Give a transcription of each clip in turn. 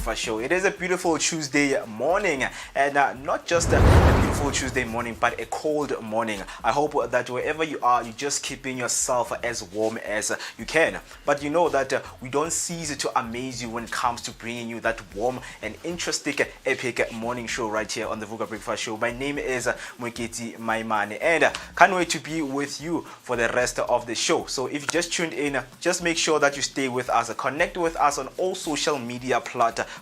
Breakfast Show. It is a beautiful Tuesday morning, and not just a beautiful Tuesday morning, but a cold morning. I hope that wherever you are, you're just keeping yourself as warm as you can. But you know that we don't cease to amaze you when it comes to bringing you that warm and interesting, epic morning show right here on the Vooka Breakfast Show. My name is Mweketi Maimane, and can't wait to be with you for the rest of the show. So if you just tuned in, just make sure that you stay with us, connect with us on all social media platforms.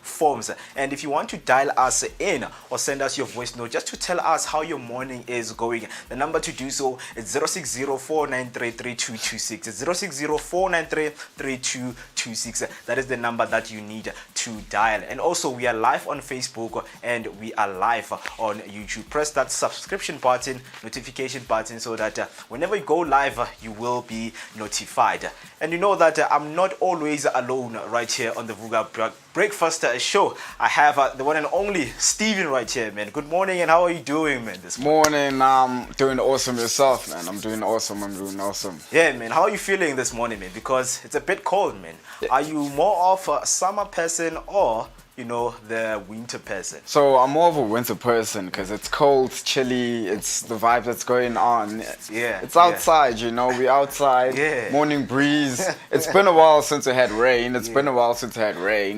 And if you want to dial us in or send us your voice note just to tell us how your morning is going, the number to do so is 060-493-3226. 060-493-3226. That is the number that you need to dial. And also, we are live on Facebook and we are live on YouTube. Press that subscription button, notification button, so that whenever you go live, you will be notified. And you know that I'm not always alone right here on the Vooka Breakfast Show. I have the one and only Steven right here, man. Good morning, and how are you doing, man, this morning? I'm doing awesome. Yourself, man? I'm doing awesome. Yeah, man. How are you feeling this morning, man? Because it's a bit cold, man. Yeah. Are you more of a summer person or the winter person? So I'm more of a winter person because it's cold, it's chilly, it's the vibe that's going on. Yeah. It's outside, we're outside. Yeah. Morning breeze. It's been a while since we had rain.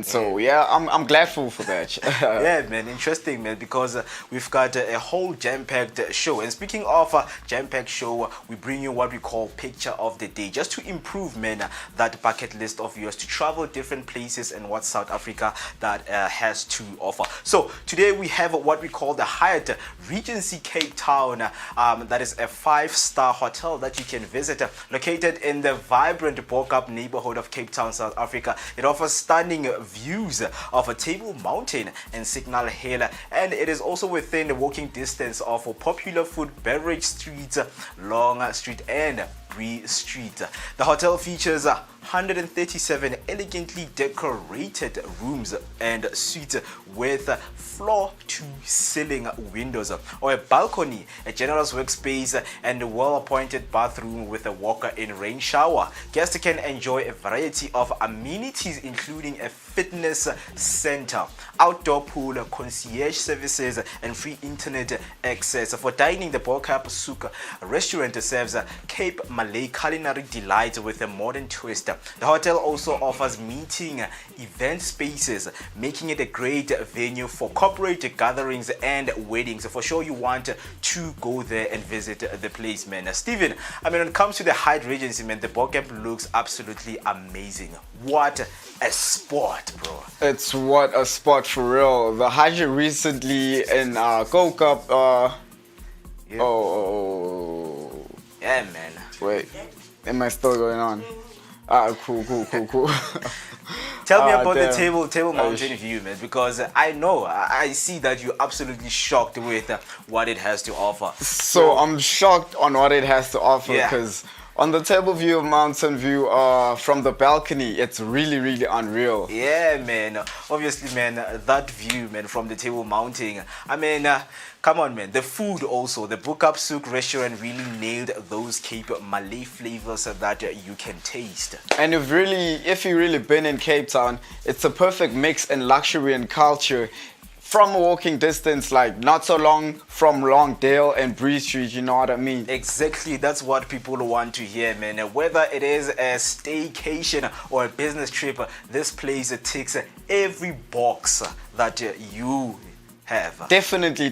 So yeah, I'm gladful for that. Yeah, man. Interesting, man, because we've got a whole jam-packed show. And speaking of jam-packed show, we bring you what we call picture of the day, just to improve, man, that bucket list of yours to travel different places and what South Africa that has to offer. So today we have what we call the Hyatt Regency Cape Town. That is a 5-star hotel that you can visit, located in the vibrant Vooka neighborhood of Cape Town, South Africa. It offers stunning views of a Table Mountain and Signal Hill, and it is also within the walking distance of popular food beverage streets, Long Street and Bree Street. The hotel features 137 elegantly decorated rooms and suites with floor-to-ceiling windows or a balcony, a generous workspace, and a well-appointed bathroom with a walk-in rain shower. Guests can enjoy a variety of amenities, including a fitness center, outdoor pool, concierge services, and free internet access. For dining, the Vooka Souk restaurant serves Cape Malay culinary delights with a modern twist. The hotel also offers meeting event spaces, making it a great venue for corporate gatherings and weddings. For sure, you want to go there and visit the place, man. Steven, when it comes to the Hyatt Regency, man, the Vooka look absolutely amazing. What a spot, bro. It's what a spot for real. The Hyatt recently in Gold Cup. Yeah. Oh. Yeah, man. Wait, am I still going on? Cool. Tell me about damn. the Table Mountain view, man, because I see that you're absolutely shocked with what it has to offer. So I'm shocked on what it has to offer Yeah. because on the Table View Mountain view from the balcony, it's really, really unreal. Yeah, man. Obviously, man, that view, man, from the Table Mountain. Come on, man. The food also. The Vooka Souk restaurant really nailed those Cape Malay flavors that you can taste. And if you really been in Cape Town, it's a perfect mix in luxury and culture. From a walking distance, like not so long from Longdale and Bree Street, you know what I mean? Exactly, that's what people want to hear, man. Whether it is a staycation or a business trip, this place ticks every box that you have. Definitely.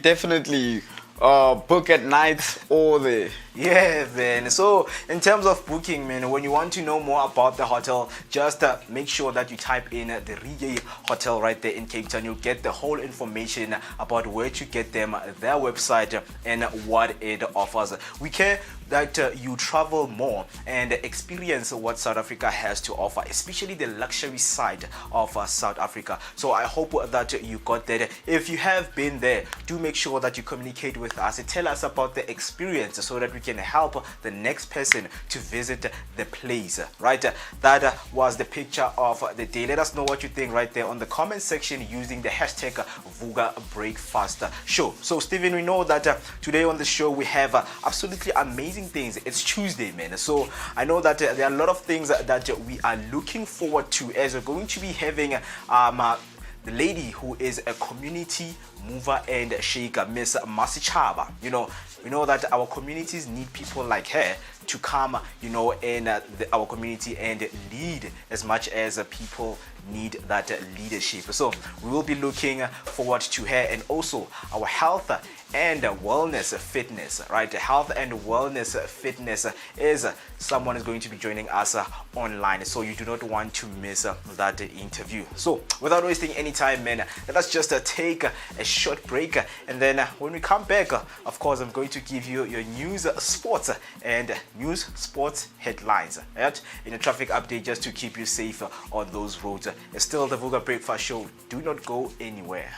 Book at night or the... Yeah, man. So in terms of booking, man, when you want to know more about the hotel, just make sure that you type in the Rege Hotel right there in Cape Town. You'll get the whole information about where to get them, their website, and what it offers. We care that you travel more and experience what South Africa has to offer, especially the luxury side of South Africa. So I hope that you got that. If you have been there, do make sure that you communicate with us. Tell us about the experience so that we can help the next person to visit the place, right? That was the picture of the day. Let us know what you think right there on the comment section using the hashtag Vooka Breakfast Show. So Steven, we know that today on the show we have absolutely amazing things. It's Tuesday, man. So I know that there are a lot of things that we are looking forward to, as we're going to be having the lady who is a community mover and shaker, Miss Masichaba. We know that our communities need people like her to come, in our community and lead as much as people need that leadership. So we will be looking forward to her, and also our health and wellness fitness, right? Health and wellness fitness is someone is going to be joining us online, so you do not want to miss that interview. So without wasting any time, man, let us just take a short break, and then when we come back, of course, I'm going to give you your news, sports headlines, right? In a traffic update, just to keep you safe on those roads. It's still the Vooka Breakfast Show. Do not go anywhere.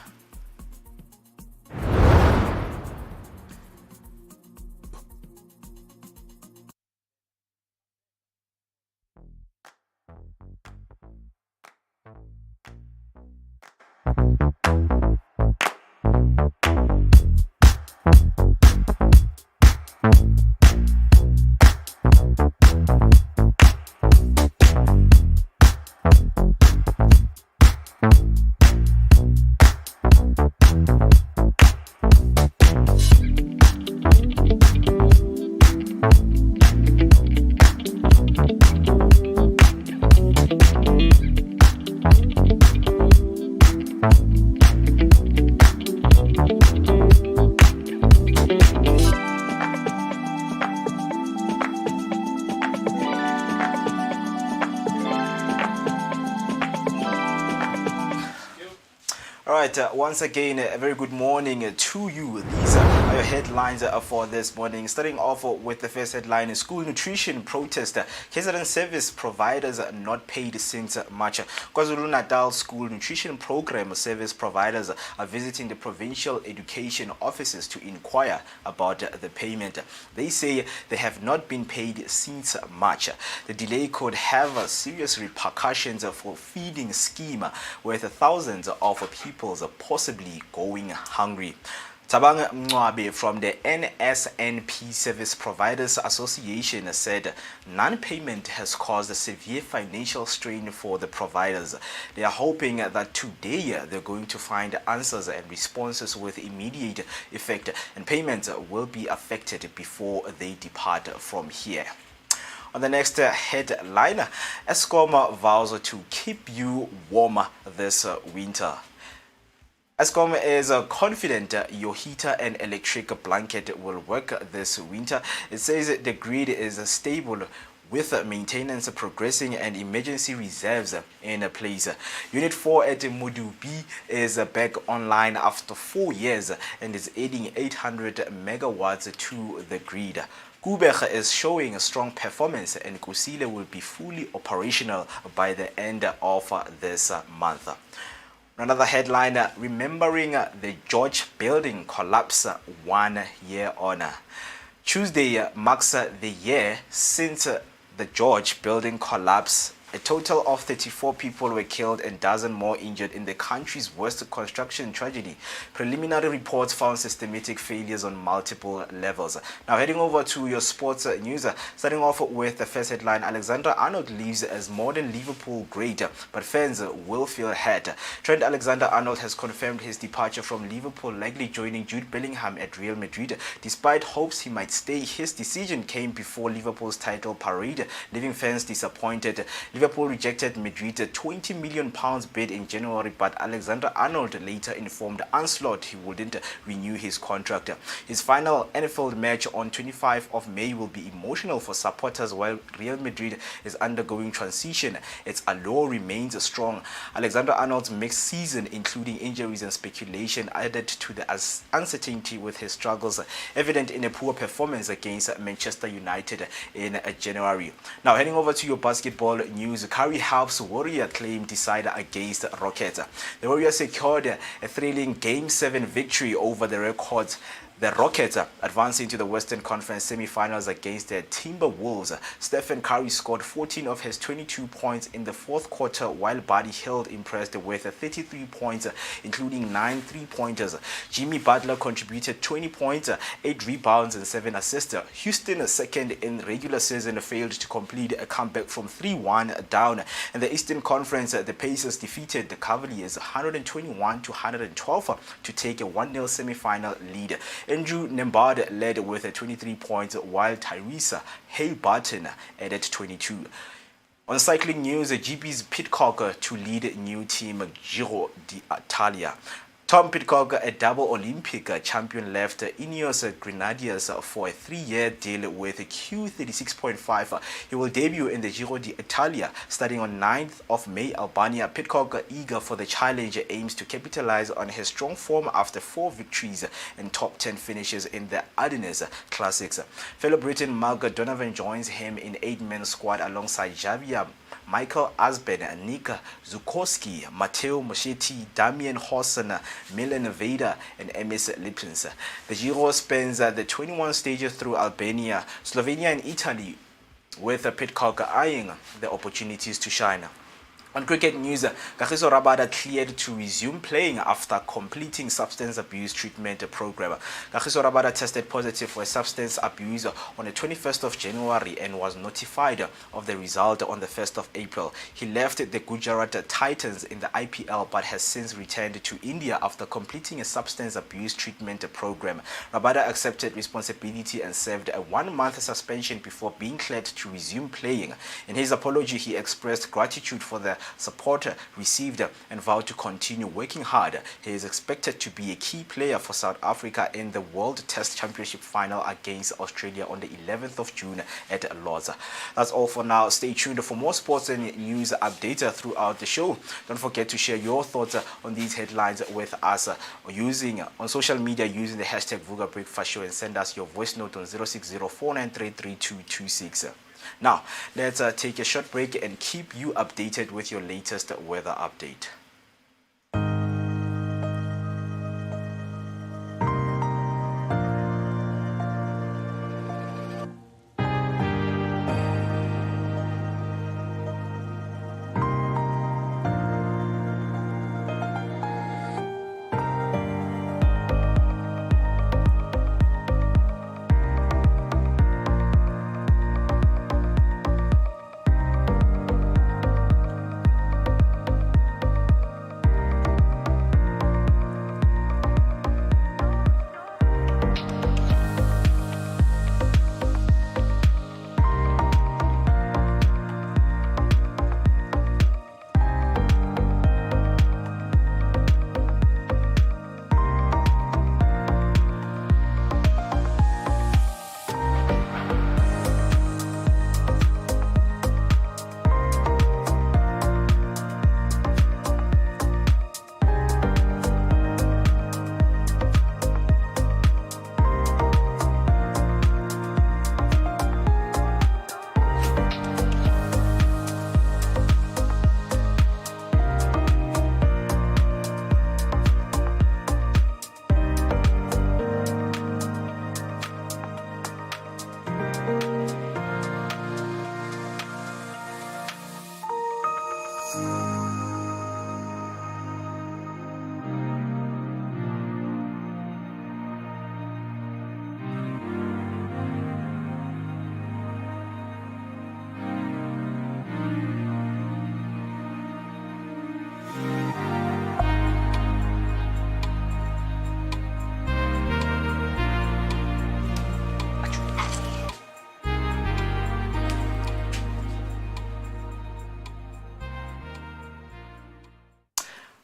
Once again, a very good morning to you. These are your headlines for this morning. Starting off with the first headline: school nutrition protest. KZN service providers not paid since March. KwaZulu-Natal school nutrition program service providers are visiting the provincial education offices to inquire about the payment. They say they have not been paid since March. The delay could have serious repercussions for feeding scheme, with thousands of people possibly going hungry. Tabang Mwabe from the NSNP Service Providers Association said non-payment has caused a severe financial strain for the providers. They are hoping that today they're going to find answers and responses with immediate effect, and payments will be affected before they depart from here. On the next headline, Eskom vows to keep you warm this winter. Eskom is confident your heater and electric blanket will work this winter. It says the grid is stable with maintenance progressing and emergency reserves in place. Unit 4 at Mudubi is back online after 4 years and is adding 800 megawatts to the grid. Kubech is showing a strong performance, and Kusile will be fully operational by the end of this month. Another headline, remembering the George building collapse 1 year on. Tuesday marks the year since the George building collapse. A total of 34 people were killed and dozens more injured in the country's worst construction tragedy. Preliminary reports found systematic failures on multiple levels. Now heading over to your sports news, starting off with the first headline, Alexander-Arnold leaves as modern Liverpool great, but fans will feel hurt. Trent Alexander-Arnold has confirmed his departure from Liverpool, likely joining Jude Bellingham at Real Madrid. Despite hopes he might stay, his decision came before Liverpool's title parade, leaving fans disappointed. Liverpool rejected Madrid's £20 million bid in January, but Alexander-Arnold later informed Ancelotti he wouldn't renew his contract. His final Anfield match on 25th of May will be emotional for supporters while Real Madrid is undergoing transition. Its allure remains strong. Alexander-Arnold's mixed season, including injuries and speculation, added to the uncertainty with his struggles evident in a poor performance against Manchester United in January. Now heading over to your basketball news, Curry helps Warrior claim decider against Rockets. The Warriors secured a thrilling Game 7 victory over the records The Rockets advancing to the Western Conference semi-finals against the Timberwolves. Stephen Curry scored 14 of his 22 points in the fourth quarter, while Buddy Hield impressed with 33 points, including 9 three-pointers. Jimmy Butler contributed 20 points, 8 rebounds, and 7 assists. Houston, second in regular season, failed to complete a comeback from 3-1 down. In the Eastern Conference, the Pacers defeated the Cavaliers 121-112 to take a 1-0 semi-final lead. Andrew Nembhard led with 23 points, while Tyrese Haliburton added 22. On cycling news, GP's Pitcock to lead new team Giro d'Italia. Tom Pitcock, a double Olympic champion, left Ineos Grenadiers for a 3-year deal with Q36.5. He will debut in the Giro d'Italia starting on 9th of May, Albania. Pitcock, eager for the challenge, aims to capitalize on his strong form after 4 victories and top 10 finishes in the Ardennes Classics. Fellow Briton Mark Donovan joins him in 8-man squad alongside Javier Michael Asben, Nick Zukowski, Matteo Moschetti, Damian Hawson, Milan Vader, and MS Lipins. The Giro spans the 21 stages through Albania, Slovenia, and Italy, with Pitcock eyeing the opportunities to shine. On cricket news, Kagiso Rabada cleared to resume playing after completing substance abuse treatment program. Kagiso Rabada tested positive for substance abuse on the 21st of January and was notified of the result on the 1st of April. He left the Gujarat Titans in the IPL but has since returned to India after completing a substance abuse treatment program. Rabada accepted responsibility and served a 1-month suspension before being cleared to resume playing. In his apology, he expressed gratitude for the support received and vowed to continue working hard. He is expected to be a key player for South Africa in the World Test Championship final against Australia on the 11th of June at Lord's. That's all for now. Stay tuned for more sports and news updates throughout the show. Don't forget to share your thoughts on these headlines with us using on social media using the hashtag Vooka Breakfast Show, and send us your voice note on 06049333226. Now, let's take a short break and keep you updated with your latest weather update.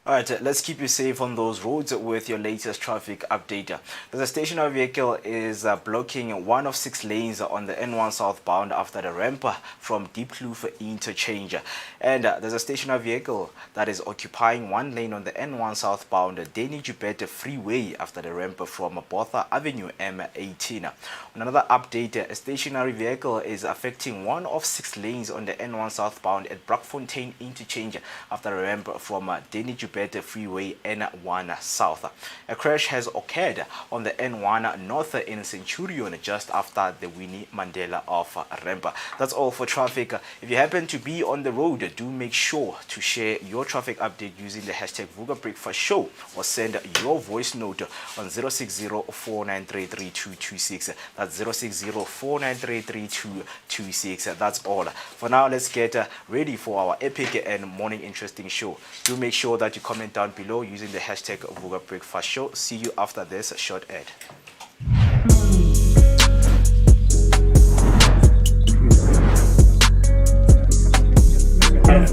Alright, let's keep you safe on those roads with your latest traffic update. The stationary vehicle is blocking one of 6 lanes on the N1 southbound after the ramp from Deep Kloof interchange. And there's a stationary vehicle that is occupying 1 lane on the N1 southbound Danny Jubete freeway after the ramp from Botha Avenue M18. On another update, a stationary vehicle is affecting 1 of 6 lanes on the N1 southbound at Brakfontein interchange after a ramp from Danny Jubete Joburg Freeway N1 South. A crash has occurred on the N1 North in Centurion just after the Winnie Mandela off ramp. That's all for traffic. If you happen to be on the road, do make sure to share your traffic update using the hashtag Vooka Breakfast Show or send your voice note on 060-4933-226. That's 060-4933-226. That's all. For now, let's get ready for our epic and morning interesting show. Do make sure that you comment down below using the hashtag Vooka Breakfast Show. See you after this short ad.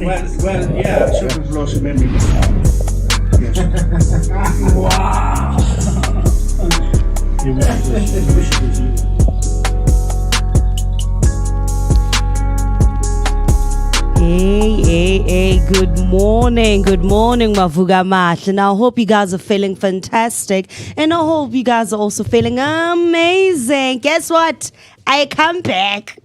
Well, yeah, Super Blossom memory. Yes. Wow! Hey, good morning, Mavuga Mash. And I hope you guys are feeling fantastic. And I hope you guys are also feeling amazing. Guess what? I come back.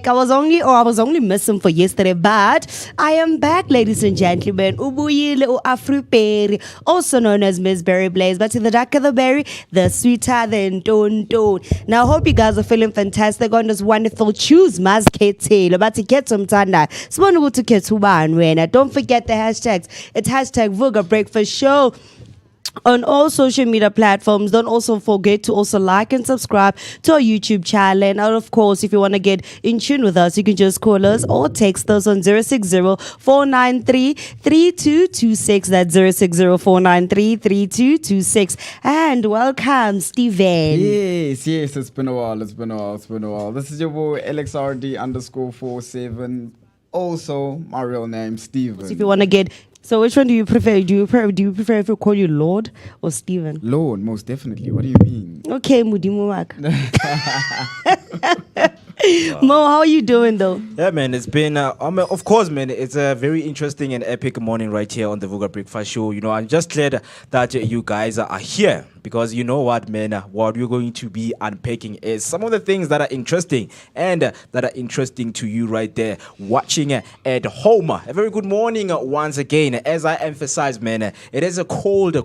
I was only missing for yesterday, but I am back, ladies and gentlemen. Ubuyile uAfriperi, also known as Miss Berry Blaze, but in the darker the berry, the sweeter the tonton. Now, I hope you guys are feeling fantastic on this wonderful Choose Mazketelo. But to get some tanda, don't forget the hashtags. It's hashtag Vooka Breakfast Show on all social media platforms. Don't also forget to also like and subscribe to our YouTube channel. And of course, if you want to get in tune with us, you can just call us or text us on 060-493-3226. That's 060-493-3226. And welcome, Steven. Yes, it's been a while. This is your boy LXRD_47. Also, my real name, Steven. So if you want to get... So which one do you prefer? Do you prefer if we call you Lord or Steven? Lord, most definitely. What do you mean? Okay, Mudimu Wak. Mo, how are you doing though? Yeah, man, it's been, of course, man, it's a very interesting and epic morning right here on the Vooka Breakfast Show. You know, I'm just glad that you guys are here because you know what, man, what we're going to be unpacking is some of the things that are interesting and that are interesting to you right there watching at home. A very good morning once again. As I emphasize, man, it is a cold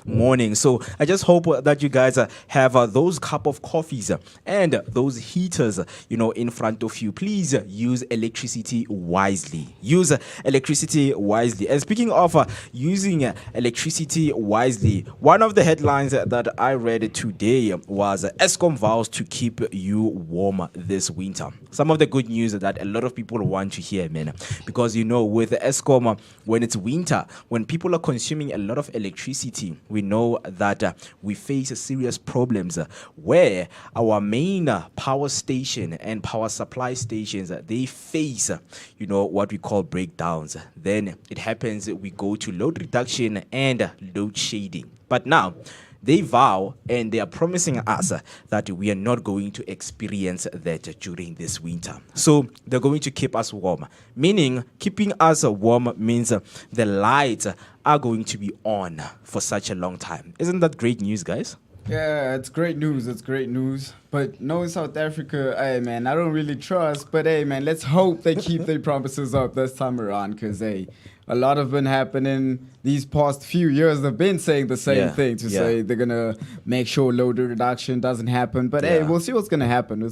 morning. So I just hope that you guys have those cup of coffees and those heaters, you know, in front of you. Please use electricity wisely. Use electricity wisely. And speaking of using electricity wisely, one of the headlines that I read today was Eskom vows to keep you warm this winter. Some of the good news that a lot of people want to hear, man, because you know, with Eskom, when it's winter, when people are consuming a lot of electricity, we know that we face serious problems where our main power station and power supply stations, they face, you know, what we call breakdowns. Then it happens, we go to load reduction and load shading. But now, they vow and they are promising us that we are not going to experience that during this winter. So they're going to keep us warm. Meaning, keeping us warm means the lights are going to be on for such a long time. Isn't that great news, guys? Yeah, it's great news. But knowing South Africa, hey man, I don't really trust. But hey man, let's hope they keep their promises up this time around. Because hey, a lot have been happening these past few years. They've been saying the same thing to say they're gonna make sure load reduction doesn't happen. But hey, we'll see what's gonna happen.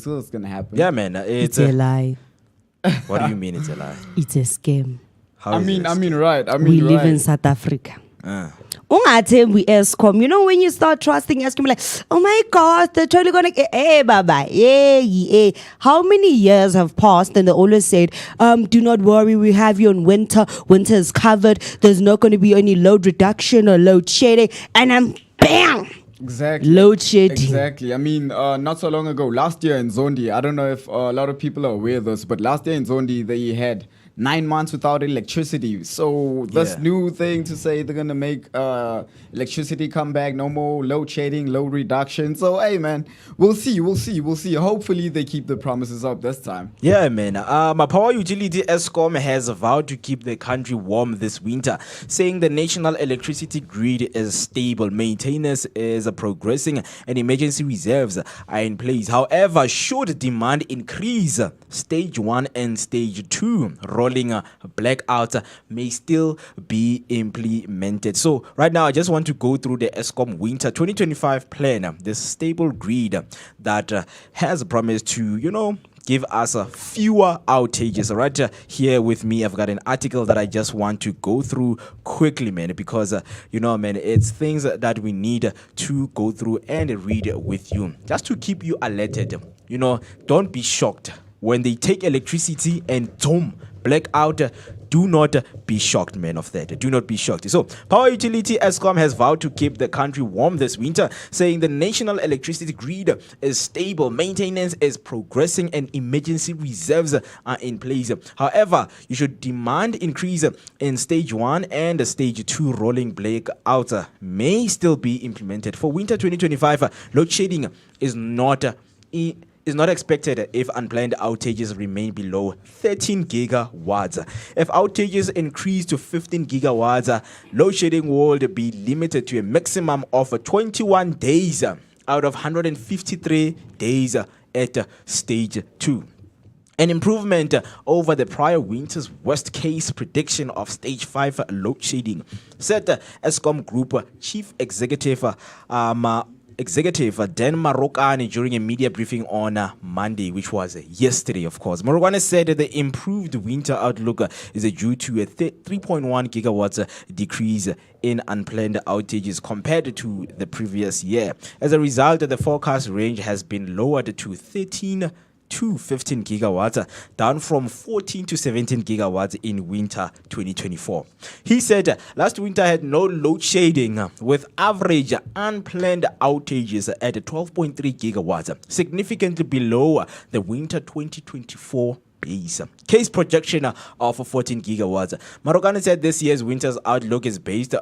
Yeah, man, it's a lie. What do you mean it's a lie? It's a scam. I mean, right. We live in South Africa. We Eskom. You know, when you start trusting Eskom, like, oh my God, they're totally gonna bye. Yeah. How many years have passed and they always said, do not worry, we have you on winter. Winter is covered. There's not gonna be any load reduction or load shedding. And I'm bam! Exactly. Load shedding. Exactly. I mean, not so long ago, last year in Zondi, I don't know if a lot of people are aware of this, but last year in Zondi, they had 9 months without electricity. So this new thing to say they're going to make electricity come back, no more load shedding, load reduction. So, hey, man, we'll see. Hopefully they keep the promises up this time. Yeah, man. My power utility Eskom has vowed to keep the country warm this winter, saying the national electricity grid is stable, maintenance is progressing, and emergency reserves are in place. However, should demand increase, stage 1 and stage 2 rolling blackouts may still be implemented. So right now, I just want to go through the ESCOM Winter 2025 plan, the stable grid that has promised to, give us fewer outages. Right here with me, I've got an article that I just want to go through quickly, man, because, man, it's things that we need to go through and read with you, just to keep you alerted. Don't be shocked when they take electricity and blackout. Do not be shocked, man, of that. Do not be shocked. So, Power Utility ESCOM has vowed to keep the country warm this winter, saying the national electricity grid is stable, maintenance is progressing, and emergency reserves are in place. However, you should demand increase in stage 1 and stage 2 rolling blackouts may still be implemented. For winter 2025, load shedding is not expected if unplanned outages remain below 13 gigawatts. If outages increase to 15 gigawatts, load shedding would be limited to a maximum of 21 days out of 153 days at stage 2. An improvement over the prior winter's worst case prediction of stage 5 load shedding, said ESCOM Group Chief Executive Dan Marokane during a media briefing on Monday, which was yesterday, of course. Marokane said that the improved winter outlook is due to a 3.1 gigawatts decrease in unplanned outages compared to the previous year. As a result, the forecast range has been lowered to 13 to 15 gigawatts, down from 14 to 17 gigawatts in winter 2024. He said last winter had no load shedding, with average unplanned outages at 12.3 gigawatts, significantly below the winter 2024 base case projection of 14 gigawatts. Marokane said this year's winter's outlook is based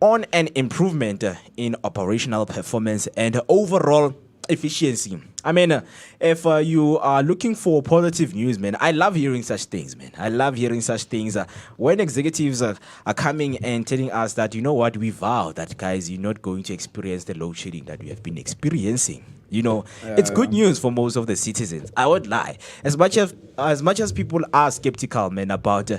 on an improvement in operational performance and overall efficiency. I mean, if you are looking for positive news, man, I love hearing such things, man. I love hearing such things when executives are coming and telling us that, we vow that, guys, you're not going to experience the load shedding that we have been experiencing. It's good news for most of the citizens. I won't lie. As much as people are skeptical, man, about,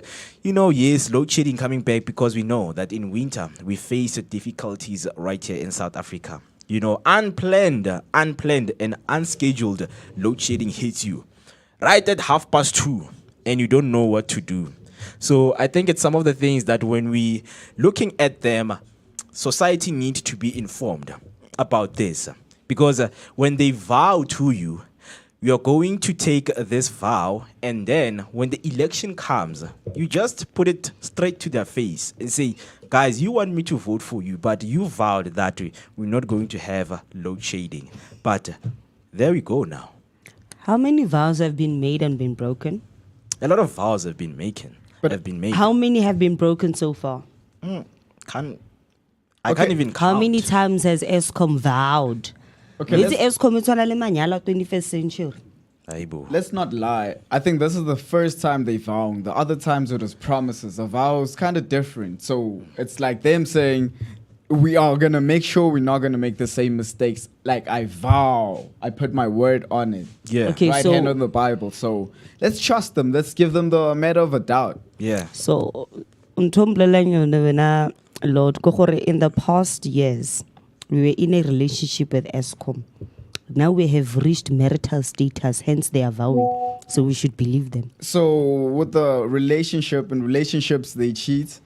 yes, load shedding coming back, because we know that in winter we face difficulties right here in South Africa. Unplanned and unscheduled load shedding hits you right at 2:30 and you don't know what to do. So I think it's some of the things that when we looking at them, society needs to be informed about this, because when they vow to you, you're going to take this vow, and then when the election comes, you just put it straight to their face and say, guys, you want me to vote for you, but you vowed that we're not going to have load shedding. But there we go now. How many vows have been made and been broken? A lot of vows have been made. How many have been broken so far? I can't even count. How many times has ESCOM vowed? Okay, ESCOM is 21st century. Let's not lie. I think this is the first time they vowed. The other times it was promises. The vows kind of different. So it's like them saying, we are going to make sure we're not going to make the same mistakes. Like, I vow. I put my word on it. Yeah. Okay, right hand on the Bible. So let's trust them. Let's give them the matter of a doubt. Yeah. So, Lord, in the past years, we were in a relationship with ESCOM. Now we have reached marital status, hence they are vowing. So we should believe them. So with the relationships, they cheat,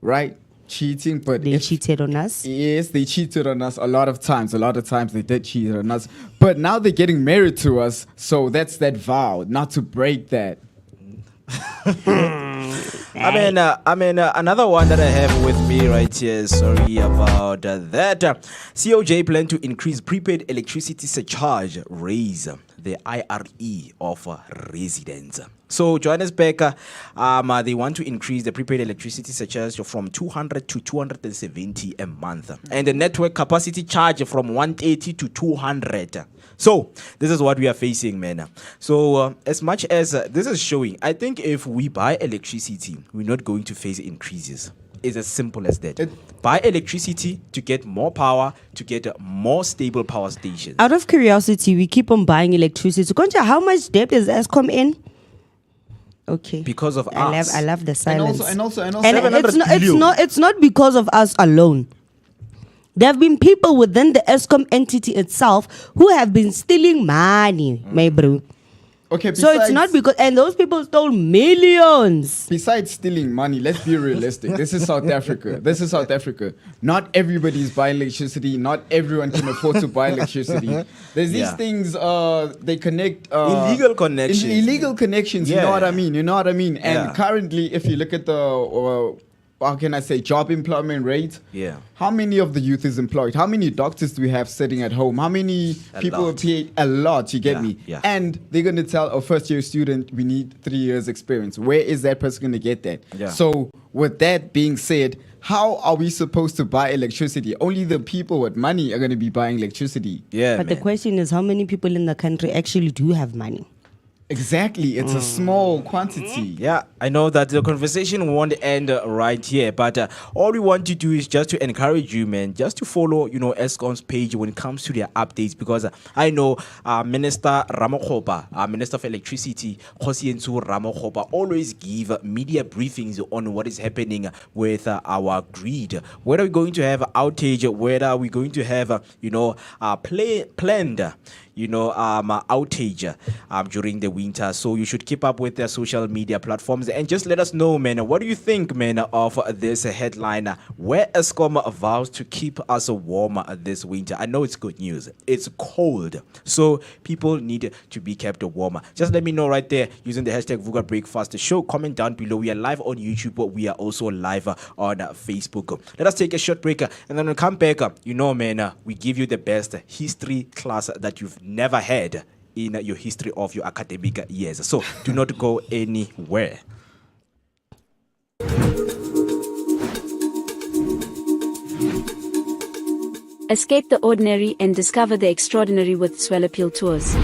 right? Cheating, but they cheated on us. Yes, they cheated on us a lot of times. A lot of times they did cheat on us. But now they're getting married to us, so that's that vow, not to break that. Another one that I have with me right here, sorry about that. COJ plan to increase prepaid electricity surcharge, raise the IRE of residents. So Johannesburg, they want to increase the prepaid electricity surcharge from 200 to 270 a month, and the network capacity charge from 180 to 200. So this is what we are facing, man. So as much as this is showing, I think if we buy electricity, we're not going to face increases. It's as simple as that. Buy electricity to get more power, to get more stable power stations. Out of curiosity, we keep on buying electricity. Concha, how much debt is ESCOM in? Okay. Because of us. I love the And silence. also, And 700 it's not because of us alone. There have been people within the ESCOM entity itself who have been stealing money, my bro. okay. So it's not because, and those people stole millions. Besides stealing money, let's be realistic. This is South Africa. Not everybody is buying electricity. Not everyone can afford to buy electricity. There's these Yeah. things, they connect... Illegal connections. Illegal connections, you Yeah. know what I mean? And Yeah. currently, if you look at the... how can I say, job employment rate? Yeah. How many of the youth is employed? How many doctors do we have sitting at home? How many people are lot. paid? A lot, you get Yeah, me? yeah. And they're going to tell a first-year student, we need 3 years experience. Where is that person going to get that? Yeah. So with that being said, how are we supposed to buy electricity? Only the people with money are going to be buying electricity. Yeah, But man. the question is, how many people in the country actually do have money? Exactly. It's a small quantity. Yeah, I know that the conversation won't end right here, but all we want to do is just to encourage you, man, just to follow, ESCOM's page when it comes to their updates, because I know Minister Ramokgopa, Minister of Electricity, Khosientso Ramokgopa, always give media briefings on what is happening with our grid. Whether we're going to have an outage, whether we're going to have, planned outage during the winter. So you should keep up with their social media platforms and just let us know, man, what do you think, man, of this headline where ESCOM vows to keep us warm this winter? I know it's good news. It's cold, so people need to be kept warm. Just let me know right there using the hashtag Vooka Breakfast Show. Comment down below. We are live on YouTube, but we are also live on Facebook. Let us take a short break, and then when we come back, man, we give you the best history class that you've never had in your history of your academic years. So do not go anywhere. Escape the ordinary and discover the extraordinary with Swellappeal Tours.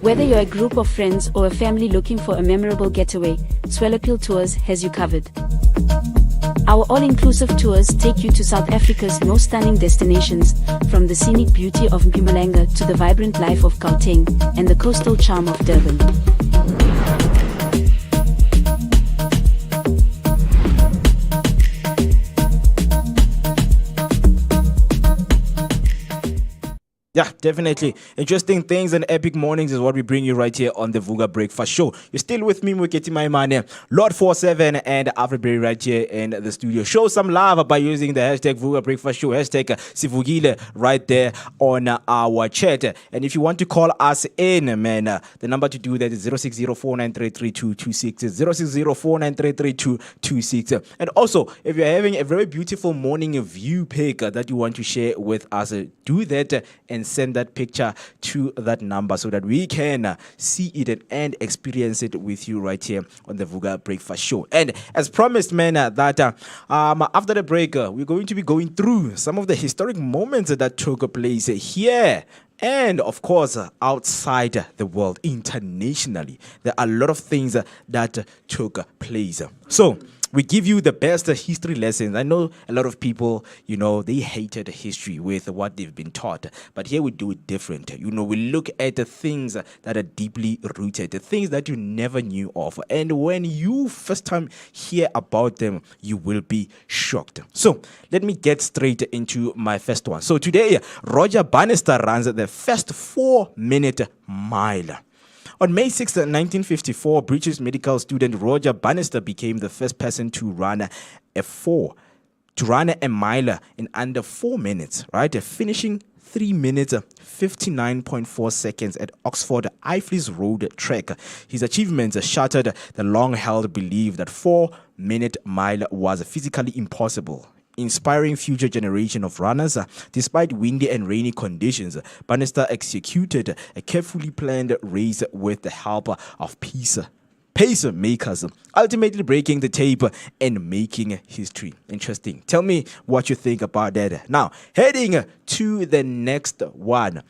Whether you're a group of friends or a family looking for a memorable getaway, Swellappeal Tours has you covered. Our all-inclusive tours take you to South Africa's most stunning destinations, from the scenic beauty of Mpumalanga to the vibrant life of Gauteng and the coastal charm of Durban. Yeah, definitely. Interesting things and epic mornings is what we bring you right here on the Vooka Breakfast Show. You're still with me, Muketi Maimane, Lord 47 and Alfred right here in the studio. Show some love by using the hashtag Vooka Breakfast Show, hashtag Sivugile right there on our chat. And if you want to call us in, man, the number to do that is 06049333226. 06049333226. And also, if you're having a very beautiful morning view pic that you want to share with us, do that and send that picture to that number so that we can see it and experience it with you right here on the Vooka Breakfast Show. And as promised, man, that after the break, we're going to be going through some of the historic moments that took place here and, of course, outside the world, internationally. There are a lot of things that took place. So we give you the best history lessons. I know a lot of people, they hated history with what they've been taught. But here we do it different. We look at the things that are deeply rooted, the things that you never knew of. And when you first time hear about them, you will be shocked. So let me get straight into my first one. So today, Roger Bannister runs the first 4-minute mile. On May 6, 1954, British medical student Roger Bannister became the first person to run a mile in under 4 minutes, right? Finishing 3 minutes 59.4 seconds at Oxford Iffles Road track. His achievements shattered the long-held belief that 4-minute mile was physically impossible, inspiring future generation of runners. Despite windy and rainy conditions, Bannister executed a carefully planned race with the help of pacemakers, ultimately breaking the tape and making history. Interesting. Tell me what you think about that. Now, heading to the next one.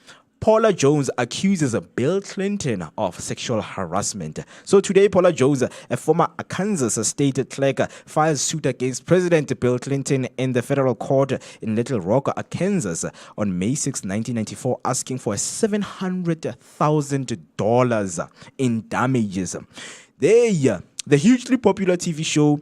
Paula Jones accuses Bill Clinton of sexual harassment. So today, Paula Jones, a former Arkansas state clerk, files suit against President Bill Clinton in the federal court in Little Rock, Arkansas on May 6, 1994, asking for $700,000 in damages. The hugely popular TV show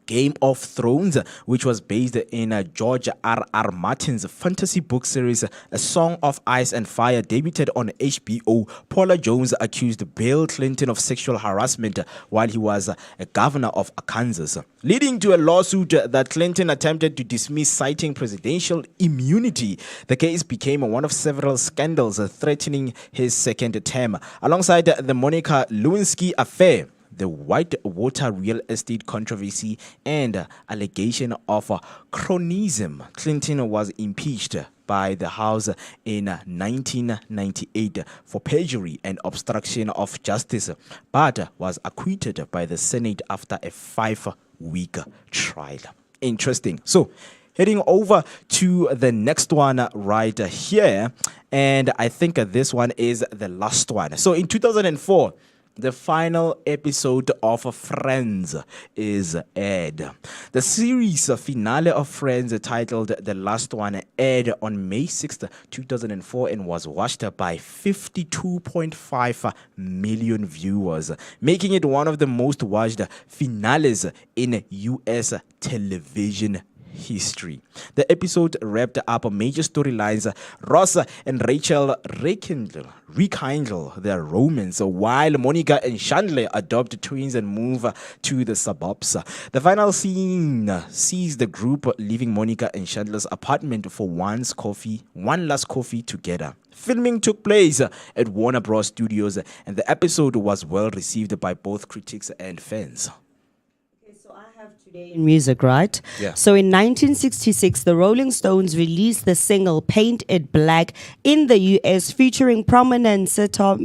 Game of Thrones, which was based in George R.R. Martin's fantasy book series A Song of Ice and Fire, debuted on HBO. Paula Jones accused Bill Clinton of sexual harassment while he was a governor of Arkansas, leading to a lawsuit that Clinton attempted to dismiss, citing presidential immunity. The case became one of several scandals threatening his second term, alongside the Monica Lewinsky affair, the Whitewater real estate controversy, and allegation of cronyism. Clinton was impeached by the House in 1998 for perjury and obstruction of justice, but was acquitted by the Senate after a 5-week trial. Interesting. So, heading over to the next one right here, and I think this one is the last one. So, in 2004, the final episode of Friends is aired. The series finale of Friends, titled The Last One, aired on May 6th, 2004 and was watched by 52.5 million viewers, making it one of the most watched finales in US television history. The episode wrapped up major storylines. Ross and Rachel rekindle their romance, while Monica and Chandler adopt twins and move to the suburbs. The final scene sees the group leaving Monica and Chandler's apartment for one last coffee together. Filming took place at Warner Bros. Studios, and the episode was well received by both critics and fans. Today in music, right? Yeah. So in 1966, the Rolling Stones released the single Paint It Black in the US, featuring prominent sitar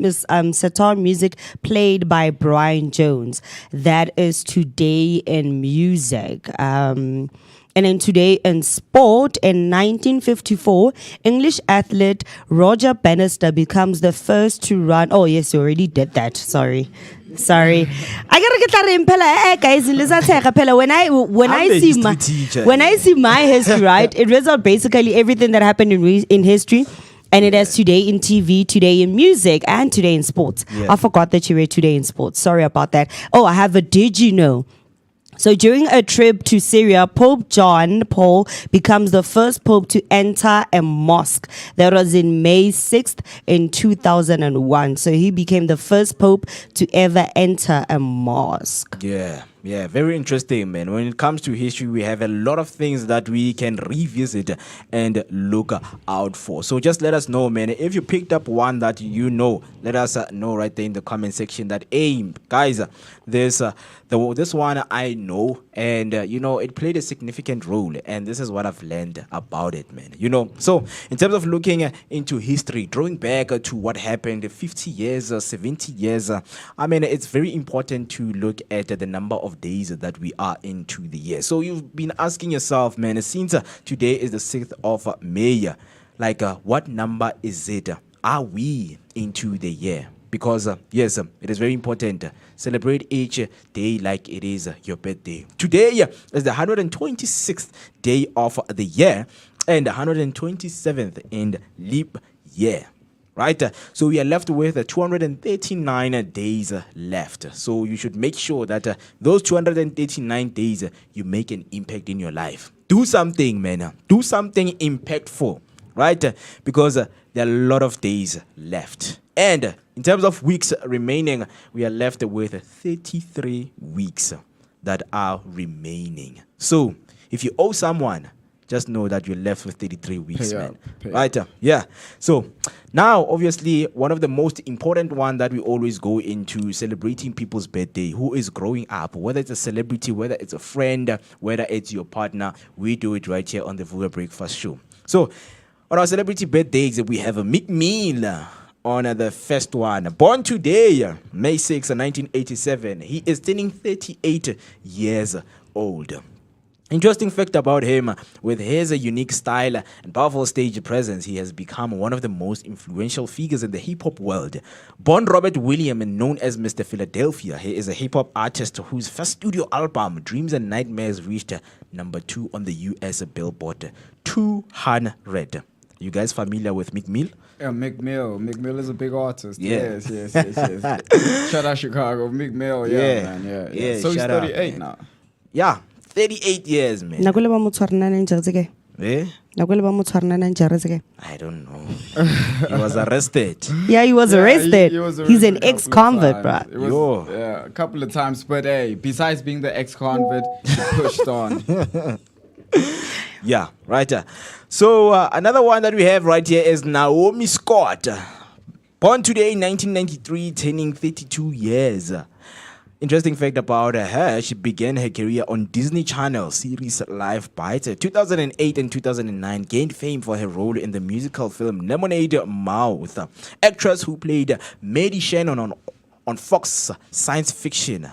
music played by Brian Jones. That is Today in Music. And then Today in Sport, in 1954, English athlete Roger Bannister becomes the first to run. Oh, yes, you already did that. Sorry. I gotta get that in pela, guys. When I see my history, right, it reads out basically everything that happened in history. And it has Today in TV, Today in Music, and Today in Sports. Yeah. I forgot that you read Today in Sports. Sorry about that. Oh, I have a Did You Know? So during a trip to Syria, Pope John Paul becomes the first pope to enter a mosque. That was in May 6th in 2001. So he became the first pope to ever enter a mosque. Yeah, very interesting, man. When it comes to history, we have a lot of things that we can revisit and look out for. So just let us know, man. If you picked up one that you know, let us know right there in the comment section that, hey, guys, this one I know, and it played a significant role, and this is what I've learned about it, man. So in terms of looking into history, drawing back to what happened 50 years, 70 years, it's very important to look at the number of days that we are into the year. So you've been asking yourself, man, since today is the 6th of May, what number is it? Are we into the year? Because yes, it is very important. Celebrate each day like it is your birthday. Today is the 126th day of the year and 127th in leap year. Right? So we are left with 239 days left. So you should make sure that those 239 days, you make an impact in your life. Do something, man. Do something impactful, right? Because there are a lot of days left. And in terms of weeks remaining, we are left with 33 weeks that are remaining. So if you owe someone, just know that you're left with 33 weeks, man. Right? Yeah. So now, obviously, one of the most important one that we always go into celebrating people's birthday, who is growing up, whether it's a celebrity, whether it's a friend, whether it's your partner, we do it right here on the Vooka Breakfast Show. So on our celebrity birthdays, we have a Meek Mill on the first one. Born today, May 6, 1987. He is turning 38 years old. Interesting fact about him, with his unique style and powerful stage presence, he has become one of the most influential figures in the hip-hop world. Born Robert William and known as Mr. Philadelphia, he is a hip-hop artist whose first studio album, Dreams and Nightmares, reached number 2 on the US Billboard 200. You guys familiar with Meek Mill? Yeah, Meek Mill. Meek Mill is a big artist. Yeah. Yes. Shout out Chicago. Meek Mill, Yeah. man. Yeah, So he's shout out, 38 man. now. Yeah, 38 years, man. Nakole ba mo tshwarana nang jare ke? Eh? Nakole ba mo tshwarana nang jare ke? I don't know. He was arrested. Yeah, he was Yeah, arrested. he was He's an arrested a couple of ex-convict, bro. times. It was, Yo. Yeah, a couple of times. But hey, besides being the ex-convict, he pushed on. Yeah, right. So another one that we have right here is Naomi Scott. Born today in 1993, turning 32 years. Interesting fact about her, she began her career on Disney Channel series Life Bites. 2008 and 2009 gained fame for her role in the musical film Lemonade Mouth. Actress who played Maddie Shannon on Fox science fiction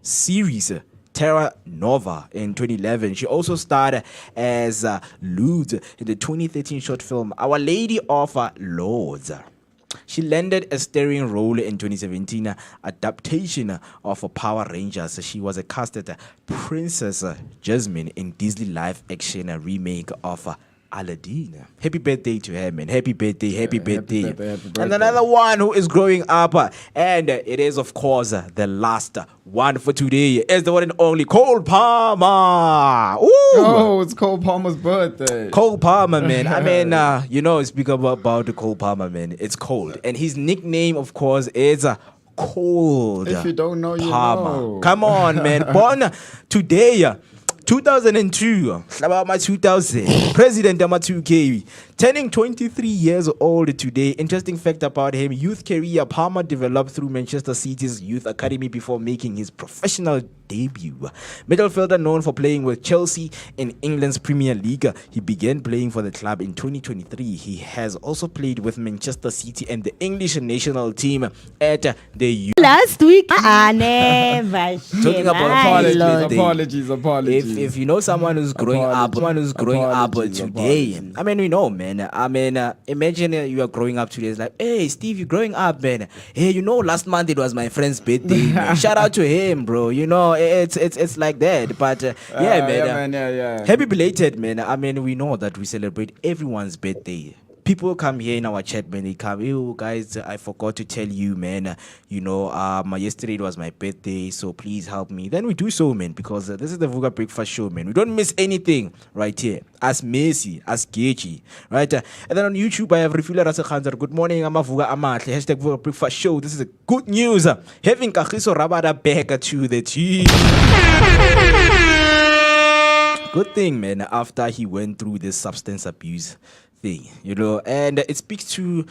series Terra Nova in 2011. She also starred as Lud in the 2013 short film Our Lady of Lords. She landed a starring role in 2017 adaptation of Power Rangers. She was casted Princess Jasmine in Disney live action remake of Aladdin. Happy birthday to her, man. Happy birthday, happy birthday. happy birthday. And another one who is growing up, and it is, of course, the last one for today, is the one and only Cole Palmer. Ooh. Oh, it's Cole Palmer's birthday. Cole Palmer, man. I mean, you know, speak about the Cole Palmer, man. It's cold. And his nickname, of course, is Cold. If you don't know, you Palmer. know. Come on, man. Born today, 2002, Slabama 2000, President Ama 2K, turning 23 years old today. Interesting fact about him, youth career, Palmer developed through Manchester City's youth academy before making his professional debut. Midfielder known for playing with Chelsea in England's Premier League, he began playing for the club in 2023. He has also played with Manchester City and the English national team at the Last week, I never. Talking about Apologies. If you know someone who's growing up Apologies. today, I mean, we know, man. I mean, imagine you are growing up today. It's like, hey, Steve, you're growing up, man. Hey, you know, last month it was my friend's birthday. Man. Shout out to him, bro. You know, it's like that. But yeah, man. Yeah. Happy belated, man. I mean, we know that we celebrate everyone's birthday. People come here in our chat, man. They come, yo, guys, I forgot to tell you, man. You know, yesterday it was my birthday, so please help me. Then we do so, man, because this is the Vooka Breakfast Show, man. We don't miss anything right here. As Messi, as Gechi, right? And then on YouTube, I have Refuler Rasekhanzar. Good morning, I'm a Vooka Amatle. Hashtag Vooka Breakfast Show. This is a good news. Having Kagiso Rabada back to the team. Good thing, man, after he went through this substance abuse thing, you know, and it speaks to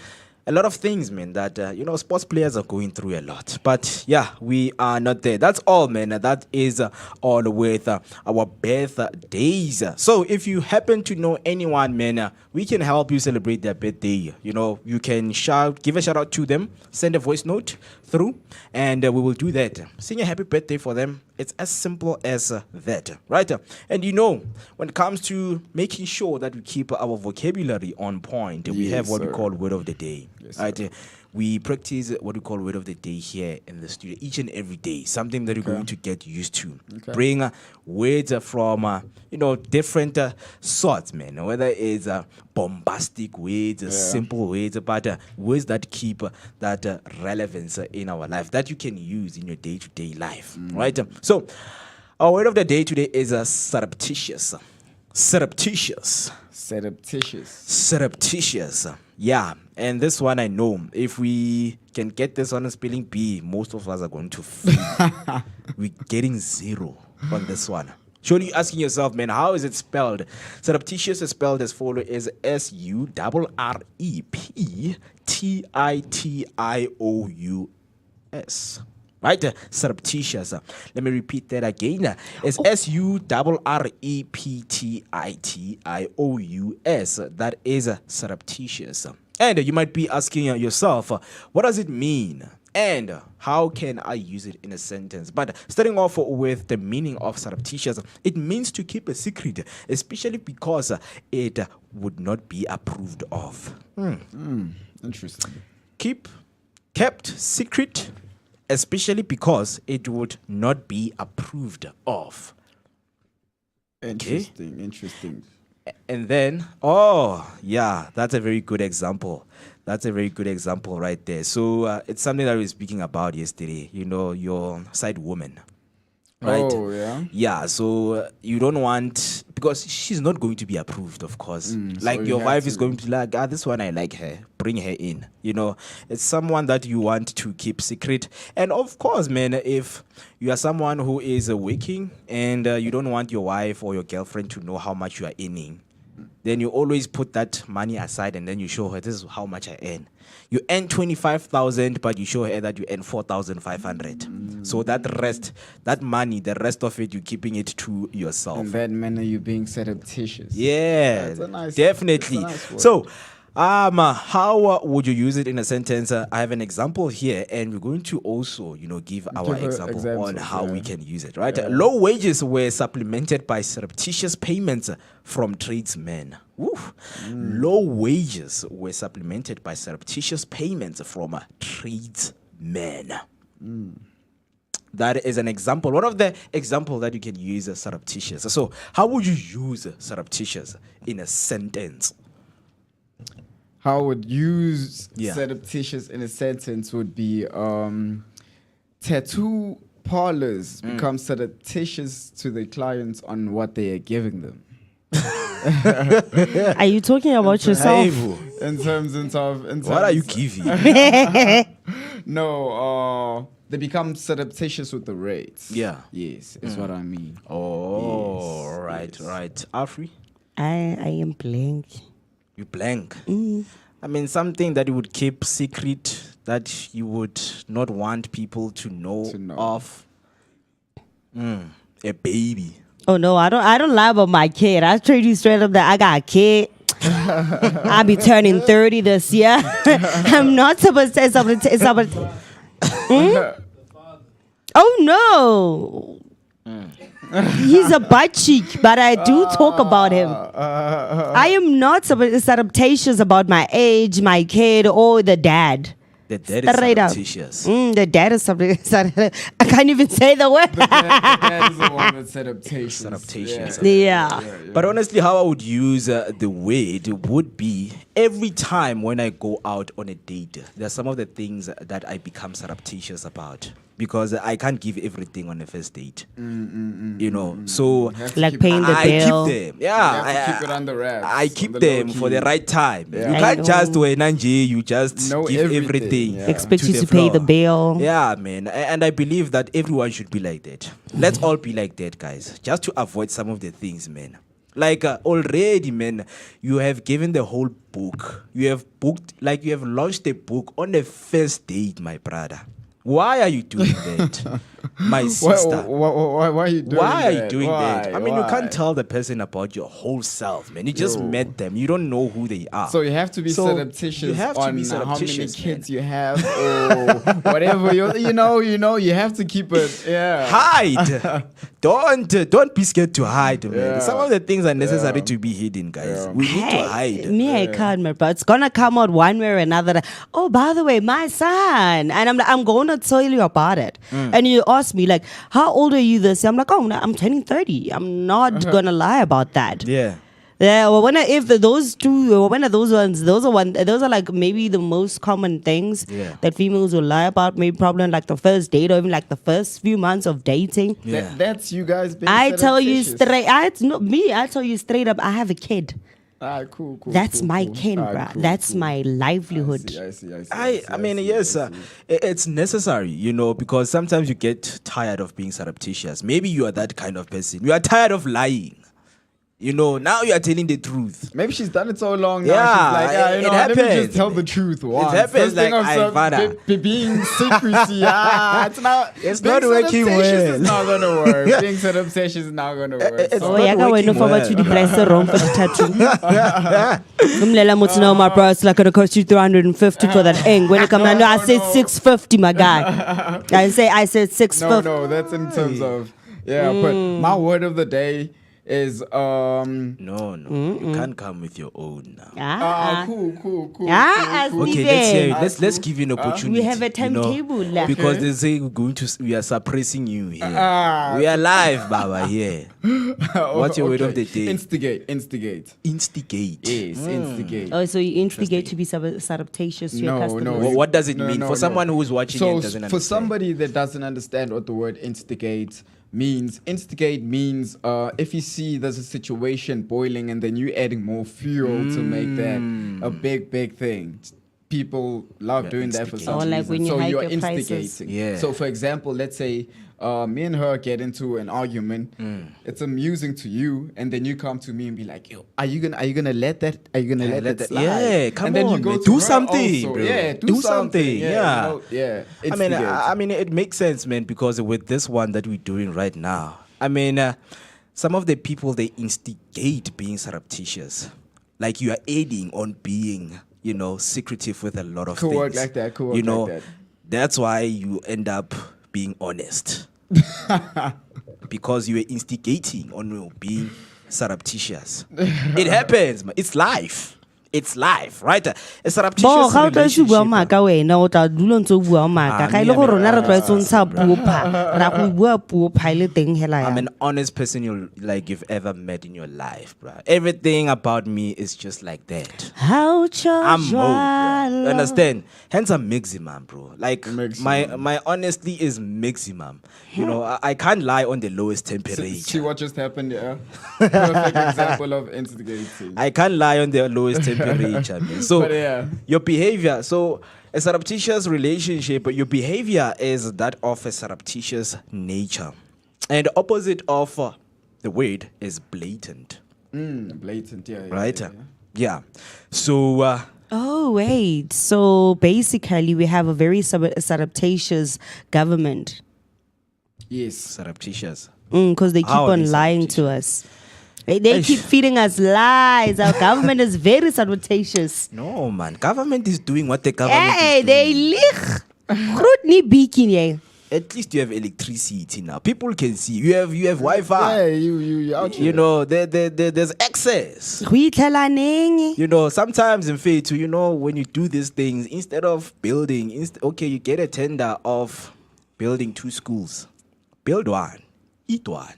a lot of things, man, that, you know, sports players are going through a lot. But yeah, we are not there. That's all, man. That is all with our birthdays. So if you happen to know anyone, man, we can help you celebrate their birthday. You know, you can give a shout out to them, send a voice note through, and we will do that. Sing a happy birthday for them. It's as simple as that, right? And you know, when it comes to making sure that we keep our vocabulary on point, we have what we call word of the day. Yes, right? We practice what we call word of the day here in the studio each and every day. Something that you're going to get used to. Okay. Bring words from you know, different sorts, man. Whether it's bombastic words, simple words, but words that keep that relevance in our life that you can use in your day-to-day life, right? So, our word of the day today is surreptitious. Surreptitious. Yeah, and this one I know, if we can get this on a spelling bee, most of us are going to fail. We're getting 0 on this one. Surely you're asking yourself, man, how is it spelled? Surreptitious is spelled as follows: is surreptitious. Right? Surreptitious. Let me repeat that again. It's surreptitious. That is surreptitious. And you might be asking yourself, what does it mean? And how can I use it in a sentence? But starting off with the meaning of surreptitious, it means to keep a secret, especially because it would not be approved of. Interesting. Kept secret, especially because it would not be approved of. Interesting. And then, that's a very good example. That's a very good example right there. So it's something that we were speaking about yesterday, your side woman. Right? Oh, yeah? Yeah, so you don't want, because she's not going to be approved, of course. Like so you your have wife is to- going to be like, this one I like her, bring her in. It's someone that you want to keep secret. And of course, man, if you are someone who is working and you don't want your wife or your girlfriend to know how much you are earning, then you always put that money aside and then you show her, this is how much I earn. You earn 25,000, but you show her that you earn 4,500. So that money, the rest of it, you're keeping it to yourself. In that manner, you're being surreptitious. Yeah, That's a nice- definitely. that's a nice word. So, how would you use it in a sentence? I have an example here, and we're going to also, give our Give a example on examples, how yeah. we can use it. Right? Low wages were supplemented by surreptitious payments from tradesmen. Woof. Low wages were supplemented by surreptitious payments from tradesmen. That is an example. One of the examples that you can use is surreptitious. So, how would you use surreptitious in a sentence? How I would use Yeah. surreptitious in a sentence would be tattoo parlors become surreptitious to the clients on what they are giving them. Are you talking about yourself? In terms What are you giving? No, they become surreptitious with the rates. Yeah. Yes, is what I mean. Oh, Yes, right, yes. right. Afri, I am blank. you blank. I mean, something that you would keep secret, that you would not want people to know, To know. of. A baby. Oh no, I don't lie about my kid. I trade you straight up that I got a kid. I'll be turning 30 this year. I'm not supposed to say something. Oh no. He's a butt cheek, but I do talk about him. I am not surreptitious about my age, my kid, or the dad. The dad is Straight up. surreptitious. The dad is something. I can't even say the word. That is the one that's surreptitious. Surreptitious. Yeah. But honestly, how I would use the word would be every time when I go out on a date, there are some of the things that I become surreptitious about because I can't give everything on the first date. So Have to Like keep- paying the I bill. keep them. You Yeah, have to keep it under wraps, I on keep the them low for the key. right time. Yeah. You I can't just know. do a Nanji, you just Know give everything, everything. yeah. Expect to you the to pay the floor. bill. Yeah, man. And I believe that everyone should be like that. Let's all be like that, guys. Just to avoid some of the things, man. Like already, man, you have given the whole book. You have booked, like you have launched the book on the first date, my brother. Why are you doing that, my sister? Why are you doing Why are that? you doing that? Why? I mean, you Why? can't tell the person about your whole self, man. You just Yo. met them. You don't know who they are. So you have to be So surreptitious you have to on be how many surreptitious, kids you have or whatever. You have to keep it. Yeah. Hide. Don't be scared to hide, man. Yeah. Some of the things are necessary to be hidden, guys. Yeah. We need to hide. Me, I can't, man, but it's gonna come out one way or another. That, oh, by the way, my son, and I'm going to tell you about it. And you ask me like, how old are you this year? I'm like, oh, no, I'm turning 30. I'm not gonna lie about that. Yeah. Yeah, well, those are like maybe the most common things Yeah. that females will lie about. Maybe probably on like the first date or even like the first few months of dating. Yeah. That's you guys being I tell you surreptitious. straight. I tell you straight up. I have a kid. Alright, cool. That's cool, my cool. kid, Alright, bruh. cool, That's cool. my livelihood. I see. I mean, yes, it's necessary, because sometimes you get tired of being surreptitious. Maybe you are that kind of person. You are tired of lying. You know, now you are telling the truth. Maybe she's done it so long now. Yeah, She's like, yeah, it you know, let me happens. just tell the truth once. happens This thing like of some Ivana. being secrecy. It's not. It's being not working surreptitious well. Is not gonna work. Being surreptitious is not gonna work. It's So- Oh, yeah, I not went working for well. to the place the wrong for the tattoo. Umlela muthi no, my bro, it's like gonna cost you 350 for that eng. When it come down, no, I said 650, my guy. I said 650. no, that's in terms of But my word of the day is No, you can't come with your own now. cool. Okay, let's hear it. Let's give you an opportunity. We have a timetable left. Because they say we are suppressing you here. We are live, Baba, here. What's your word of the day? Instigate. Instigate. Yes, instigate. Oh, so you instigate to be surreptitious to your customers. No. What does it No, mean no, for no. someone who's watching So and doesn't understand? for somebody that doesn't understand what the word instigate means if you see there's a situation boiling and then you're adding more fuel to make that a big thing. People love doing that for some Or like reason. when you So hike you're your prices. instigating. Yeah. So for example, let's say me and her get into an argument. It's amusing to you, and then you come to me and be like, "Yo, are you gonna let that? Are you gonna let that slide?" Yeah, come and then on, you go man. to Do her something, also. bro. Yeah, Do something. Yeah. Instigate. I mean, it makes sense, man, because with this one that we're doing right now, I mean, some of the people, they instigate being surreptitious. Like you are aiding on being, secretive with a lot of Could things. work like that, could work you know, like that. That's why you end up being honest. Because you are instigating on being surreptitious. It happens, man. It's life. It's life, right? A Bo surreptitious ga o tla se bua relationship. maka wena o tla dula ntse o bua maka ga ile go rona re tlwaetse o ntsha puo pha ra go bua puo pha ile teng hela ya I'm an honest person you've ever met in your life, bro. Everything about me is just like that. how I'm old, bro. You understand? Hence I'm maximum, bro. Like Maximum. my honesty is maximum. You know, I can't lie on the lowest temperature. See what just happened there? Perfect example of instigating. I can't lie on the lowest temperature. Man. So But yeah. your behavior. So a surreptitious relationship, your behavior is that of a surreptitious nature, and the opposite of the word is blatant. Blatant, Right? Yeah. So. Oh wait, so basically we have a very surreptitious government Yes. Surreptitious. because they keep How are on they lying to us. They keep feeding us lies. Our government is very surreptitious. No, man. Government is doing what the government Hey, is they doing. lieg. Groot nie bietjie nie. At least you have electricity now. People can see. You have Wi-Fi. Yeah, you out here. You know, there's access. Go itlhelaneng. You know, sometimes in faith, when you do these things, instead of building, you get a tender of building 2 schools. Build one, eat one.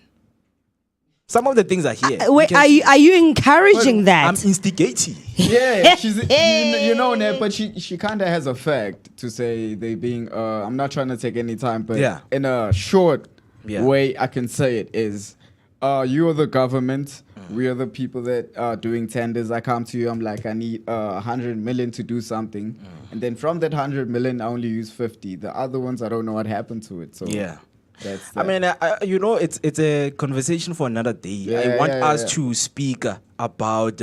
Some of the things are here. Wait, are you encouraging that? I'm instigating. Yeah, she's you know that, but she kind of has a fact to say they being. I'm not trying to take any time, but Yeah. in a short Yeah. way, I can say it is. You are the government. We are the people that are doing tenders. I come to you. I'm like, I need 100 million to do something, and then from that 100 million, I only use 50. The other ones, I don't know what happened to it. So Yeah. that's I that. mean, it's a conversation for another day. I want us to speak about,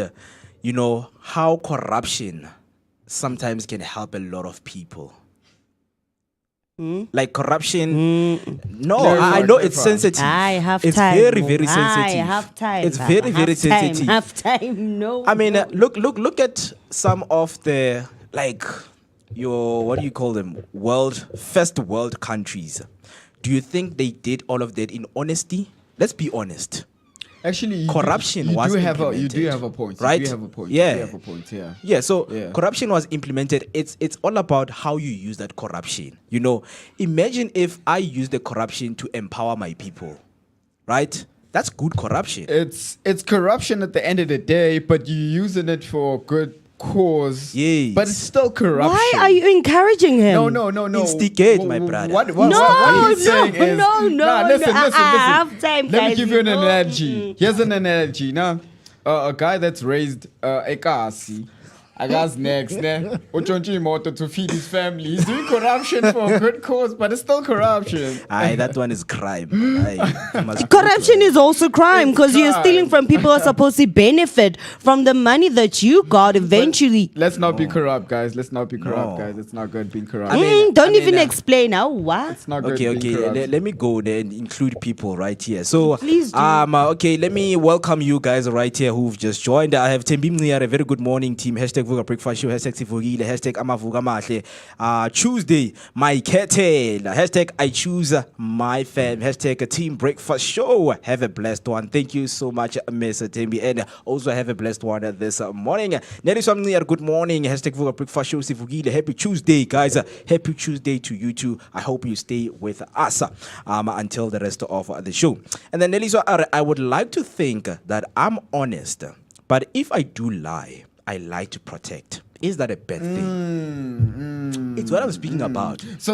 how corruption sometimes can help a lot of people. Like corruption. No, I know it's sensitive. I have it's time. very, very sensitive. I have time. It's very, very sensitive. Have time. No. I mean, look at some of the what do you call them? First world countries. Do you think they did all of that in honesty? Let's be honest. Actually, corruption you was do implemented. have a point, right? You do have a point. Yeah. You do have a point. Yeah. Yeah, so Yeah. corruption was implemented. It's all about how you use that corruption. Imagine if I use the corruption to empower my people, right? That's good corruption. It's corruption at the end of the day, but you're using it for good cause. Yes. But it's still corruption. Why are you encouraging him? No. Instigate, my brother. What No, he's saying is, no. listen. I have time, Let me guys. give you an No. analogy. Here's an analogy. Now, a guy that's raised a kasi, I guess next, ne? Uchonchi Moto to feed his family. He's doing corruption for a good cause, but it's still corruption. Aye, that one is crime. Aye, you must Corruption is also crime because you're crime. stealing from people who are supposed to benefit from the money that you got eventually. Let's not be corrupt, guys. Let's not be corrupt, No. guys. It's not good being corrupt. Don't even explain now. What? It's not good Okay, being corrupt. let me go there and include people right here. So, Please do. okay, let me welcome you guys right here who've just joined. I have Tembim Niar, a very good morning team. Hashtag Vooka Breakfast Show. Hashtag Sifugile. Hashtag Amavuga Mahle. Tuesday, my kettle. Hashtag I choose my fam. Hashtag Team Breakfast Show. Have a blessed one. Thank you so much, Miss Tembi, and also have a blessed one this morning. Neriswam Niar, good morning. Hashtag Vooka Breakfast Show. Sifugile. Happy Tuesday, guys. Happy Tuesday to you too. I hope you stay with us until the rest of the show. And then Nelly, so I would like to think that I'm honest, but if I do lie, I lie to protect. Is that a bad thing? It's what I'm speaking about. She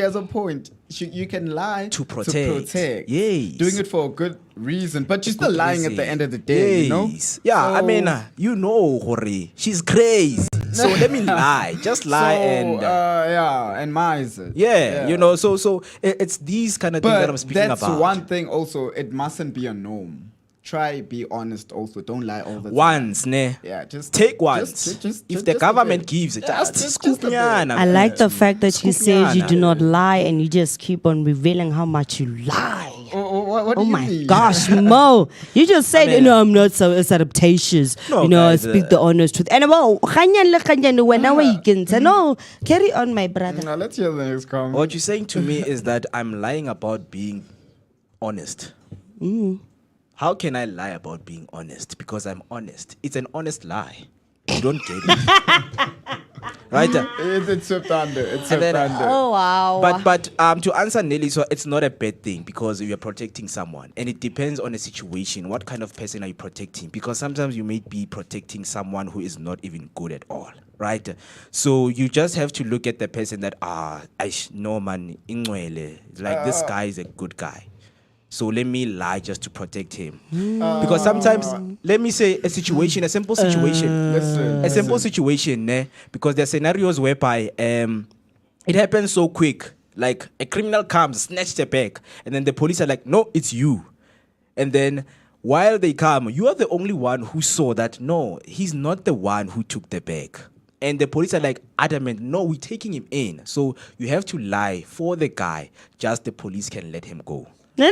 has a point. You can lie To protect. Yes. Doing it for a good reason, but you're still Good lying at the end of the day, you know? Yes. Yeah, I mean, you know, Hori, she's crazy. So let me lie. Just lie and mice it. yeah, you know, so it's these kind of things that I'm But speaking that's about. one thing also, it mustn't be a norm. Try be honest also. Don't lie all the time. Once, ne? Yeah, just Take once. just If the a government bit. gives it, Yeah, just just scoop a bit. nyana. I like the fact that you said you Skupiana. do not lie and you just keep on revealing how much you lie. What do Oh you my mean? gosh, Mo. You just said, mean- no, I'm not so surreptitious. No, you know, guys, I speak the honest truth. And well, no, carry on, my brother. Now let's hear the next comment. What you're saying to me is that I'm lying about being honest. How can I lie about being honest? Because I'm honest. It's an honest lie. You don't get it. Right? It's swept under. It's And swept then, under. Oh, wow. But to answer Nelly, so it's not a bad thing because you're protecting someone, and it depends on the situation. What kind of person are you protecting? Because sometimes you may be protecting someone who is not even good at all, right? So you just have to look at the person that no man, ingwele, like this guy is a good guy. So let me lie just to protect him. Because sometimes, let me say a situation, a simple situation. Listen. A simple situation, ne? Because there are scenarios whereby it happens so quick. Like a criminal comes, snatch the bag, and then the police are like, no, it's you. And then while they come, you are the only one who saw that, no, he's not the one who took the bag. And the police are like adamant, no, we're taking him in. So you have to lie for the guy, just the police can let him go. Nene?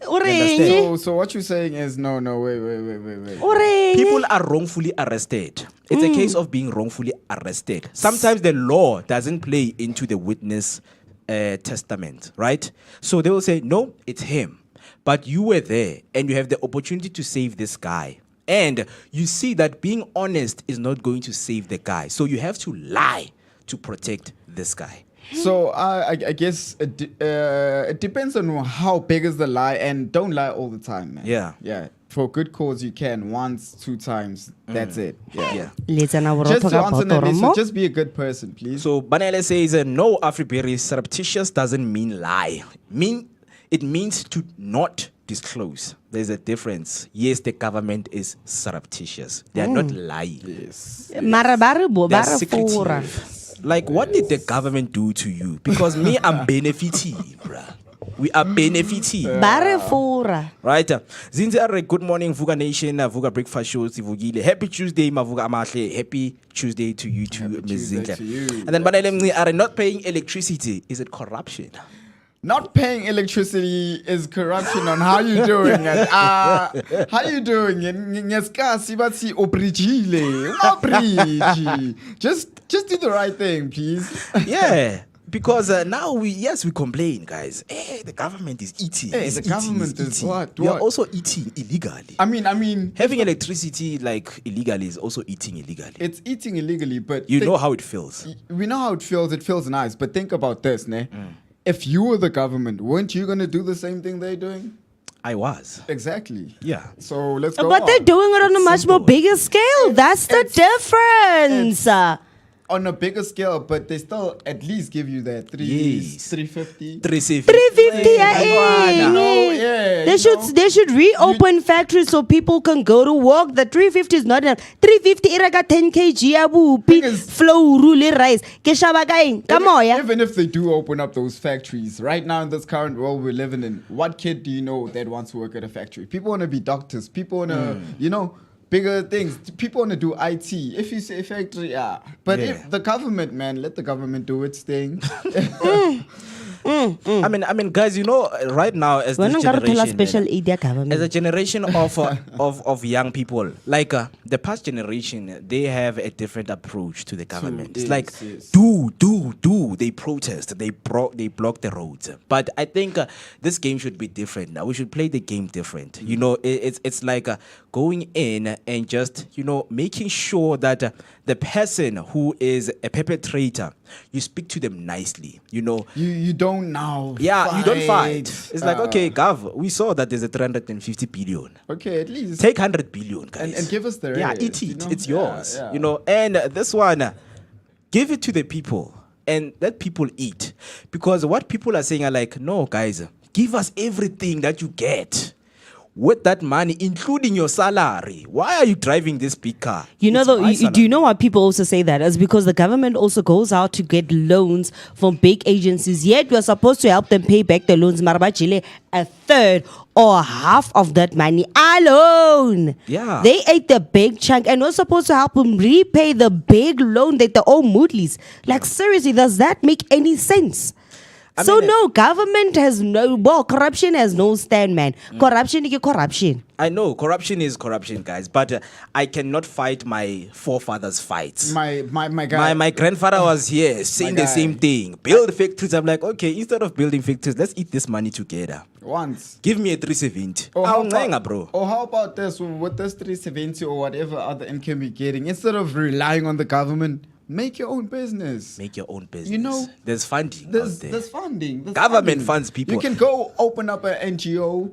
So what you're saying is no, wait. People are wrongfully arrested. It's a case of being wrongfully arrested. Sometimes the law doesn't play into the witness testament, right? So they will say, no, it's him. But you were there and you have the opportunity to save this guy. And you see that being honest is not going to save the guy. So you have to lie to protect this guy. So I guess it depends on how big is the lie, and don't lie all the time, man. Yeah. For good cause, you can once, 2 times. That's it. Yeah. Let's Just to answer Nelly, just be a good person, please. So Banele says, no, Afriberry, surreptitious doesn't mean lie. It means to not disclose. There's a difference. Yes, the government is surreptitious. They are not lying. Yes. They are secretive. Like, what did the government do to you? Because me, I'm benefiting, bruh. We are benefiting. Right. Zinzare, good morning, Vooka Nation, Vooka Breakfast Show, Sivugile. Happy Tuesday, Mavuka Amahle. Happy Tuesday to you too, Ms. Tuesday Zinzare. to you. And then Banele are not paying electricity. Is it corruption? Not paying electricity is corruption on how you doing it. How you doing it? Just do the right thing, please. Yeah. Because now we complain, guys. Hey, the government is eating. Hey, It's the eating, government it's is eating. what? We are What? also eating illegally. I mean, Having electricity like illegally is also eating illegally. it's eating illegally, but You know how it feels. we know how it feels. It feels nice, but think about this, ne? If you were the government, weren't you gonna do the same thing they're doing? I was. Exactly. Yeah. So let's go. But they're doing it on a much more bigger scale. That's the difference. on a bigger scale, but they still at least give you that 350. 350 yeah, they should reopen factories so people can go to work. The 350 is not enough. 350 iraga 10 kg abu Thing is- flow rule rice. Keshaba kaing. Come on, yeah. Even if they do open up those factories, right now in this current world we're living in, what kid do you know that wants to work at a factory? People want to be doctors. People want to, bigger things. People want to do IT. If you say factory, yeah. But if the government, man, let the government do its thing. I mean, guys, right now as this Special generation, aid government. as a generation of young people, like the past generation, they have a different approach to the government. It's like do they protest, they block the roads. But I think this game should be different now. We should play the game different. It's like going in and just making sure that the person who is a perpetrator, you speak to them nicely. You don't now. Yeah, you don't fight. It's like, okay, Gav, we saw that there's a 350 billion. Okay, at least Take 100 billion, guys. and give us the Yeah, rest, eat it. It's Yeah, yours. yeah. And this one, give it to the people and let people eat. Because what people are saying are like, no, guys, give us everything that you get. With that money, including your salary. Why are you driving this big car? You know, It's though, my do you salary. know why people also say that? It's because the government also goes out to get loans from big agencies. Yet we're supposed to help them pay back the loans. Marabachile, a third or half of that money alone. Yeah. They ate the big chunk and we're supposed to help them repay the big loan that they owe Moodleys. Like, seriously, does that make any sense? No, government has corruption has no stand, man. Corruption is corruption. I know corruption is corruption, guys, but I cannot fight my forefathers' fights. My guy. My grandfather was here saying the guy. same thing. Build factories. I'm like, okay, instead of building factories, let's eat this money together. Once. Give me a 370. Or I'll bro. Or how about this? With this 370 or whatever other income you're getting, instead of relying on the government, make your own business. Make your own business. There's funding out there. There's funding. There's Government funding. funds people. You can go open up an NGO.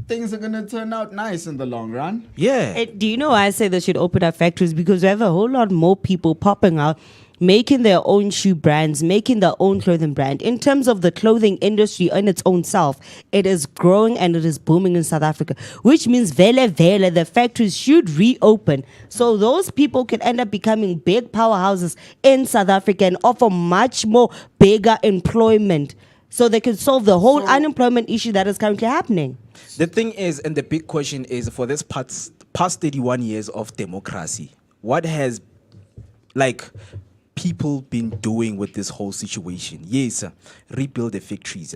Things are gonna turn out nice in the long run. Yeah. Do you know why I say they should open up factories? Because we have a whole lot more people popping out, making their own shoe brands, making their own clothing brand. In terms of the clothing industry in its own self, it is growing and it is booming in South Africa, which means the factories should reopen so those people can end up becoming big powerhouses in South Africa and offer much more bigger employment so they can solve the whole unemployment issue that is currently happening. The thing is, and the big question is, for this past 31 years of democracy, what has, people been doing with this whole situation? Yes, rebuild the factories.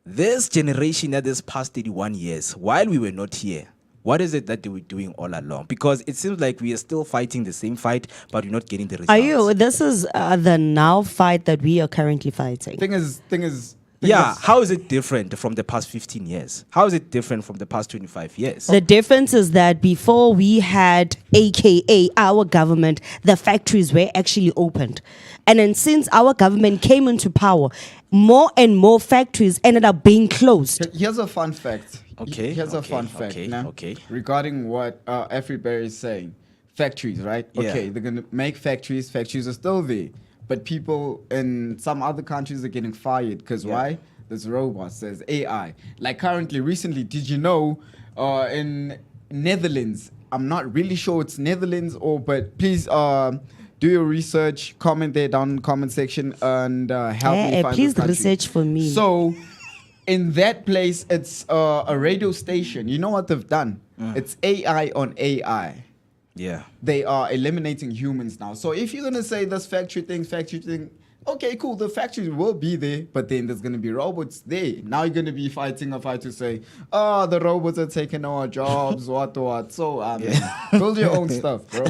This generation that this past 31 years, while we were not here, what is it that they were doing all along? Because it seems like we are still fighting the same fight, but we're not getting the results. This is the now fight that we are currently fighting. Thing is. How is it different from the past 15 years? How is it different from the past 25 years? The difference is that before we had, AKA our government, the factories were actually opened. And then since our government came into power, more and more factories ended up being closed. Here's a fun fact. Okay, Here's a okay, fun fact. okay, now, okay. Regarding what everybody is saying. Factories, right? Yeah. Okay, they're gonna make factories. Factories are still there. But people in some other countries are getting fired because why? There's robots, there's AI. Like recently, did you know in Netherlands, I'm not really sure it's Netherlands but please do your research, comment there down in the comment section and help me find please this country. research for me. So in that place, it's a radio station. You know what they've done? It's AI on AI. Yeah. They are eliminating humans now. So if you're going to say this factory thing, okay, cool, the factories will be there, but then there's going to be robots there. Now you're going to be fighting a fight to say, the robots are taking our jobs, what. So, build your own stuff, bro.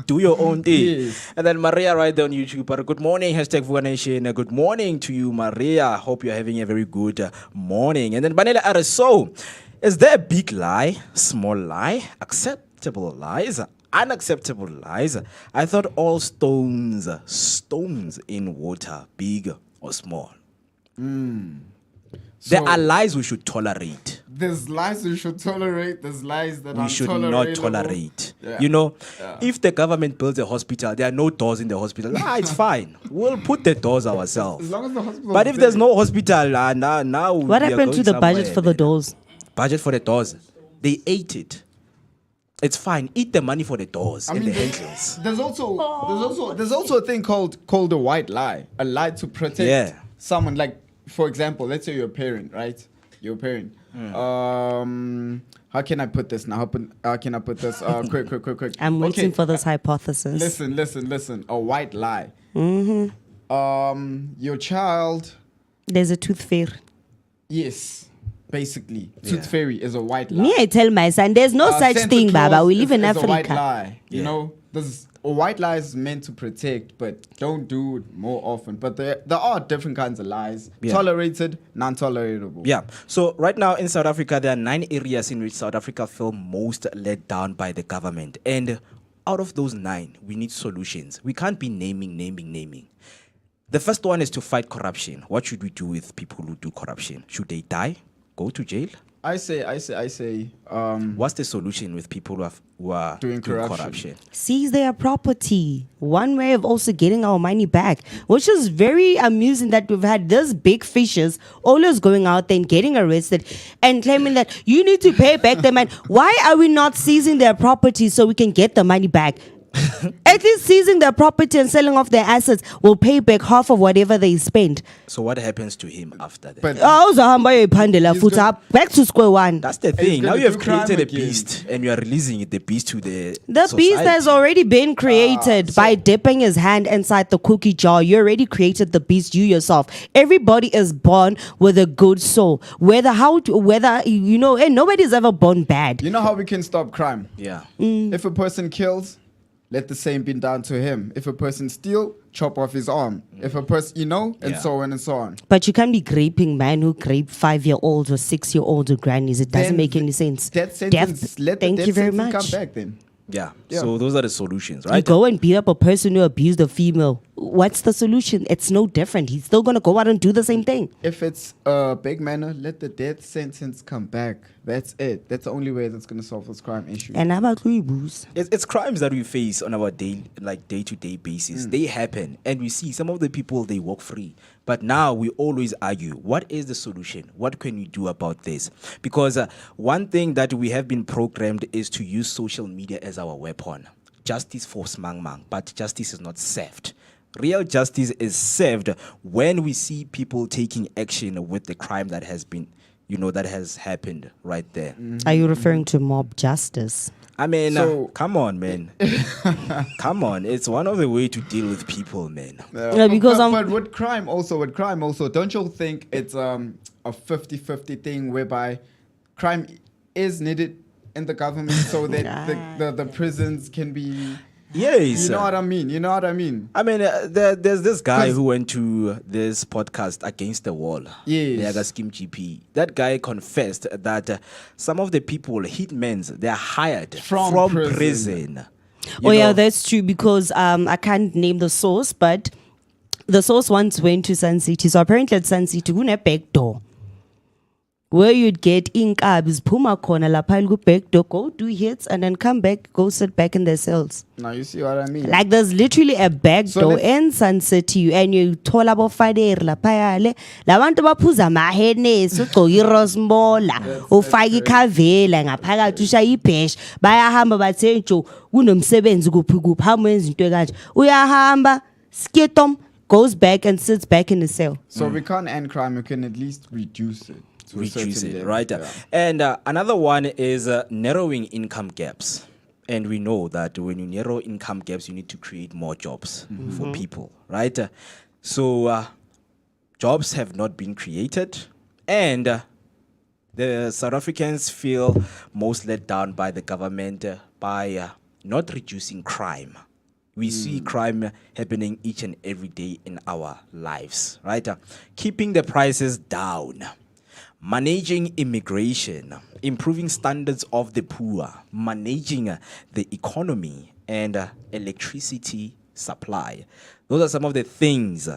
Do your own thing. Yes. And then Maria right there on YouTube. Good morning, Vooka Nation. Good morning to you, Maria. Hope you're having a very good morning. And then Banela RSO. Is there a big lie, small lie, acceptable lies, unacceptable lies? I thought all stones in water, big or small. There So- are lies we should tolerate, there's lies we should tolerate. There's lies that We are should not intolerable. tolerate. Yeah. You know, Yeah. if the government builds a hospital, there are no doors in the hospital. It's fine. We'll put the doors ourselves. As long as the hospital. But if there's no hospital, now What we are happened to going the budget somewhere, for the man. doors? Budget for the doors. They ate it. It's fine. Eat the money for the doors and the handles. there's also a thing called a white lie. A lie to protect Yeah. someone. Like, for example, let's say you're a parent, right? You're a parent. How can I put this now? How can I put this? Quick. I'm waiting Okay, for this hypothesis. Listen. A white lie. Your child. There's a tooth fairy. Yes. Basically, tooth fairy is a white lie. Me, I tell my son, there's no such Santa thing, Baba. Claus We live in is a white Africa. lie. You know, there's a white lie is meant to protect, but don't do it more often. But there are different kinds of lies: Yeah. tolerated, non-tolerable. Yeah. So right now in South Africa, there are 9 areas in which South Africa feel most let down by the government. And out of those 9, we need solutions. We can't be naming. The first one is to fight corruption. What should we do with people who do corruption? Should they die? Go to jail? I say. What's the solution with people who are Doing corruption? Seize their property. One way of also getting our money back, which is very amusing that we've had these big fishes always going out there and getting arrested and claiming that you need to pay back the money. Why are we not seizing their property so we can get the money back? At least seizing their property and selling off their assets will pay back half of whatever they spent. So what happens to him after that? But Back to square one. That's the He's thing. Now gonna you have do crime created a again. beast and you are releasing the beast to the The society. beast has already been created by dipping his hand inside the cookie jar. You already created the beast, you yourself. Everybody is born with a good soul. And nobody's ever born bad. you know how we can stop crime? Yeah. If a person kills, let the same be done to him. If a person steals, chop off his arm. If a person, and Yeah. so on and so on. But you can't be graping man who grape 5-year-olds or 6-year-olds or grannies. It doesn't Then make any sense. That sentence, let the Thank death you very sentence much. come back then. Yeah. Yeah. So those are the solutions, You right? go and beat up a person who abused a female. What's the solution? It's no different. He's still going to go out and do the same thing. If it's a big manner, let the death sentence come back. That's it. That's the only way that's going to solve this crime issue. And how about we, Bruce? It's crimes that we face on our day-to-day basis. They happen, and we see some of the people, they walk free. But now we always argue, what is the solution? What can we do about this? Because one thing that we have been programmed is to use social media as our weapon. Justice for smang, but justice is not served. Real justice is served when we see people taking action with the crime that has been, that has happened right there. Are you referring to mob justice? I mean, So- come on, man. Come on. It's one of the way to deal with people, man. Yeah, because but with crime also, don't you think it's a 50-50 thing whereby crime is needed in the government so that the prisons can be... Yes. You know what I mean? I mean, there's this guy 'Cause- who went to this podcast Against the Wall. Yes. The Scheme GP. That guy confessed that some of the people, hitmen, they're hired From prison. prison. You that's true because I can't name the source, but the source once went to Sun City. So apparently at Sun City, kuna back door where you'd get inkabs, puma corner, lapha go back door, go do hits, and then come back, go sit back in their cells. Now you see what I mean? Like there's literally a back So door let's- in Sun City, and you told about Friday lapha la bantu baphuza amahenesi ugcoka irosmbola ufaka ikhavela ngaphakathi ushaya ibhesh bayahamba bathe njo kunomsebenzi kuphi kuphi hamenza into ekanje uyahamba skitom goes back and sits back in the cell. So we can't end crime, we can at least reduce it. To a reduce certain it, level. right? Yeah. And another one is narrowing income gaps. And we know that when you narrow income gaps, you need to create more jobs for people, right? So jobs have not been created, and the South Africans feel most let down by the government by not reducing crime. We see crime happening each and every day in our lives, right? Keeping the prices down. Managing immigration, improving standards of the poor, managing the economy and electricity supply. Those are some of the things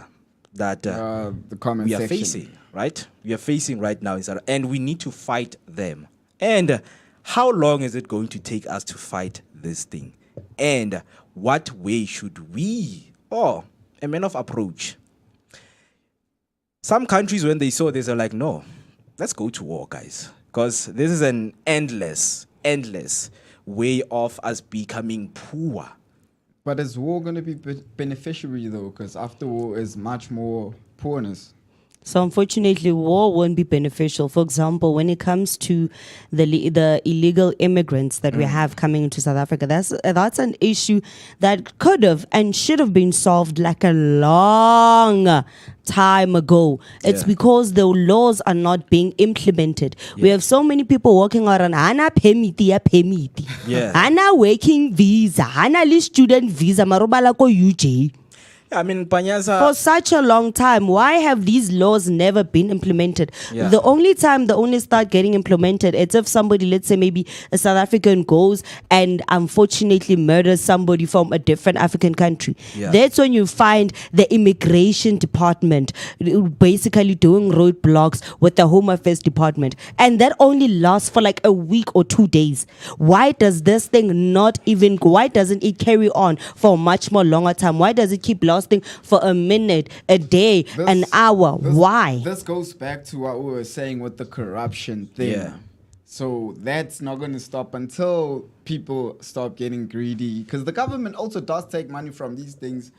that The comment we are section. facing, right? We are facing right now in South, and we need to fight them. And how long is it going to take us to fight this thing? And what way should we, or a man of approach? Some countries, when they saw this, are like, no, let's go to war, guys. Because this is an endless way of us becoming poor. But is war going to be beneficiary though? Because after war is much more poorness. So unfortunately, war won't be beneficial. For example, when it comes to the illegal immigrants that we have coming into South Africa, that's an issue that could have and should have been solved like a long time ago. It's Yeah. because the laws are not being implemented. We have so many people working around hana permit. Yeah. Hana working visa, hana li student visa, marobala ko UJ. I mean, Panyaza. For such a long time, why have these laws never been implemented? Yeah. The only time they only start getting implemented, it's if somebody, let's say maybe a South African goes and unfortunately murders somebody from a different African country. Yeah. That's when you find the immigration department basically doing roadblocks with the Home Affairs department. And that only lasts for like a week or 2 days. Why does this thing why doesn't it carry on for a much more longer time? Why does it keep lasting for a minute, a day, an hour? Why? This goes back to what we were saying with the corruption thing. Yeah. So that's not going to stop until people stop getting greedy. Because the government also does take money from these things,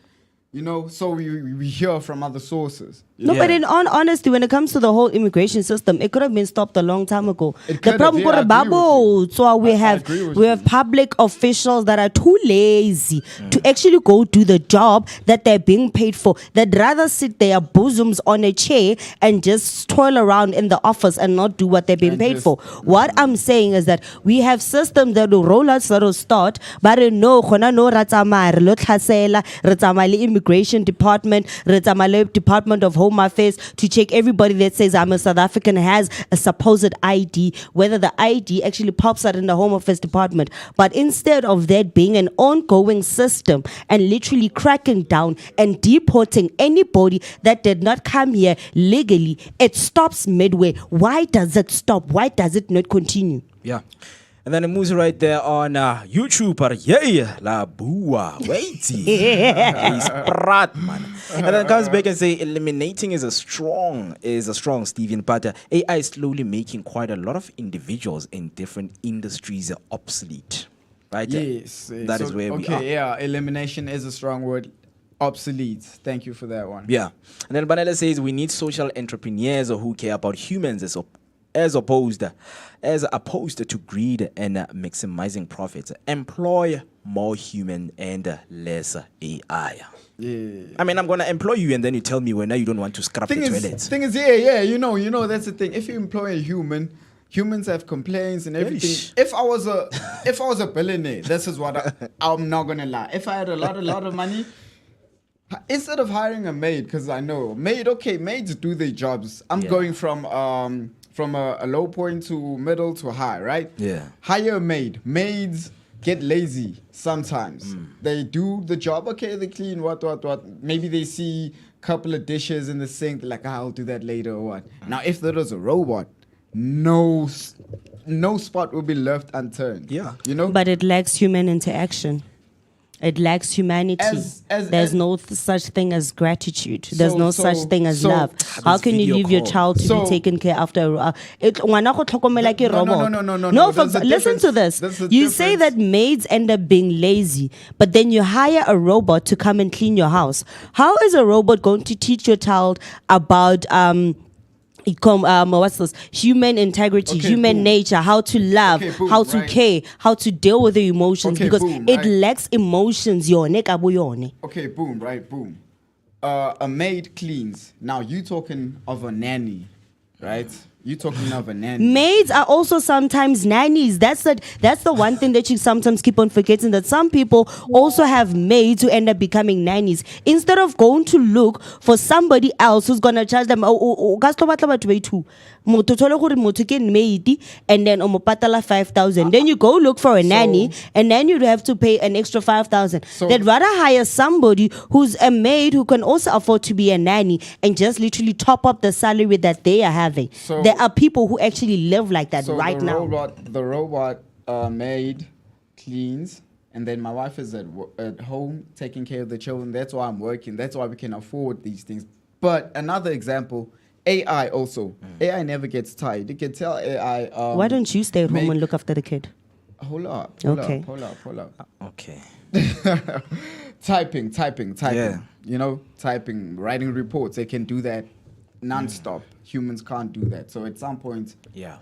you know, so we hear from other sources. No, Yeah. but in all honesty, when it comes to the whole immigration system, it could have been stopped a long time ago. It The could have, problem yeah, I agree with Babo, you. so we I have agree with we you. have public officials that are too lazy to actually go do the job that they're being paid for. They'd rather sit their bosoms on a chair and just toil around in the office and not do what they're being And paid just- for. What I'm saying is that we have systems that will roll out, that will start, but no, khona no ra tsamaya, re lo tlhasela, re tsamaya le immigration department, re tsamaya le Department of Home Affairs to check everybody that says I'm a South African has a supposed ID, whether the ID actually pops out in the Home Affairs department. But instead of that being an ongoing system and literally cracking down and deporting anybody that did not come here legally, it stops midway. Why does it stop? Why does it not continue? Yeah. And then it moves right there on YouTube. Yeah, la bua. Wait. He's prat, man. And then comes back and say eliminating is a strong Stephen. But AI is slowly making quite a lot of individuals in different industries obsolete. Right? Yes. That is where we are. Okay, yeah, elimination is a strong word. Obsolete. Thank you for that one. Yeah. And then Banela says we need social entrepreneurs who care about humans as opposed to greed and maximizing profits. Employ more human and less AI. Yeah. I mean, I'm gonna employ you, and then you tell me when you don't want to scrap the toilets. Thing is, yeah, you know, that's the thing. If you employ a human, humans have complaints and everything. Yeesh. If I was a billionaire, this is what I'm not gonna lie. If I had a lot of money, instead of hiring a maid, because I know maids do their jobs. I'm Yeah. going from a low point to middle to high, right? Yeah. Hire a maid. Maids get lazy sometimes. They do the job, okay, they clean, what. Maybe they see a couple of dishes in the sink, they're like, I'll do that later or what. Now, if there was a robot, no spot will be left unturned. Yeah. You know? But it lacks human interaction. It lacks humanity. There's no such thing as gratitude. There's no such thing as love. How This can you video leave your call. child to be taken care after? Ngwana go tlhokomela ke No, robot. no, for- there's a listen to difference. this. There's a You say difference. that maids end up being lazy, but then you hire a robot to come and clean your house. How is a robot going to teach your child about what's this? Human integrity, Okay, human boom. nature, how to love, Okay, boom, how to right. care, how to deal with the emotions, Okay, because boom, it right. lacks emotions. Yone kabo yone. Okay, boom, right, boom. A maid cleans. Now, you talking of a nanny, right? You're talking of a nanny. Maids are also sometimes nannies. That's the one thing that you sometimes keep on forgetting, that some people also have maids who end up becoming nannies. Instead of going to look for somebody else who's gonna charge them, and then 5,000. Then you go look for a nanny, and then you have to pay an extra 5,000. They'd rather hire somebody who's a maid who can also afford to be a nanny and just literally top up the salary that they are having. So there are people who actually live like that right the now. The robot maid cleans, and then my wife is at home taking care of the children. That's why I'm working. That's why we can afford these things. But another example, AI also. AI never gets tired. You can tell AI. Why don't you stay at home and look after the kid? Hold up. Okay. Hold up. Okay. Typing. Yeah. You know, typing, writing reports. They can do that non-stop. Humans can't do that. So at some point,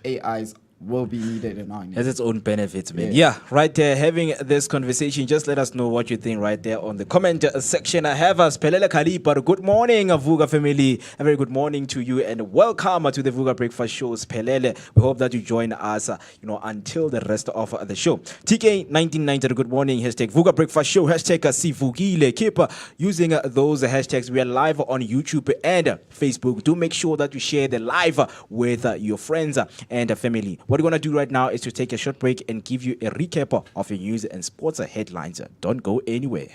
AIs will be needed in our has its own benefits, man. Yeah, right there, having this conversation. Just let us know what you think right there on the comment section. I have us Pelele Kalipa. Good morning, Vooka family. A very good morning to you, and welcome to the Vooka Breakfast Shows, Pelele. We hope that you join us, until the rest of the show. TK1990. Good morning. Hashtag Vooka Breakfast Show. Hashtag Sivukile. Keep using those hashtags. We are live on YouTube and Facebook. Do make sure that you share the live with your friends and family. What we're going to do right now is to take a short break and give you a recap of your news and sports headlines. Don't go anywhere.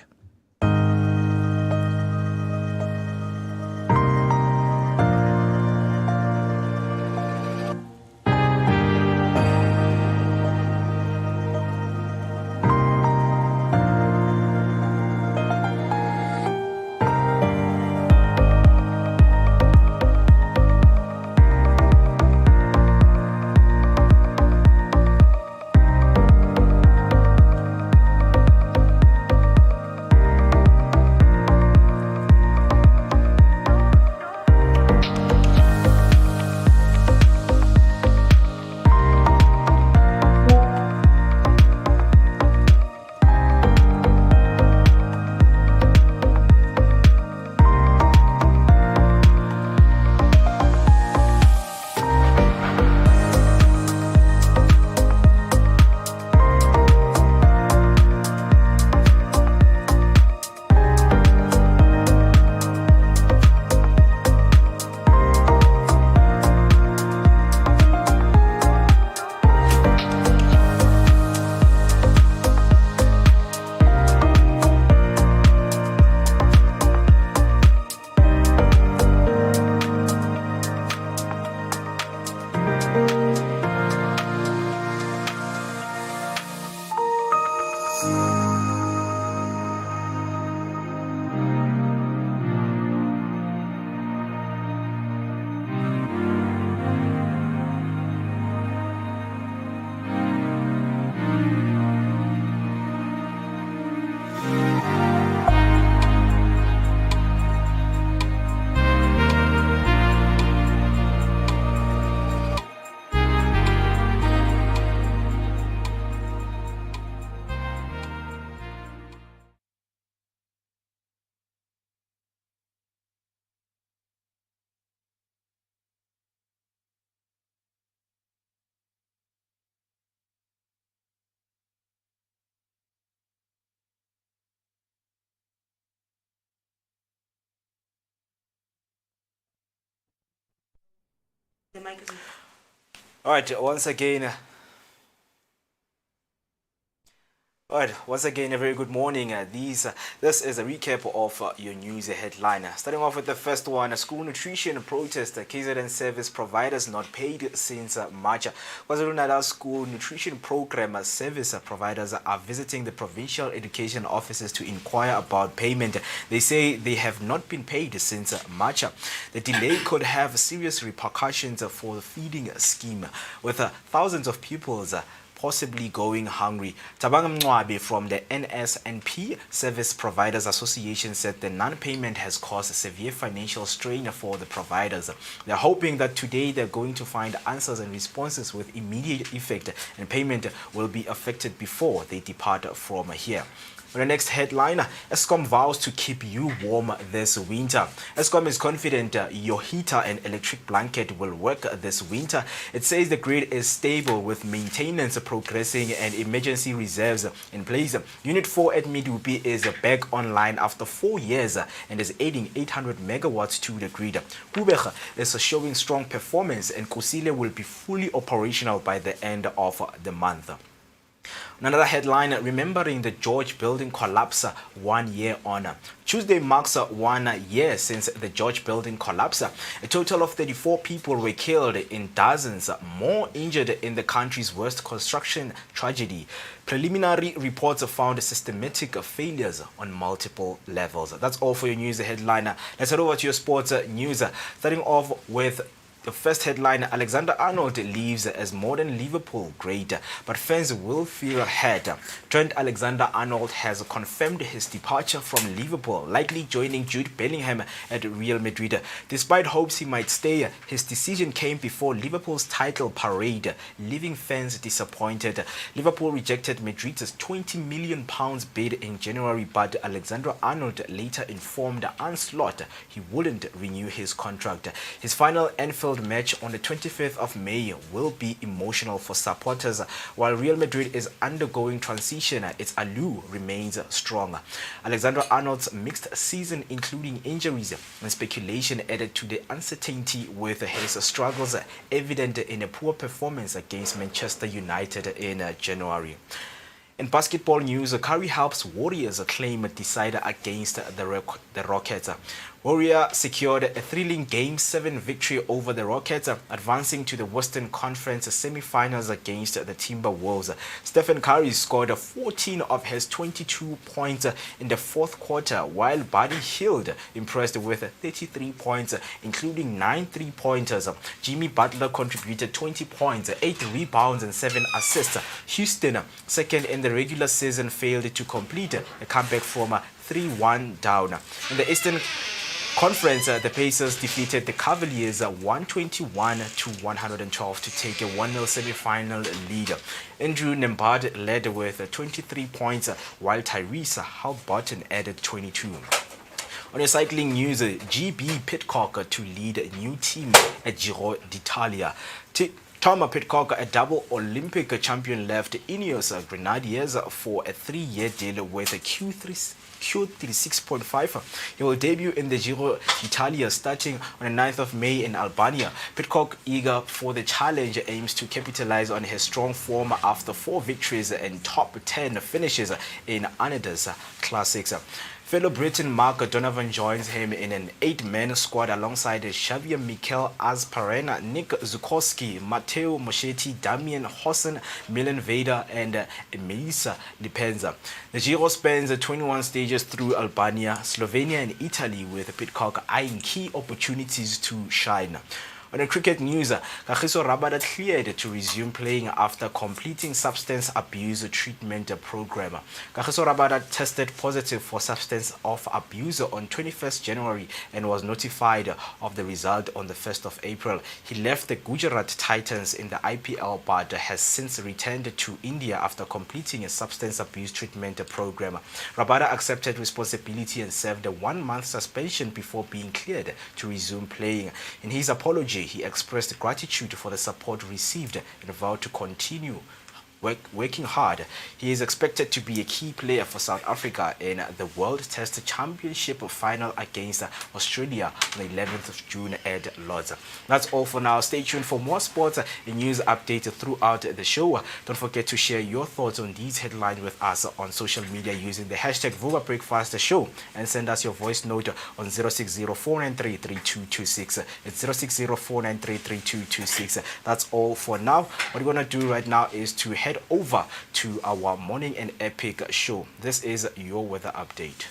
All right, once again, a very good morning. This is a recap of your news headline. Starting off with the first one, school nutrition protest. KZN service providers not paid since March. KwaZulu-Natal school nutrition program service providers are visiting the provincial education offices to inquire about payment. They say they have not been paid since March. The delay could have serious repercussions for the feeding scheme, with thousands of pupils possibly going hungry. Tabang Mwabe from the NSNP Service Providers Association said the non-payment has caused a severe financial strain for the providers. They're hoping that today they're going to find answers and responses with immediate effect, and payment will be affected before they depart from here. On the next headline, Eskom vows to keep you warm this winter. Eskom is confident your heater and electric blanket will work this winter. It says the grid is stable with maintenance progressing and emergency reserves in place. Unit 4 at Medupi is back online after 4 years and is adding 800 megawatts to the grid. Kubech is showing strong performance and Kusile will be fully operational by the end of the month. Another headline, remembering the George building collapse 1 year on. Tuesday marks 1 year since the George building collapse. A total of 34 people were killed and dozens more injured in the country's worst construction tragedy. Preliminary reports found systematic failures on multiple levels. That's all for your news headline. Let's head over to your sports news. Starting off with the first headline, Alexander-Arnold leaves as modern Liverpool great, but fans will feel hurt. Trent Alexander-Arnold has confirmed his departure from Liverpool, likely joining Jude Bellingham at Real Madrid. Despite hopes he might stay, his decision came before Liverpool's title parade, leaving fans disappointed. Liverpool rejected Madrid's £20 million bid in January, but Alexander-Arnold later informed Anslot he wouldn't renew his contract. His final Anfield match on the 25th of May will be emotional for supporters. While Real Madrid is undergoing transition, its allure remains strong. Alexander-Arnold's mixed season, including injuries and speculation, added to the uncertainty, with his struggles evident in a poor performance against Manchester United in January. In basketball news, Curry helps Warriors claim a decider against the Rockets. Warriors secured a thrilling Game 7 victory over the Rockets, advancing to the Western Conference semifinals against the Timberwolves. Stephen Curry scored 14 of his 22 points in the fourth quarter, while Buddy Hield impressed with 33 points, including 9 three-pointers. Jimmy Butler contributed 20 points, 8 rebounds and 7 assists. Houston, second in the regular season, failed to complete a comeback from 3-1 down. In the Eastern Conference, the Pacers defeated the Cavaliers 121 to 112 to take a 1-0 semi-final lead. Andrew Nembhard led with 23 points, while Tyrese Haliburton added 22. On your cycling news, GB Pidcock to lead a new team at Giro d'Italia. Tom Pidcock, a double Olympic champion, left Ineos Grenadiers for a 3-year deal with a Q36.5. He will debut in the Giro d'Italia starting on the 9th of May in Albania. Pidcock, eager for the challenge, aims to capitalize on his strong form after 4 victories and top 10 finishes in Anada's Classics. Fellow Briton Mark Donovan joins him in an 8-man squad alongside Xavier Mikel Azparena, Nick Zukowski, Matteo Moschetti, Damian Hosson, Milan Veda and Melissa Lipenza. The Giro spans 21 stages through Albania, Slovenia and Italy, with Pidcock eyeing key opportunities to shine. On the cricket news, Kagiso Rabada cleared to resume playing after completing substance abuse treatment program. Kagiso Rabada tested positive for substance of abuse on 21st January and was notified of the result on the 1st of April. He left the Gujarat Titans in the IPL but has since returned to India after completing a substance abuse treatment program. Rabada accepted responsibility and served a 1-month suspension before being cleared to resume playing. In his apology, he expressed gratitude for the support received and vowed to continue working hard. He is expected to be a key player for South Africa in the World Test Championship final against Australia on the 11th of June at Lord's. That's all for now. Stay tuned for more sports and news updates throughout the show. Don't forget to share your thoughts on these headlines with us on social media using the hashtag Vooka Breakfast Show, and send us your voice note on 060-493-3226. It's 060-493-3226. That's all for now. What we're going to do right now is to head over to our morning and epic show. This is your weather update.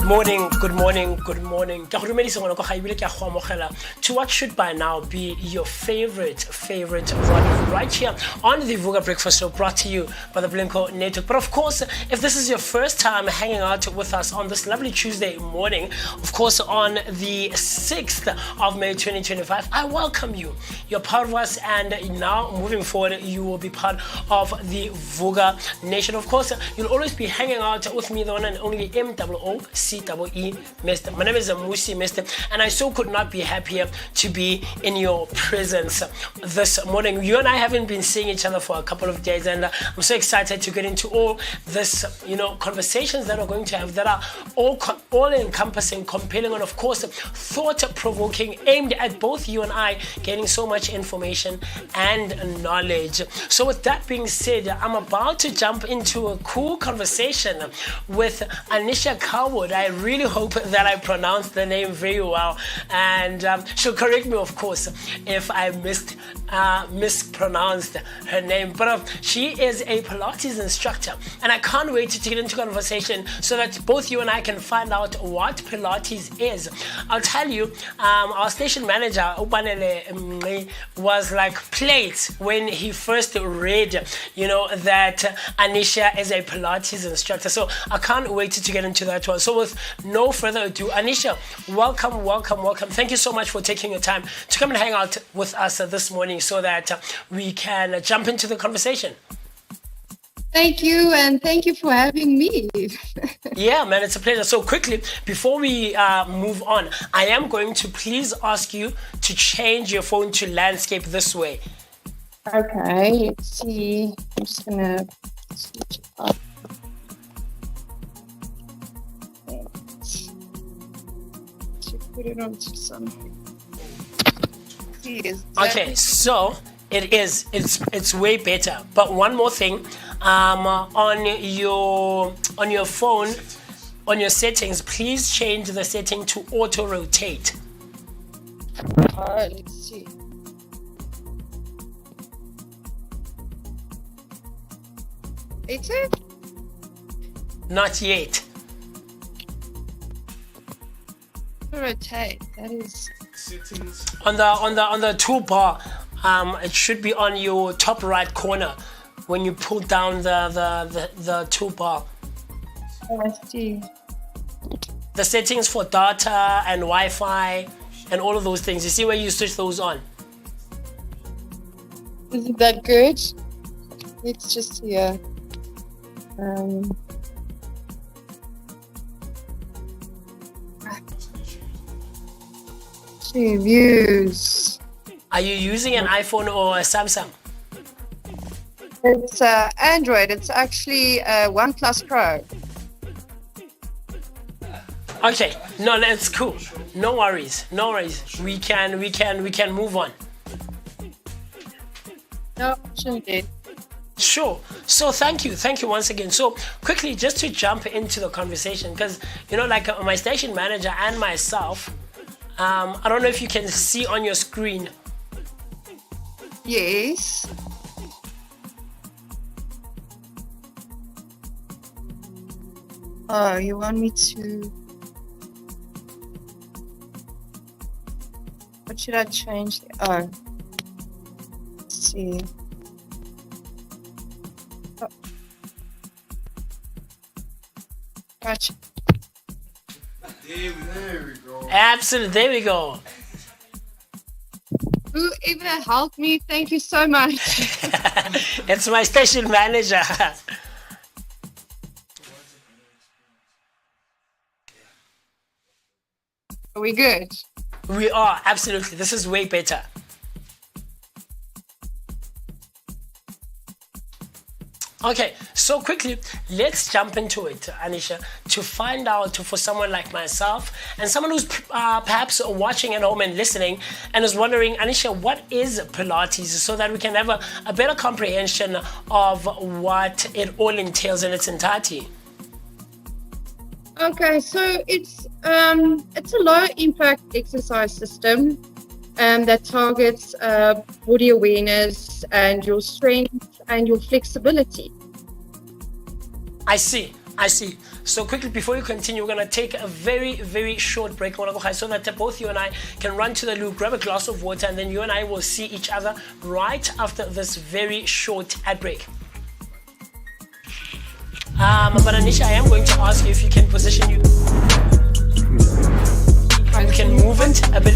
morning, good morning, good morning. Ke go dumedisa ngwana ko ga ibile ke a go amogela to what should by now be your favorite rendezvous right here on the Vooka Breakfast Show, brought to you by the Blinko Network. But of course, if this is your first time hanging out with us on this lovely Tuesday morning, of course on the 6th of May 2025, I welcome you. You're part of us, and now moving forward, you will be part of the Vooka Nation. Of course, you'll always be hanging out with me, the one and only MOOCEE Mister. My name is Musi Mister, and I so could not be happier to be in your presence this morning. You and I haven't been seeing each other for a couple of days, and I'm so excited to get into all this, conversations that we're going to have that are all encompassing, compelling, and of course thought-provoking, aimed at both you and I gaining so much information and knowledge. So with that being said, I'm about to jump into a cool conversation with Anisha Coward. I really hope that I pronounced the name very well, and she'll correct me, of course, if I mispronounced her name. But she is a Pilates instructor, and I can't wait to get into conversation so that both you and I can find out what Pilates is. I'll tell you, our station manager Ubanele was like plate when he first read, that Anisha is a Pilates instructor. So I can't wait to get into that one. So with no further ado, Anisha, welcome. Thank you so much for taking your time to come and hang out with us this morning so that we can jump into the conversation. Thank you, and thank you for having me. Yeah, man, it's a pleasure. So quickly, before we move on, I am going to please ask you to change your phone to landscape this way. Okay, let's see. I'm just gonna switch it up. To put it onto something. Okay, so it's way better. But one more thing, on your phone, on your settings, please change the setting to auto rotate. Let's see. Is it? Not yet. Rotate. That is Settings. On the toolbar, it should be on your top right corner when you pull down the toolbar. I see. The settings for data and Wi-Fi and all of those things. You see where you switch those on? Isn't that good? It's just here. See views. Are you using an iPhone or a Samsung? It's Android. It's actually OnePlus Pro. Okay, no, that's cool. No worries. We can move on. No option there. Sure. So thank you once again. So quickly, just to jump into the conversation, because like my station manager and myself, I don't know if you can see on your screen. Yes. Oh, you want me to? What should I change? Oh, let's see. Oh. Gotcha. There we go. Absolutely. There we go. Whoever helped me, thank you so much. It's my station manager. Are we good? We are, absolutely. This is way better. Okay, so quickly, let's jump into it, Anisha, to find out for someone like myself and someone who's perhaps watching at home and listening and is wondering, Anisha, what is Pilates, so that we can have a better comprehension of what it all entails in its entirety. Okay, so it's a low impact exercise system that targets body awareness and your strength and your flexibility. I see. I see. So quickly before you continue, we're gonna take a very, very short break so that both you and I can run to the loo, grab a glass of water, and then you and I will see each other right after this very short ad break. But Anisha, I am going to ask you if you can position you. You can move it a bit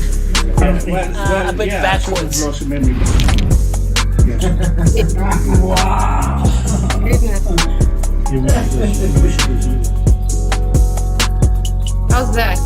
backwards. Wow. How's that?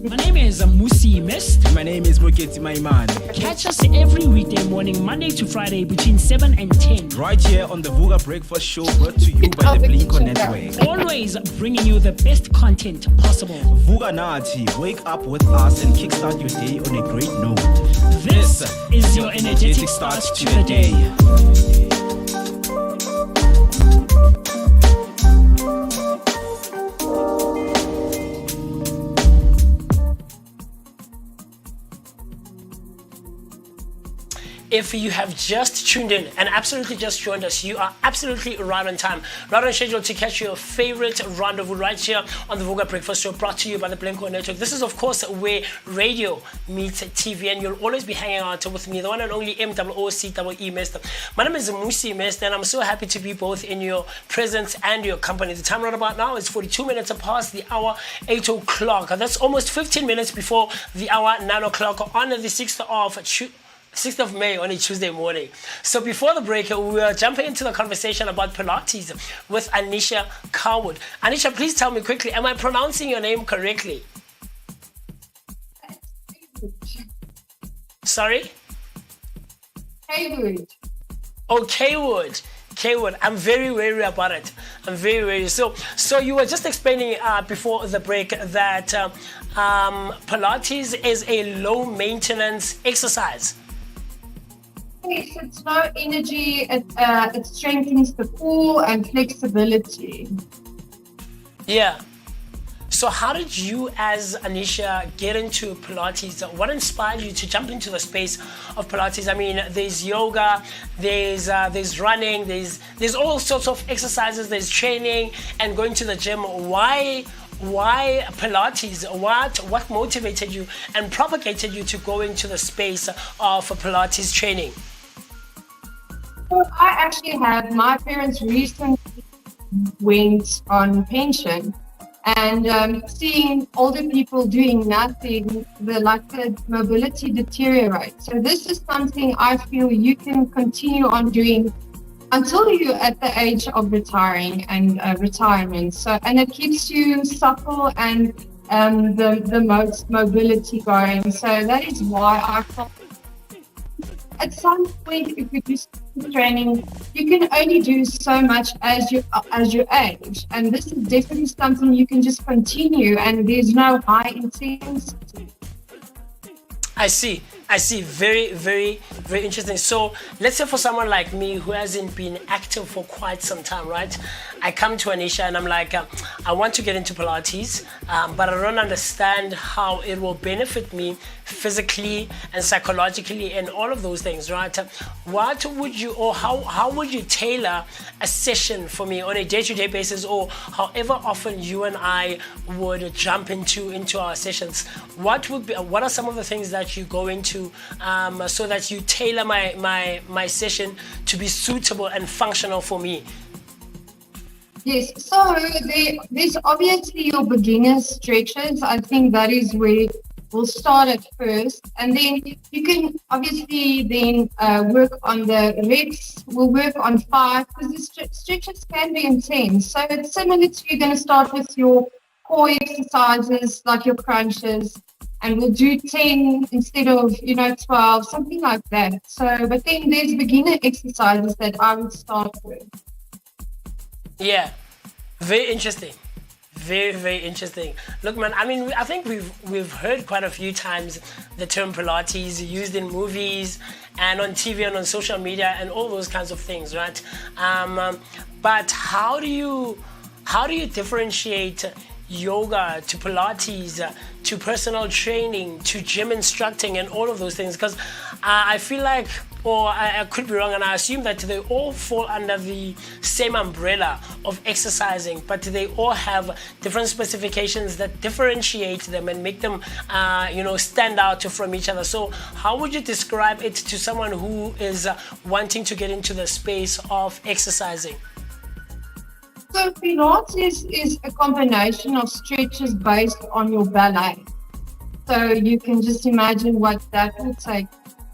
My name is Musi Mist. My name is Moketi Maiman. Catch us every weekday morning, Monday to Friday, between 7 and 10. Right here on the Vooka Breakfast Show, brought to you by the Blinko Network. Always bringing you the best content possible. Vooka Nati, wake up with us and kickstart your day on a great note. This is your energetic start to the day. If you have just tuned in and absolutely just joined us, you are absolutely right on time, right on schedule to catch your favorite rendezvous right here on the Vooka Breakfast Show, brought to you by the Blinko Network. This is, of course, where radio meets TV, and you'll always be hanging out with me, the one and only MOOCEE Mester. My name is Musi Mester, and I'm so happy to be both in your presence and your company. The time right about now is 42 minutes past the hour 8 o'clock. That's almost 15 minutes before the hour 9 o'clock on the 6th of May on a Tuesday morning. So before the break, we are jumping into the conversation about Pilates with Anisha Carwood. Anisha, please tell me quickly, am I pronouncing your name correctly? Sorry? Haywood. Oh, Kaywood. Kaywood. I'm very wary about it. I'm very wary. So you were just explaining before the break that Pilates is a low maintenance exercise. Yes, it's low energy. It strengthens the core and flexibility. Yeah. So how did you, as Anisha, get into Pilates? What inspired you to jump into the space of Pilates? I mean, there's yoga, there's running, there's all sorts of exercises, there's training and going to the gym. Why Pilates? What motivated you and propagated you to go into the space of Pilates training? Well, I actually had, my parents recently went on pension, and seeing older people doing nothing, the mobility deteriorates. So this is something I feel you can continue on doing until you're at the age of retiring and retirement. So, and it keeps you supple and the mobility going. So that is why I thought at some point, if you do training, you can only do so much as you age, and this is definitely something you can just continue, and there's no high intensity. I see. Very, very, very interesting. So let's say for someone like me who hasn't been active for quite some time, right? I come to Anisha and I'm like, I want to get into Pilates, but I don't understand how it will benefit me physically and psychologically and all of those things, right? What would you, or how would you tailor a session for me on a day-to-day basis, or however often you and I would jump into our sessions? What are some of the things that you go into so that you tailor my session to be suitable and functional for me? Yes, so there's obviously your beginner stretches. I think that is where we'll start at first, and then you can obviously then work on the reps. We'll work on 5 because the stretches can be intense. So it's similar to, you're going to start with your core exercises like your crunches, and we'll do 10 instead of 12, something like that. So, but then there's beginner exercises that I would start with. Yeah, very interesting. Very, very interesting. Look, man, I mean, I think we've heard quite a few times the term Pilates used in movies and on TV and on social media and all those kinds of things, right? But how do you how do you differentiate yoga to Pilates to personal training to gym instructing and all of those things? Because I feel like, or I could be wrong, and I assume that they all fall under the same umbrella of exercising, but they all have different specifications that differentiate them and make them, stand out from each other. So how would you describe it to someone who is wanting to get into the space of exercising? So Pilates is a combination of stretches based on your ballet. So you can just imagine what that would take.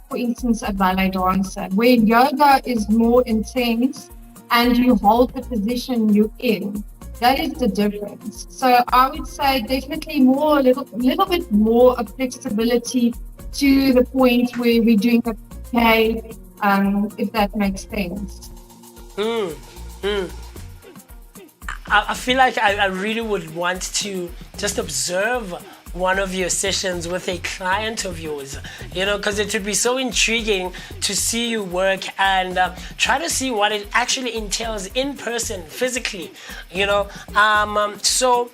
For instance, a ballet dancer, where yoga is more intense and you hold the position you're in. That is the difference. So I would say definitely a little bit more of flexibility to the point where we're doing a play, if that makes sense. I feel like I really would want to just observe one of your sessions with a client of yours, because it would be so intriguing to see you work and try to see what it actually entails in person, physically, so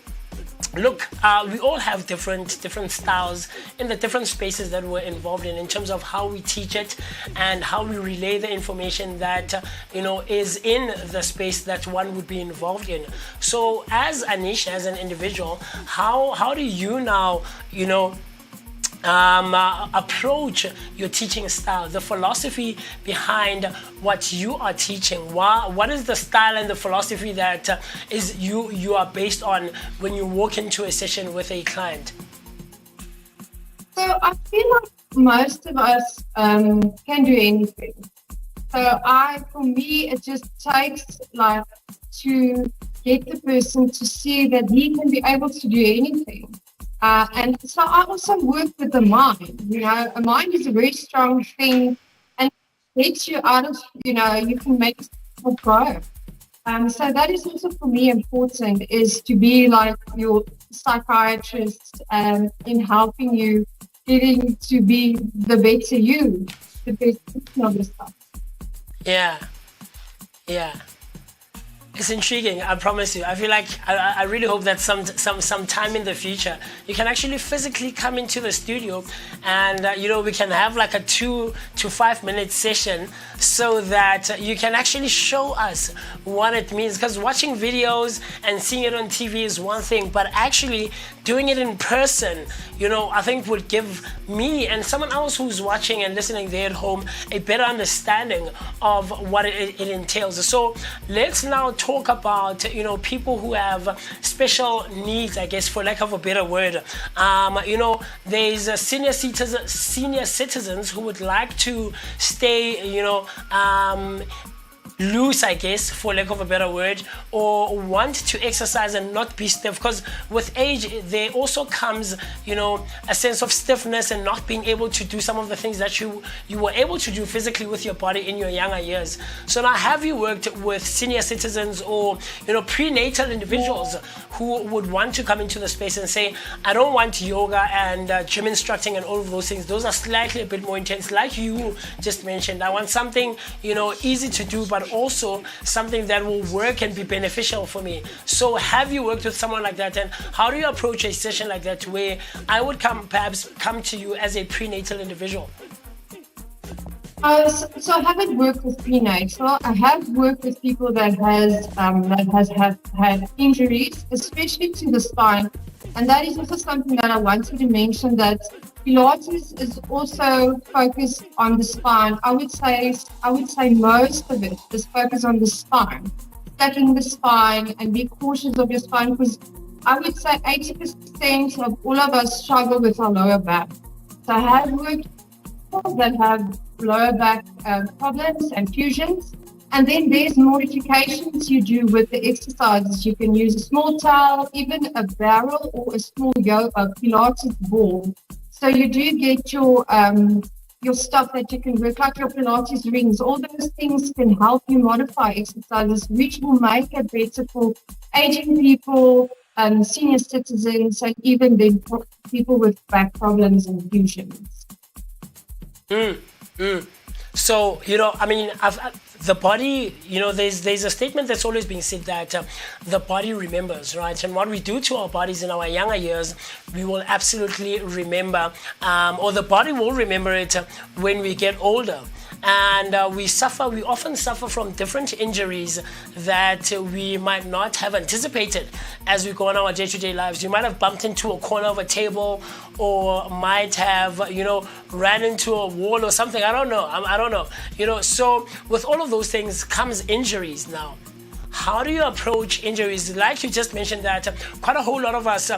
look, we all have different styles in the different spaces that we're involved in terms of how we teach it and how we relay the information that is in the space that one would be involved in. So as Anish, as an individual, how do you now approach your teaching style, the philosophy behind what you are teaching? What is the style and the philosophy that is you are based on when you walk into a session with a client? So I feel like most of us can do anything. So for me, it just takes to get the person to see that he can be able to do anything. And so I also work with the mind. A mind is a very strong thing and gets you out of, you can make it grow. So that is also for me important, is to be like your psychiatrist in helping you getting to be the better you, the best version of yourself. Yeah. It's intriguing, I promise you. I feel like I really hope that some time in the future you can actually physically come into the studio and we can have like a 2 to 5 minute session so that you can actually show us what it means. Because watching videos and seeing it on TV is one thing, but actually doing it in person, I think would give me and someone else who's watching and listening there at home a better understanding of what it entails. So let's now talk about people who have special needs, I guess, for lack of a better word. There's senior citizens who would like to stay loose, I guess, for lack of a better word, or want to exercise and not be stiff, because with age there also comes a sense of stiffness and not being able to do some of the things that you were able to do physically with your body in your younger years. So now, have you worked with senior citizens or prenatal individuals who would want to come into the space and say, I don't want yoga and gym instructing and all of those things, those are slightly a bit more intense, like you just mentioned, I want something easy to do but also something that will work and be beneficial for me? So have you worked with someone like that, and how do you approach a session like that where I would perhaps come to you as a prenatal individual? So I haven't worked with prenatal. I have worked with people that have had injuries, especially to the spine, and that is also something that I wanted to mention, that Pilates is also focused on the spine. I would say most of it is focused on the spine, stacking the spine, and be cautious of your spine, because I would say 80% of all of us struggle with our lower back. So I have worked with people that have lower back problems and fusions. And then there's modifications you do with the exercises. You can use a small towel, even a barrel, or a small Pilates ball. So you do get your stuff that you can work, like your Pilates rings. All those things can help you modify exercises, which will make it better for aging people, senior citizens, and even then people with back problems and fusions. So, the body, there's a statement that's always been said that the body remembers, right? And what we do to our bodies in our younger years, we will absolutely remember, or the body will remember it when we get older. And we often suffer from different injuries that we might not have anticipated as we go on our day-to-day lives. You might have bumped into a corner of a table, or might have, ran into a wall or something. I don't know. So with all of those things comes injuries now. How do you approach injuries? Like you just mentioned that quite a whole lot of us,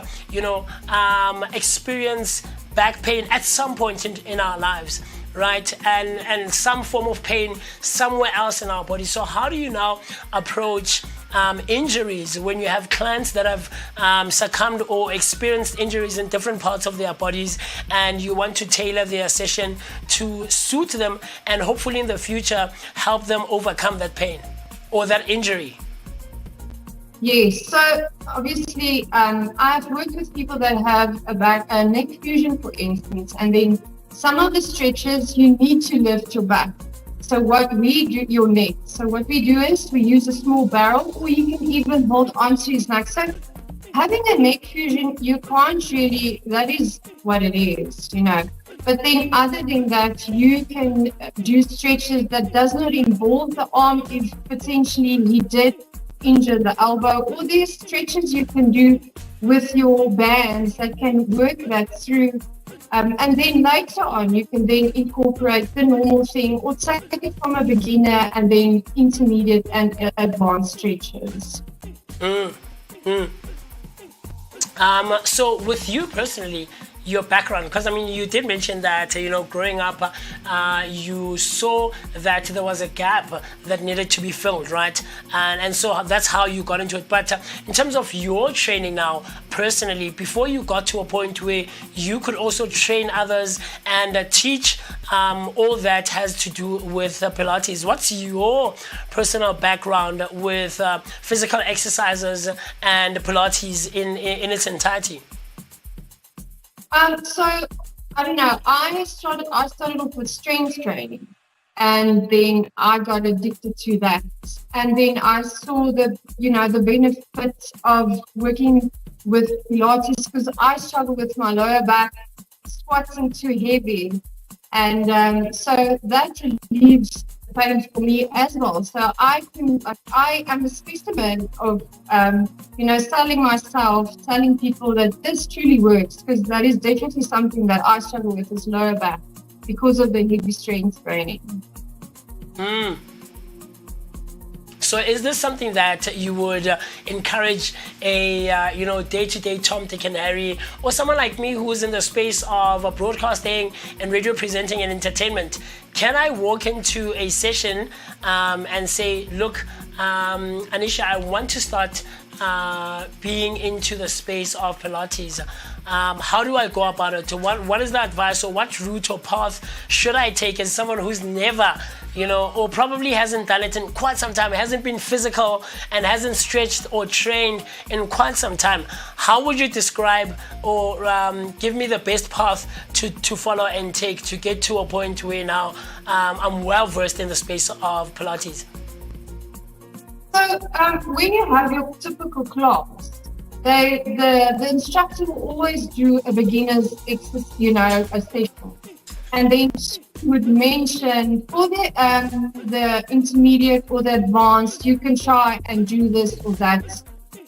experience back pain at some point in our lives, right? And some form of pain somewhere else in our body. So how do you now approach injuries when you have clients that have succumbed or experienced injuries in different parts of their bodies, and you want to tailor their session to suit them and hopefully in the future help them overcome that pain or that injury? Yes, so obviously I've worked with people that have a neck fusion, for instance, and then some of the stretches you need to lift your back. So what we do, your neck. So what we do is we use a small barrel, or you can even hold onto his neck. So having a neck fusion, you can't really, that is what it is, But then other than that, you can do stretches that does not involve the arm if potentially he did injure the elbow, or there's stretches you can do with your bands that can work that through. And then later on, you can then incorporate the normal thing, or take it from a beginner and then intermediate and advanced stretches. So with you personally, your background, because you did mention that growing up you saw that there was a gap that needed to be filled, right? And so that's how you got into it. But in terms of your training now personally, before you got to a point where you could also train others and teach all that has to do with Pilates, what's your personal background with physical exercises and Pilates in its entirety? So I don't know. I started off with strength training, and then I got addicted to that. And then I saw the benefits of working with Pilates, because I struggle with my lower back, squatting too heavy, and so that relieves the pain for me as well. So I am a specimen of telling people that this truly works, because that is definitely something that I struggle with, is lower back, because of the heavy strength training. So is this something that you would encourage a day-to-day Tom, Dick and Harry, or someone like me who's in the space of broadcasting and radio presenting and entertainment? Can I walk into a session and say, look, Anisha, I want to start being into the space of Pilates. How do I go about it? What is the advice, or what route or path should I take as someone who's never, or probably hasn't done it in quite some time, hasn't been physical and hasn't stretched or trained in quite some time? How would you describe or give me the best path to follow and take to get to a point where now I'm well versed in the space of Pilates? So when you have your typical class, the instructor will always do a beginner's exercise, a session, and then she would mention for the intermediate or the advanced, you can try and do this or that,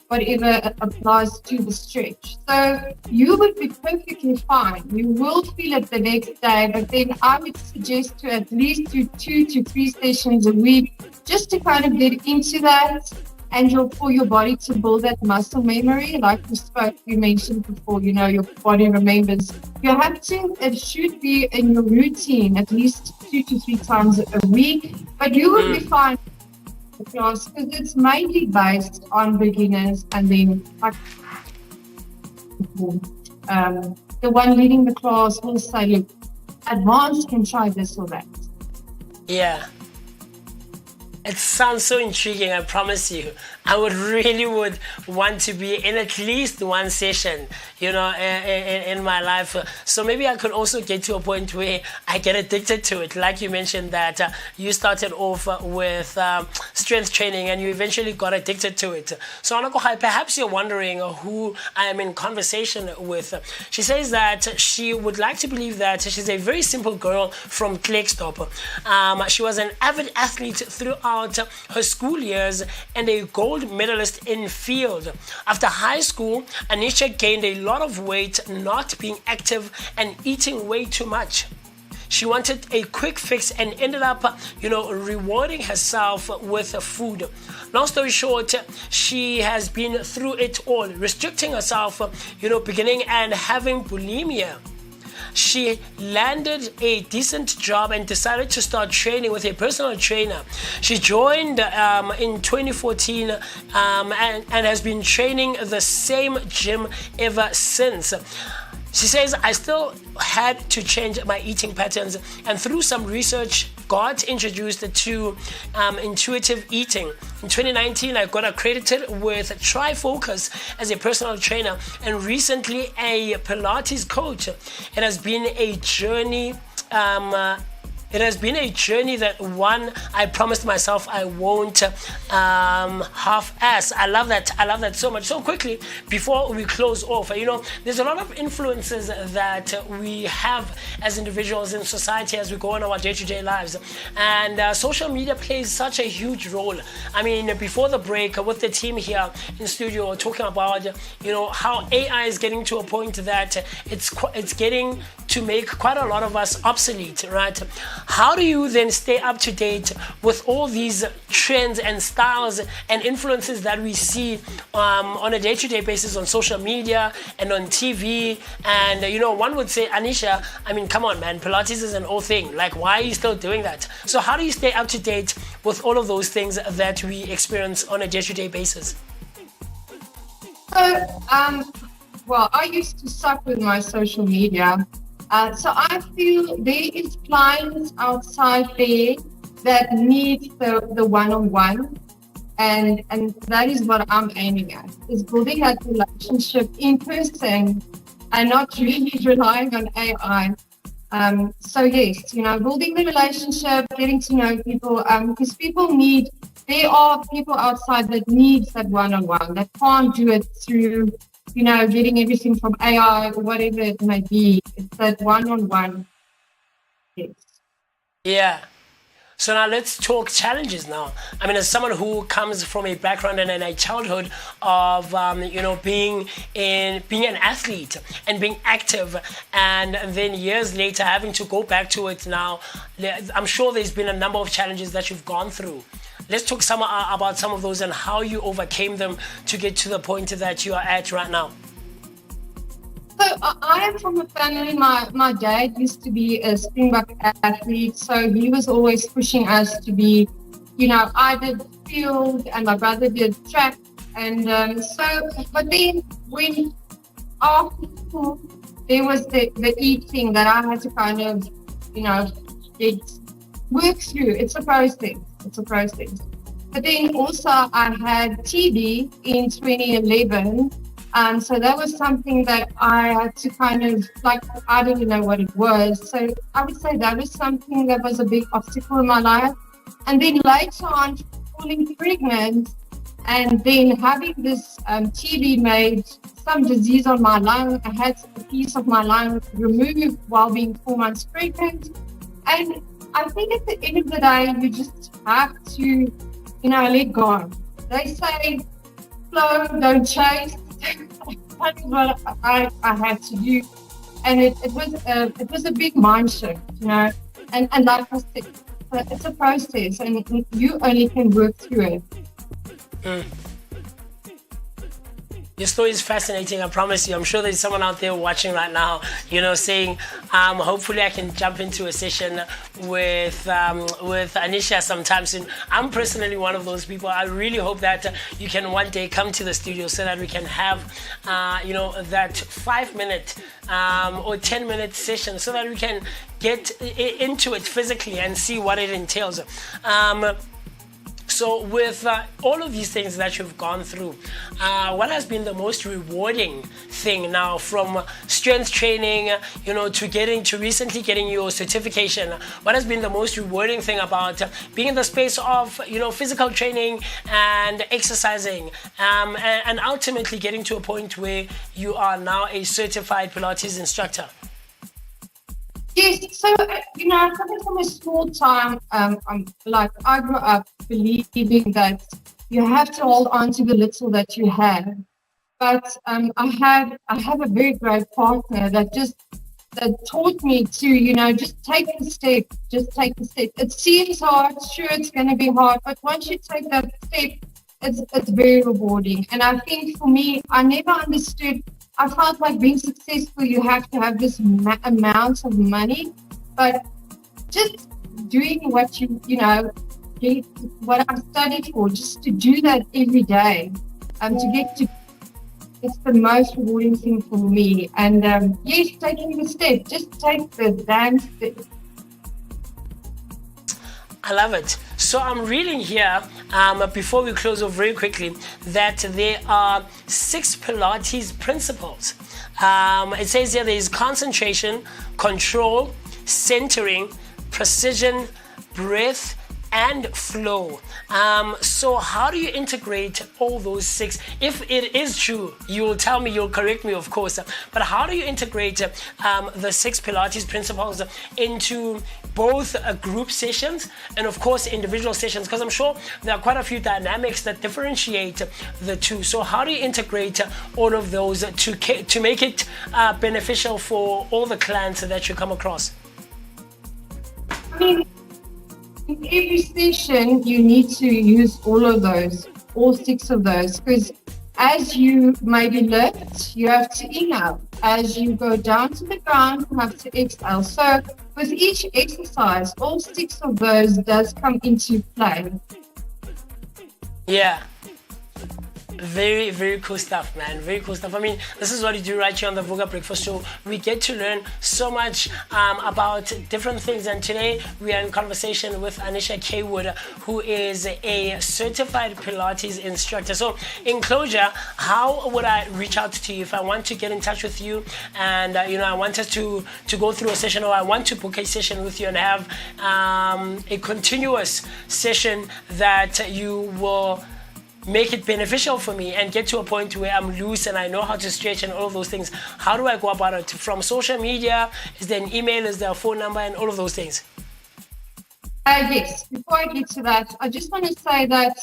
whatever applies to the stretch. So you would be perfectly fine. You will feel it the next day, but then I would suggest to at least do 2 to 3 sessions a week, just to kind of get into that, and for your body to build that muscle memory, like you mentioned before, your body remembers. It should be in your routine at least 2 to 3 times a week, but you will be fine with the class, because it's mainly based on beginners, and then the one leading the class will say, look, advanced can try this or that. Yeah. It sounds so intriguing, I promise you. I really would want to be in at least one session, in my life. So maybe I could also get to a point where I get addicted to it. Like you mentioned that you started off with strength training and you eventually got addicted to it. So Anakohai, perhaps you're wondering who I am in conversation with. She says that she would like to believe that she's a very simple girl from Klerksdorp. She was an avid athlete throughout her school years and a gold medalist in field. After high school, Anisha gained a lot of weight, not being active and eating way too much. She wanted a quick fix and ended up, rewarding herself with food. Long story short, she has been through it all, restricting herself, beginning and having bulimia. She landed a decent job and decided to start training with a personal trainer. She joined in 2014 and has been training the same gym ever since. She says, I still had to change my eating patterns and through some research got introduced to intuitive eating. In 2019, I got accredited with Trifocus as a personal trainer and recently a Pilates coach. It has been a journey. It has been a journey that one I promised myself I won't half-ass. I love that so much. So quickly, before we close off, there's a lot of influences that we have as individuals in society as we go on our day-to-day lives. And social media plays such a huge role. I mean, before the break, with the team here in studio, talking about, how AI is getting to a point that it's getting to make quite a lot of us obsolete, right? How do you then stay up to date with all these trends and styles and influences that we see on a day-to-day basis on social media and on TV? And, one would say, Anisha, I mean, come on, man, Pilates is an old thing. Like, why are you still doing that? So how do you stay up to date with all of those things that we experience on a day-to-day basis? So, I used to suck with my social media. So I feel there is clients outside there that need the one-on-one, and that is what I'm aiming at, is building that relationship in person and not really relying on AI. So yes, building the relationship, getting to know people, because there are people outside that need that one-on-one, that can't do it through getting everything from AI or whatever it may be. It's that one-on-one. Yes. Yeah. So now let's talk challenges now. I mean, as someone who comes from a background and a childhood of, being an athlete and being active, and then years later having to go back to it now, I'm sure there's been a number of challenges that you've gone through. Let's talk about some of those and how you overcame them to get to the point that you are at right now. So I am from a family, my dad used to be a Springbok athlete, so he was always pushing us to be, I did field and my brother did track. And but then when after school, there was the eating that I had to kind of, work through. It's a process. But then also I had TB in 2011. So that was something that I had to kind of, I didn't know what it was. So I would say that was something that was a big obstacle in my life. And then later on, falling pregnant and then having this TB made some disease on my lung. I had a piece of my lung removed while being 4 months pregnant. And I think at the end of the day, you just have to, let go. They say, flow, don't chase. That's what I had to do. And it was a big mind shift, and like I said, it's a process and you only can work through it. Your story is fascinating, I promise you. I'm sure there's someone out there watching right now, saying, hopefully I can jump into a session with Anisha sometime soon. I'm personally one of those people. I really hope that you can one day come to the studio so that we can have, that 5-minute or 10-minute session so that we can get into it physically and see what it entails. So with all of these things that you've gone through, what has been the most rewarding thing now from strength training, to recently getting your certification? What has been the most rewarding thing about being in the space of, physical training and exercising, and ultimately getting to a point where you are now a certified Pilates instructor? Yes, so coming from a small time, I grew up believing that you have to hold on to the little that you have. But I have a very great partner that taught me to, just take the step, It seems hard, sure, it's going to be hard, but once you take that step, it's very rewarding. And I think for me, I never understood. I felt like being successful, you have to have this amount of money, but just doing what what I've studied for, just to do that every day, it's the most rewarding thing for me. And yes, taking the step, just take the damn step. I love it. So I'm reading here, before we close off very quickly, that there are 6 Pilates principles. It says here there is concentration, control, centering, precision, breath, and flow. So how do you integrate all those 6? If it is true, you will tell me, you'll correct me, of course, but how do you integrate the 6 Pilates principles into both group sessions and of course individual sessions? Because I'm sure there are quite a few dynamics that differentiate the two. So how do you integrate all of those to make it beneficial for all the clients that you come across? I mean, in every session, you need to use all 6 of those, because as you maybe lift, you have to inhale. As you go down to the ground, you have to exhale. So with each exercise, all 6 of those does come into play. Yeah. Very, very cool stuff, man. Very cool stuff. I mean, this is what you do right here on the Vooka Breakfast Show. We get to learn so much about different things. And today we are in conversation with Anisha Kaywood, who is a certified Pilates instructor. So in closure, how would I reach out to you if I want to get in touch with you and, I want us to go through a session, or I want to book a session with you and have a continuous session that you will make it beneficial for me and get to a point where I'm loose and I know how to stretch and all of those things? How do I go about it? From social media? Is there an email? Is there a phone number? And all of those things? Yes. Before I get to that, I just want to say that,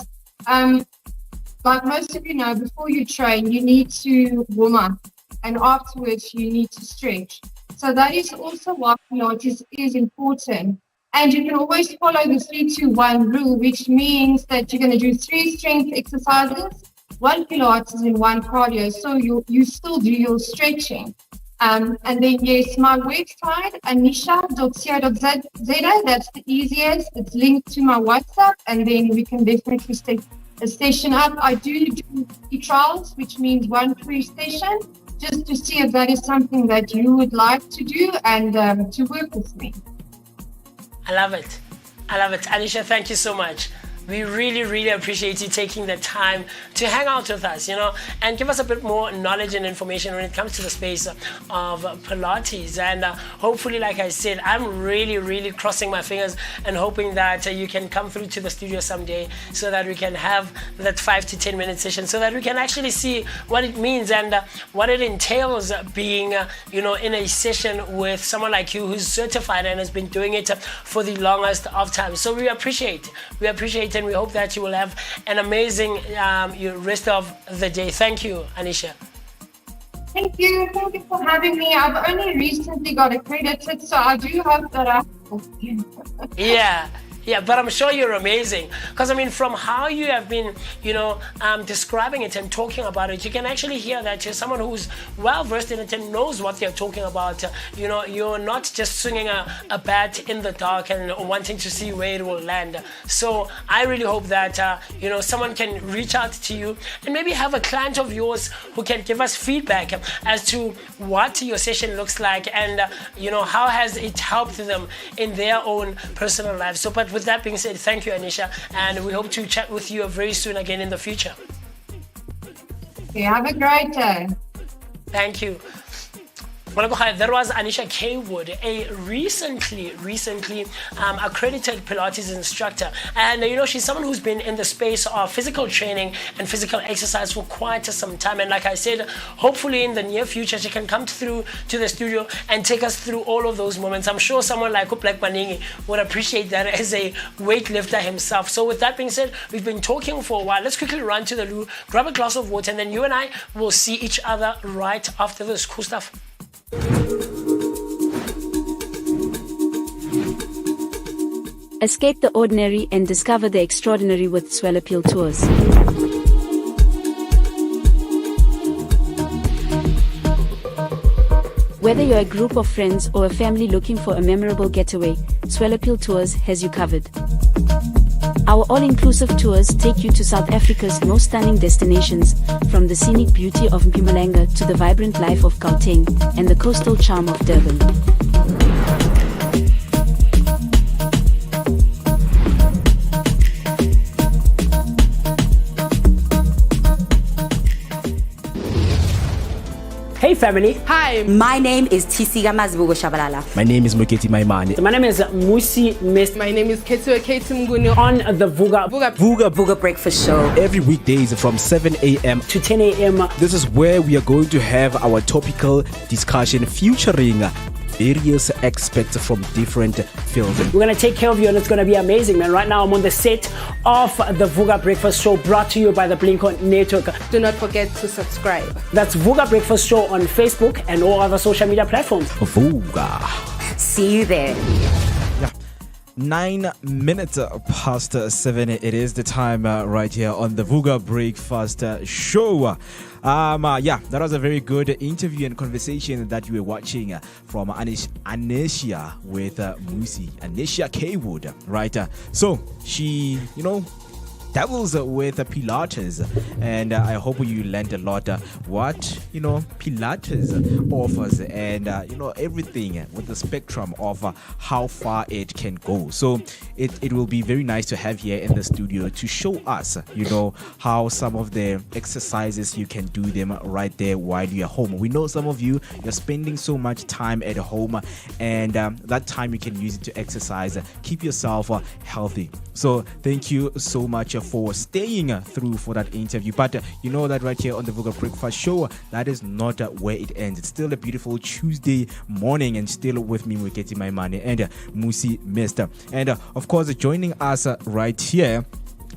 like most of you know, before you train, you need to warm up, and afterwards you need to stretch. So that is also why Pilates is important. And you can always follow the 3-2-1 rule, which means that you're going to do 3 strength exercises, 1 Pilates and 1 cardio. So you still do your stretching. And then, yes, my website, anisha.co.za, that's the easiest. It's linked to my WhatsApp, and then we can definitely set a session up. I do trials, which means 1 free session, just to see if that is something that you would like to do and to work with me. I love it. Anisha, thank you so much. We really, really appreciate you taking the time to hang out with us, and give us a bit more knowledge and information when it comes to the space of Pilates. And hopefully, like I said, I'm really, really crossing my fingers and hoping that you can come through to the studio someday so that we can have that 5 to 10 minute session, so that we can actually see what it means and what it entails being, in a session with someone like you who's certified and has been doing it for the longest of time. So we appreciate and we hope that you will have an amazing rest of the day. Thank you, Anisha. Thank you for having me. I've only recently got accredited, so I do hope that I Yeah, but I'm sure you're amazing. Because, from how you have been, describing it and talking about it, you can actually hear that you're someone who's well-versed in it and knows what they're talking about. You're not just swinging a bat in the dark and wanting to see where it will land. So I really hope that, someone can reach out to you and maybe have a client of yours who can give us feedback as to what your session looks like and, how has it helped them in their own personal lives. So, but with that being said, thank you, Anisha, and we hope to chat with you very soon again in the future. Okay, have a great day. Thank you. There was Anisha Kaywood, a recently accredited Pilates instructor. And she's someone who's been in the space of physical training and physical exercise for quite some time. And like I said, hopefully in the near future, she can come through to the studio and take us through all of those moments. I'm sure someone like Uplek Paningi would appreciate that as a weightlifter himself. So with that being said, we've been talking for a while. Let's quickly run to the loo, grab a glass of water, and then you and I will see each other right after this. Cool stuff. Escape the ordinary and discover the extraordinary with Swell Appeal Tours. Whether you're a group of friends or a family looking for a memorable getaway, Swell Appeal Tours has you covered. Our all-inclusive tours take you to South Africa's most stunning destinations, from the scenic beauty of Mpumalanga to the vibrant life of Gauteng and the coastal charm of Durban. Hey family. Hi. My name is Tisiga Mazbugo Shabalala. My name is Moketi Maimane. My name is Musi Miss. My name is Ketua Ketumgunu On the Vooka Breakfast Show. Every weekdays from 7 a.m. to 10 a.m. This is where we are going to have our topical discussion featuring various experts from different fields. We're going to take care of you and it's going to be amazing, man. Right now I'm on the set of the Vooka Breakfast Show, brought to you by the Blinko Network. Do not forget to subscribe. That's Vooka Breakfast Show on Facebook and all other social media platforms. Vooka. See you there. 9 minutes past 7. It is the time right here on the Vooka Breakfast Show. That was a very good interview and conversation that you were watching from Anisha with Musi, Anisha Kaywood, right? So she, dabbles with Pilates, and I hope you learned a lot what Pilates offers, and everything with the spectrum of how far it can go. So it will be very nice to have here in the studio to show us how some of the exercises you can do them right there while you're home. We know some of you're spending so much time at home, and that time you can use it to exercise, keep yourself healthy. So thank you so much for staying through for that interview. But you know that right here on the Vooka Breakfast Show, that is not where it ends. It's still a beautiful Tuesday morning, and still with me, Moketi Maimane and Musi Mister. And of course, joining us right here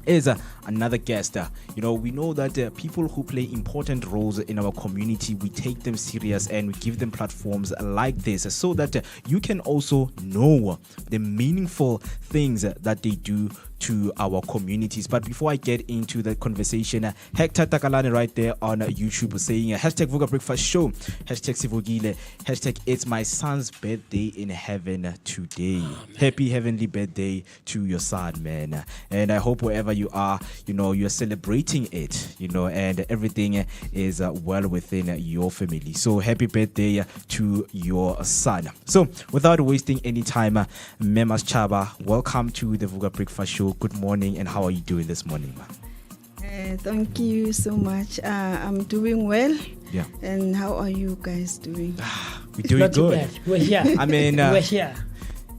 is another guest. We know that people who play important roles in our community, we take them serious and we give them platforms like this so that you can also know the meaningful things that they do to our communities. But before I get into the conversation, Hector Takalani right there on YouTube saying hashtag Vooka Breakfast Show, hashtag Sivogile, hashtag it's my son's birthday in heaven today. Happy heavenly birthday to your son, man. And I hope wherever you are, you're celebrating it, and everything is well within your family. So happy birthday to your son. So without wasting any time, Memas Chaba, welcome to the Vooka Breakfast Show. Good morning, and how are you doing this morning, ma'am? Thank you so much. I'm doing well. Yeah. And how are you guys doing? We're doing not too good. bad. We're here. I mean, we're here.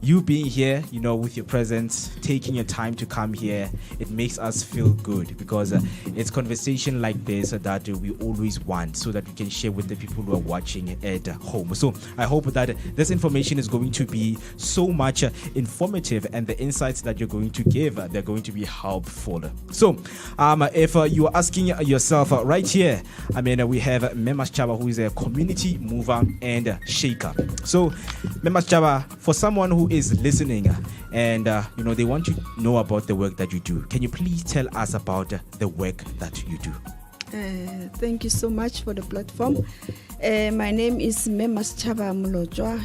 You being here, with your presence, taking your time to come here, it makes us feel good, because it's conversation like this that we always want, so that we can share with the people who are watching at home. So I hope that this information is going to be so much informative, and the insights that you're going to give, they're going to be helpful. So if you're asking yourself right here, we have Memas Chaba, who is a community mover and shaker. So Memas Chaba, for someone who is listening and they want to know about the work that you do, can you please tell us about the work that you do? Thank you so much for the platform. My name is Memas Chaba Mulojwa.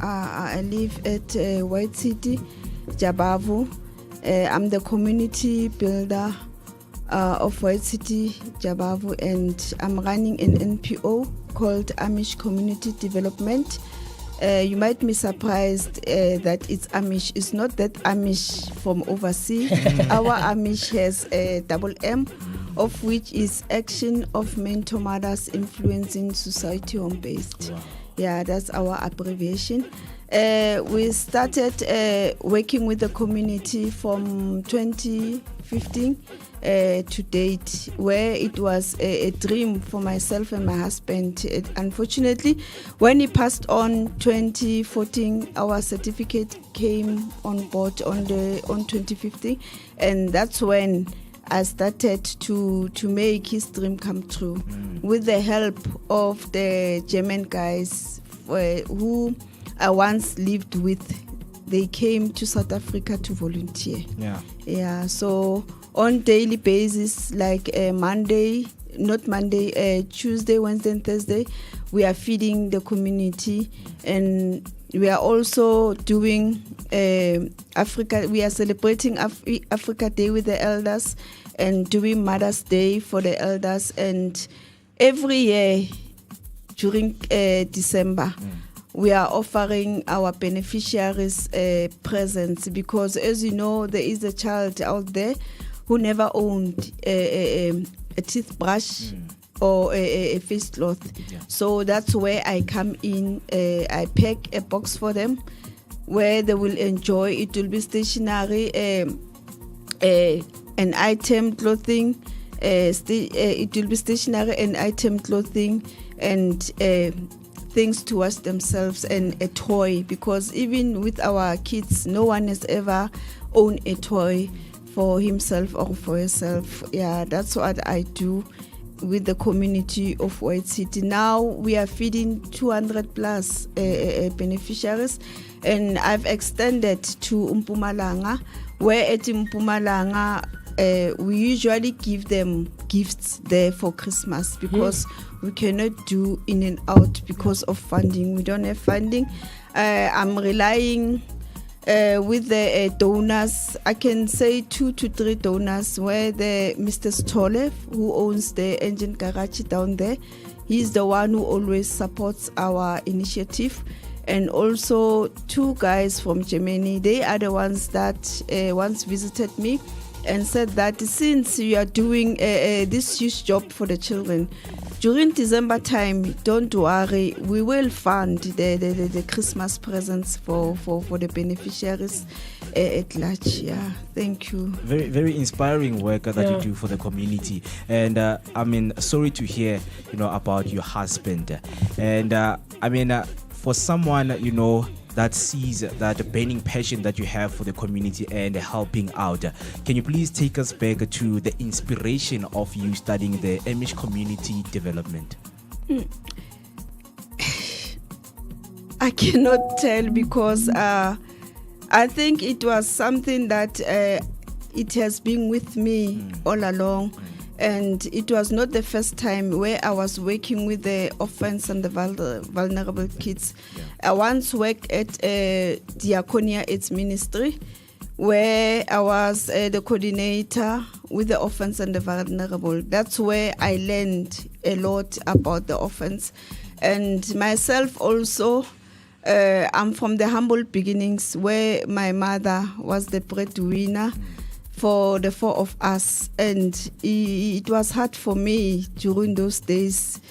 I live at White City, Jabavu. I'm the community builder of White City, Jabavu, and I'm running an NPO called Amish Community Development. You might be surprised that it's Amish. It's not that Amish from overseas. Our Amish has a double M, of which is Action of Mentor Mothers Influencing Society Home Based. Wow. Yeah, that's our abbreviation. We started working with the community from 2015 to date, where it was a dream for myself and my husband. Unfortunately, when he passed on 2014, our certificate came on board on 2015, and that's when I started to make his dream come true with the help of the German guys who I once lived with. They came to South Africa to volunteer. Yeah. So on daily basis, like Tuesday, Wednesday, and Thursday, we are feeding the community, and we are also doing Africa. We are celebrating Africa Day with the elders, and doing Mother's Day for the elders. And every year during December, we are offering our beneficiaries presents, because, as you know, there is a child out there who never owned a teeth brush or a face cloth. So that's where I come in. I pack a box for them where they will enjoy. It will be stationery, an item clothing. It will be stationery, an item clothing, and things to wash themselves, and a toy, because even with our kids, no one has ever owned a toy for himself or for herself. Yeah, that's what I do with the community of White City. Now we are feeding 200 plus beneficiaries, and I've extended to Mpumalanga, where at Mpumalanga we usually give them gifts there for Christmas, because we cannot do in and out because of funding. We don't have funding. I'm relying with the donors. I can say 2 to 3 donors, where the Mr. Stolev, who owns the engine garage down there, he's the one who always supports our initiative. And also 2 guys from Germany. They are the ones that once visited me and said that since you are doing this huge job for the children, during December time, don't worry, we will fund the Christmas presents for the beneficiaries at large. Yeah, thank you. Very, very inspiring work that you do for the community. And I mean, sorry to hear, about your husband. And I mean, for someone, that sees that burning passion that you have for the community and helping out, can you please take us back to the inspiration of you studying the Amish community development? I cannot tell, because I think it was something that it has been with me all along. And it was not the first time where I was working with the orphans and the vulnerable kids. I once worked at Diaconia AIDS Ministry, where I was the coordinator with the orphans and the vulnerable. That's where I learned a lot about the orphans. And myself also, I'm from the humble beginnings, where my mother was the breadwinner for the 4 of us, and it was hard for me during those days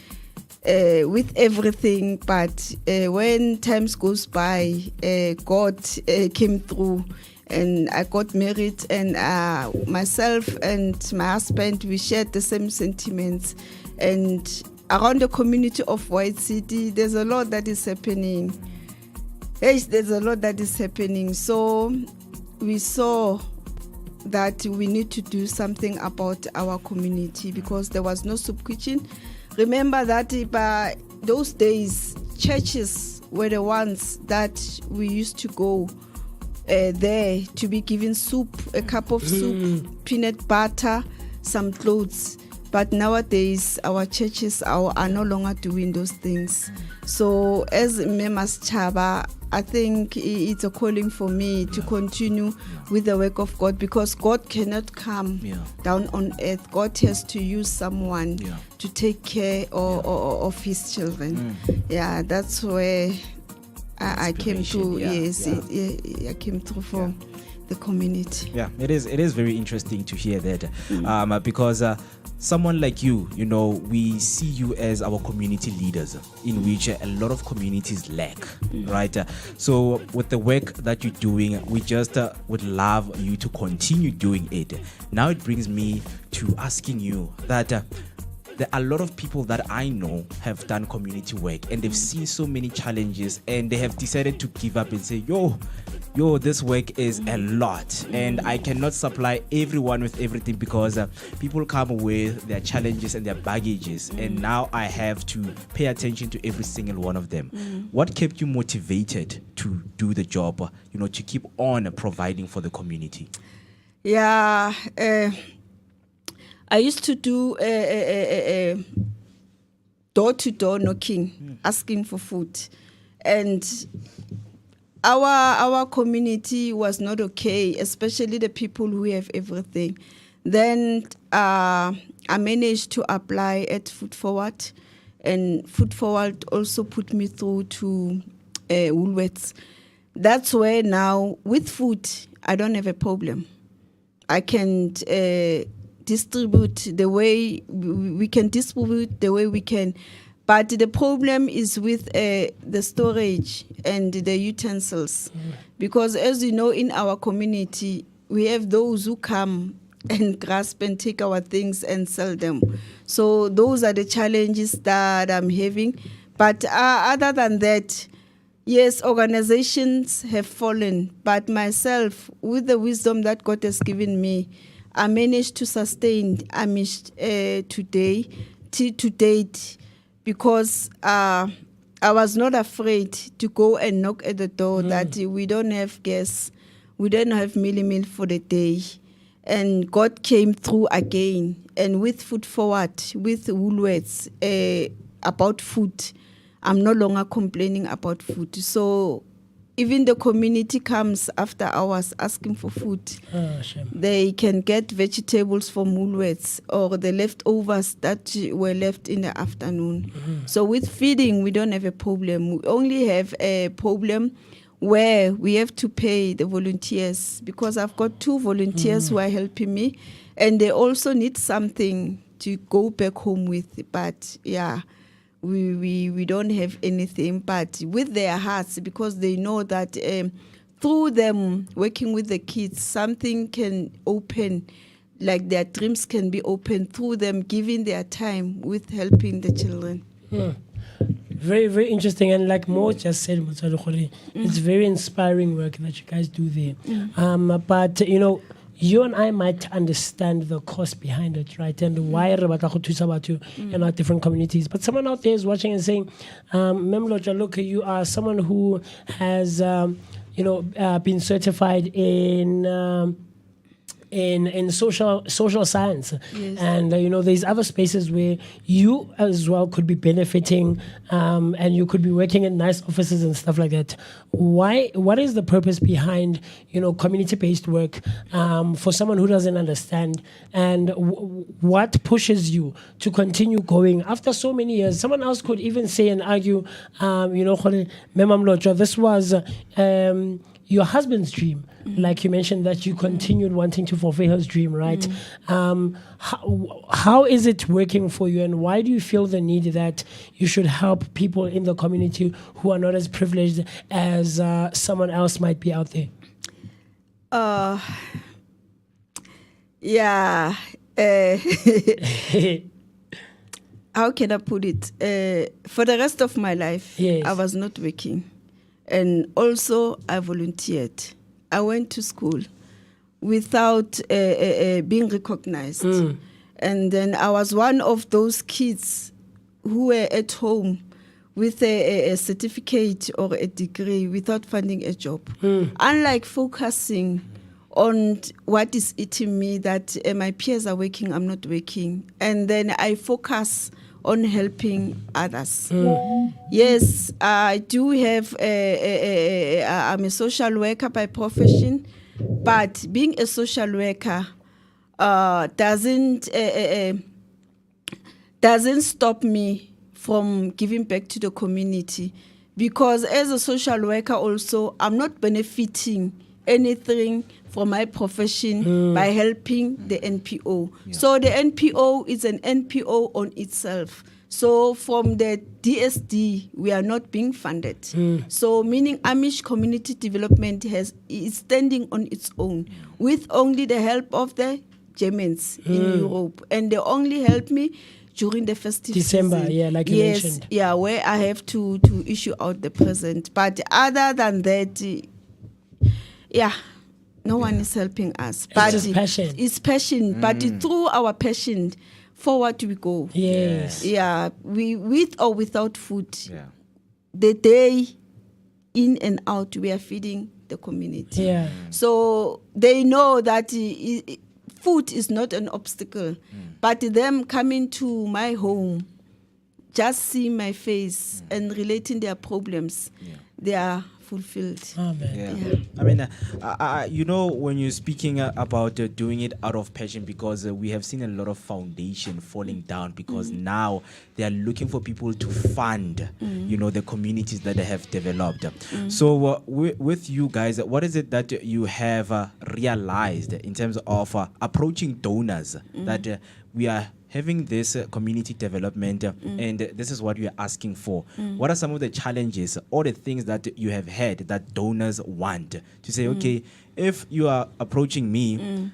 with everything, but when times goes by, God came through, and I got married, and myself and my husband, we shared the same sentiments. And around the community of White City, there's a lot that is happening. There's a lot that is happening. So we saw that we need to do something about our community, because there was no soup kitchen. Remember that by those days, churches were the ones that we used to go there to be given soup, a cup of soup, peanut butter, some clothes. But nowadays, our churches are no longer doing those things. So as Memas Chaba, I think it's a calling for me to continue with the work of God, because God cannot come down on earth. God has to use someone to take care of his children. Yeah, that's where I came through. Inspiration, Yes, I came through for the community. Yeah, it is very interesting to hear that, because someone like you, we see you as our community leaders, in which a lot of communities lack, right? So with the work that you're doing, we just would love you to continue doing it. Now it brings me to asking you that there are a lot of people that I know have done community work, and they've seen so many challenges, and they have decided to give up and say, yo, this work is a lot, and I cannot supply everyone with everything, because people come with their challenges and their baggages, and now I have to pay attention to every single one of them. What kept you motivated to do the job, to keep on providing for the community? Yeah, I used to do door-to-door knocking, asking for food, and our community was not okay, especially the people who have everything. Then I managed to apply at Food Forward, and Food Forward also put me through to Woolworths. That's where now, with food, I don't have a problem. I can distribute the way we can distribute the way we can. But the problem is with the storage and the utensils. Because as you know, in our community, we have those who come and grasp and take our things and sell them. So those are the challenges that I'm having. But other than that, yes, organizations have fallen. But myself, with the wisdom that God has given me, I managed to sustain to date, because I was not afraid to go and knock at the door that we don't have gas, we don't have meal for the day. And God came through again. And with Food Forward, with Woolworths, about food, I'm no longer complaining about food. So even the community comes after hours asking for food. They can get vegetables from Woolworths or the leftovers that were left in the afternoon. So with feeding, we don't have a problem. We only have a problem where we have to pay the volunteers, because I've got 2 volunteers who are helping me, and they also need something to go back home with. But yeah, we don't have anything, but with their hearts, because they know that through them working with the kids, something can open, like their dreams can be opened through them giving their time with helping the children. Very, very interesting. And like Mo just said, it's very inspiring work that you guys do there. But, you and I might understand the cost behind it, right? And why about you in our different communities. But someone out there is watching and saying, Memloja, look, you are someone who has, been certified in social science, and there's other spaces where you as well could be benefiting, and you could be working in nice offices and stuff like that. What is the purpose behind community-based work for someone who doesn't understand, and what pushes you to continue going after so many years? Someone else could even say and argue, this was your husband's dream. Like you mentioned that you continued wanting to fulfill his dream, right? How is it working for you, and why do you feel the need that you should help people in the community who are not as privileged as someone else might be out there? How can I put it? For the rest of my life, I was not working. And also, I volunteered. I went to school without being recognized. And then I was one of those kids who were at home with a certificate or a degree without finding a job. Unlike focusing on what is eating me, that my peers are working, I'm not working. And then I focus on helping others. Yes, I do have, I'm a social worker by profession, but being a social worker doesn't stop me from giving back to the community, because as a social worker also, I'm not benefiting anything from my profession by helping the NPO. So the NPO is an NPO on itself. So from the DSD, we are not being funded. So meaning Amish Community Development is standing on its own with only the help of the Germans in Europe. And they only help me during the festive December, season. yeah, like you mentioned. Yeah, where I have to issue out the present. But other than that, no one is helping us. But just passion. It's passion. But through our passion, forward we go. Yes. Yeah, we with or without food. Yeah. The day in and out, we are feeding the community. Yeah. So they know that food is not an obstacle. But them coming to my home, just seeing my face and relating their problems, they are fulfilled. Oh, man. Yeah. I mean, you know, when you're speaking about doing it out of passion, because we have seen a lot of foundation falling down because now they are looking for people to fund, you know, the communities that they have developed. So with you guys, what is it that you have realized in terms of approaching donors that we are having this community development and this is what we are asking for? What are some of the challenges or the things that you have had that donors want to say, okay, if you are approaching me,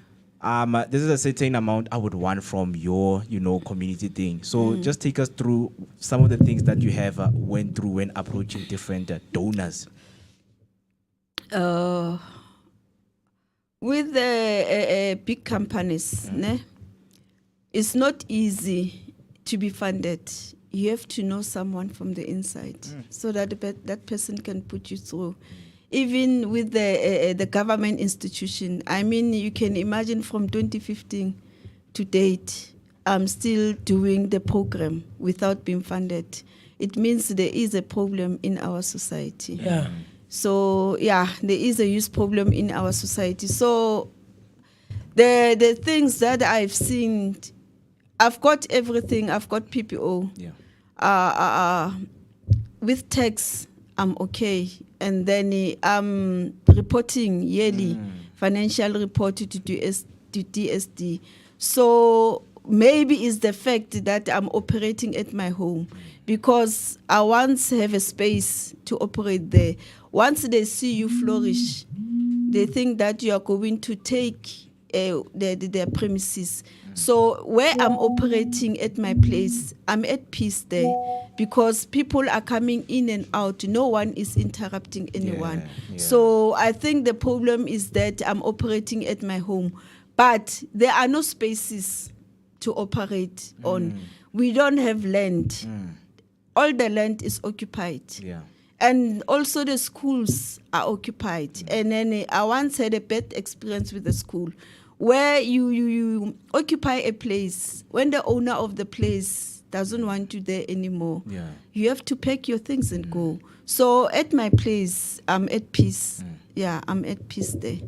this is a certain amount I would want from your, you know, community thing. So just take us through some of the things that you have went through when approaching different donors. With the big companies, it's not easy to be funded. You have to know someone from the inside so that that person can put you through. Even with the government institution, I mean, you can imagine from 2015 to date, I'm still doing the program without being funded. It means there is a problem in our society. Yeah. So, there is a youth problem in our society. So, the things that I've seen, I've got everything. I've got PPO. With tax, I'm okay. And then I'm reporting yearly financial report to DSD. So maybe it's the fact that I'm operating at my home because I once have a space to operate there. Once they see you flourish, they think that you are going to take their premises. So where I'm operating at my place, I'm at peace there because people are coming in and out. No one is interrupting anyone. So I think the problem is that I'm operating at my home, but there are no spaces to operate on. We don't have land. All the land is occupied. And also the schools are occupied. And then I once had a bad experience with the school where you occupy a place. When the owner of the place doesn't want you there anymore, you have to pack your things and go. So at my place, I'm at peace. I'm at peace there.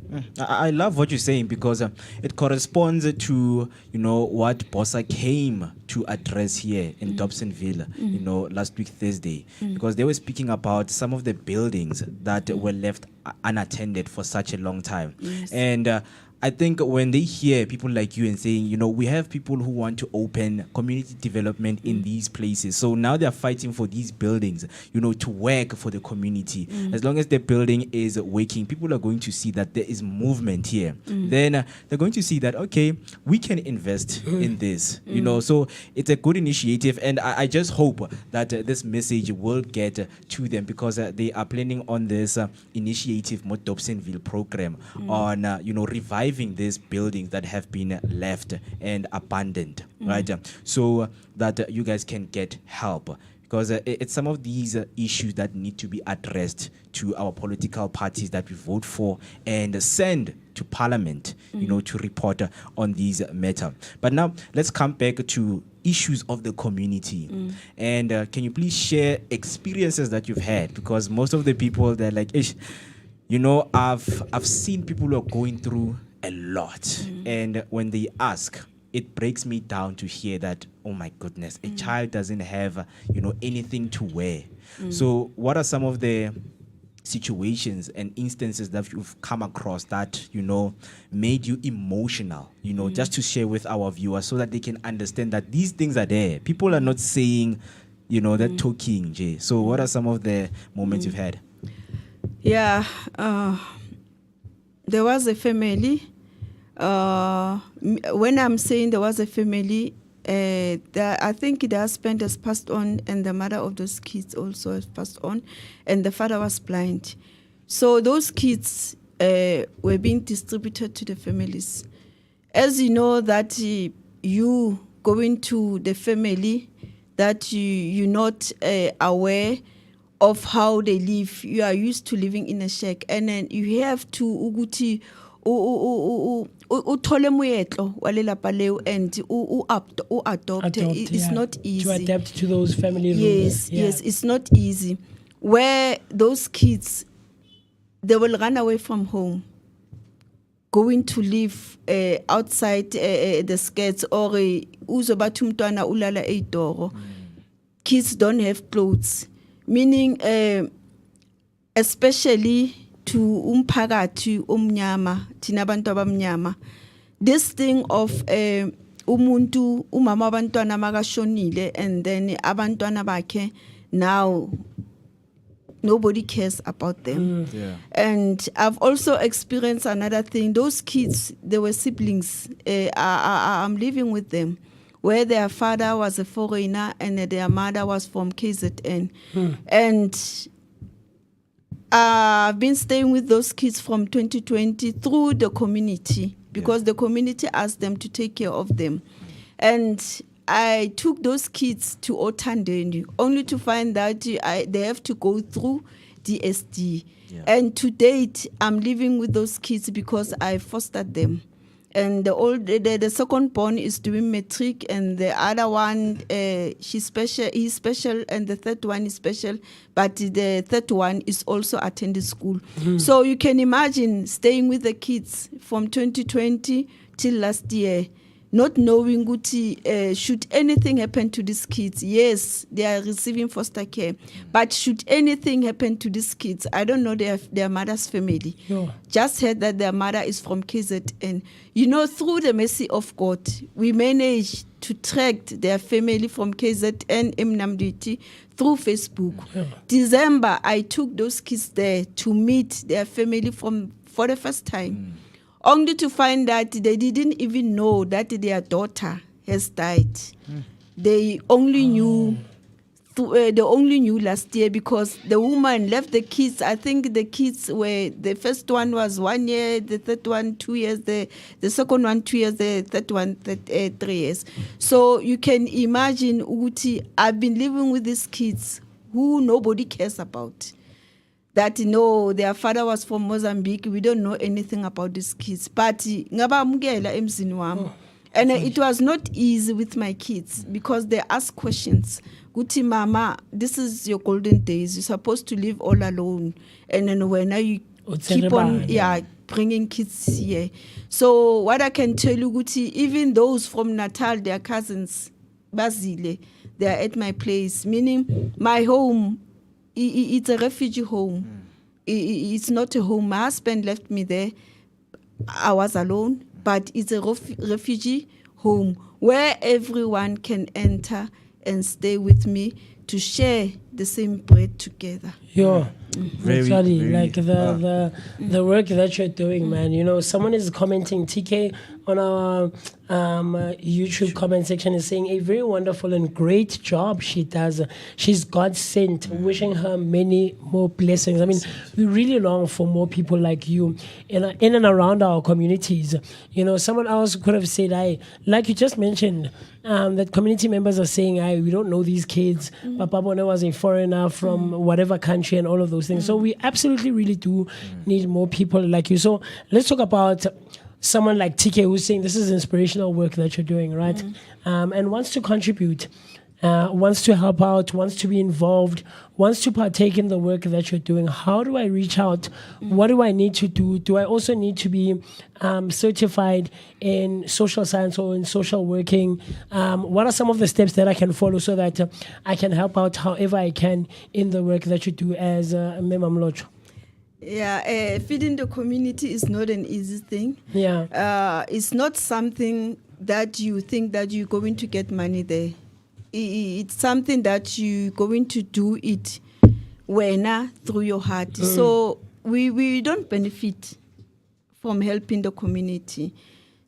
I love what you're saying because it corresponds to, you know, what Bossa came to address here in Dobsonville, you know, last week Thursday, because they were speaking about some of the buildings that were left unattended for such a long time. And I think when they hear people like you and saying, you know, we have people who want to open community development in these places. So now they're fighting for these buildings, you know, to work for the community. As long as the building is working, people are going to see that there is movement here. Then they're going to see that, okay, we can invest in this, you know. So it's a good initiative. And I just hope that this message will get to them because they are planning on this initiative, Dobsonville program on, you know, reviving these buildings that have been left and abandoned, right? So that you guys can get help. Because it's some of these issues that need to be addressed to our political parties that we vote for and send to Parliament, you know, to report on these matters. But now let's come back to issues of the community. And can you please share experiences that you've had? Because most of the people, they're like, Ish, you know, I've seen people who are going through a lot. And when they ask, it breaks me down to hear that, oh my goodness, a child doesn't have, anything to wear. So what are some of the situations and instances that you've come across that, made you emotional, just to share with our viewers so that they can understand that these things are there. People are not saying, they're talking, Jay. So what are some of the moments you've had? Yeah, there was a family. When I'm saying there was a family, I think the husband has passed on and the mother of those kids also has passed on, and the father was blind. So those kids were being distributed to the families. As you know that you go into the family, that you're not aware of how they live. You are used to living in a shack, and then you have to uguti uthole moetlo wa lelapa leo and adopt. It's not easy to adapt to those family rules. Yes, it's not easy. Where those kids, they will run away from home, going to live outside the skirts, or uzobathi umntwana ulala eitoro. Kids don't have clothes, meaning especially to umphakathi omnyama, thina abantu abamnyama, this thing of umuntu umama abantwana makashonile and then abantwana bakhe, now nobody cares about them. And I've also experienced another thing. Those kids, they were siblings. I'm living with them, where their father was a foreigner and their mother was from KZN. And I've been staying with those kids from 2020 through the community, because the community asked them to take care of them. And I took those kids to Otandeni, only to find that they have to go through DSD. And to date, I'm living with those kids because I fostered them. And the second born is doing matric, and the other one, he's special, and the third one is special, but the third one is also attending school. So you can imagine staying with the kids from 2020 till last year, not knowing should anything happen to these kids. Yes, they are receiving foster care, but should anything happen to these kids, I don't know their mother's family. Just heard that their mother is from KZN. Through the mercy of God, we managed to track their family from KZN Mnamditi through Facebook. December, I took those kids there to meet their family for the first time. Only to find that they didn't even know that their daughter has died. They only knew last year, because the woman left the kids. I think the kids were, the first one was 1 year, the third one 2 years, the second one 2 years, the third one 3 years. So you can imagine, Uguti, I've been living with these kids who nobody cares about. That their father was from Mozambique. We don't know anything about these kids. But and it was not easy with my kids, because they ask questions. Guti mama, this is your golden days. You're supposed to live all alone. And then when you keep on bringing kids here. So what I can tell you, Guti, even those from Natal, their cousins, Basile, they are at my place. Meaning my home, it's a refugee home. It's not a home. My husband left me there. I was alone, but it's a refugee home where everyone can enter and stay with me to share the same bread together. Very, like the work that you're doing, man. Someone is commenting, TK, on our YouTube comment section, is saying a very wonderful and great job she does. She's God sent, wishing her many more blessings. I mean, we really long for more people like you in and around our communities. Someone else could have said, like you just mentioned, that community members are saying, we don't know these kids. Papa Bona was a foreigner from whatever country and all of those things. So we absolutely really do need more people like you. So let's talk about someone like TK, who's saying this is inspirational work that you're doing, right? And wants to contribute wants to help out, wants to be involved, wants to partake in the work that you're doing, how do I reach out? What do I need to do? Do I also need to be certified in social science or in social working? What are some of the steps that I can follow so that I can help out however I can in the work that you do as Mema Mlocho? Yeah, feeding the community is not an easy thing. Yeah. It's not something that you think that you're going to get money there. It's something that you're going to do it through your heart. So we don't benefit from helping the community.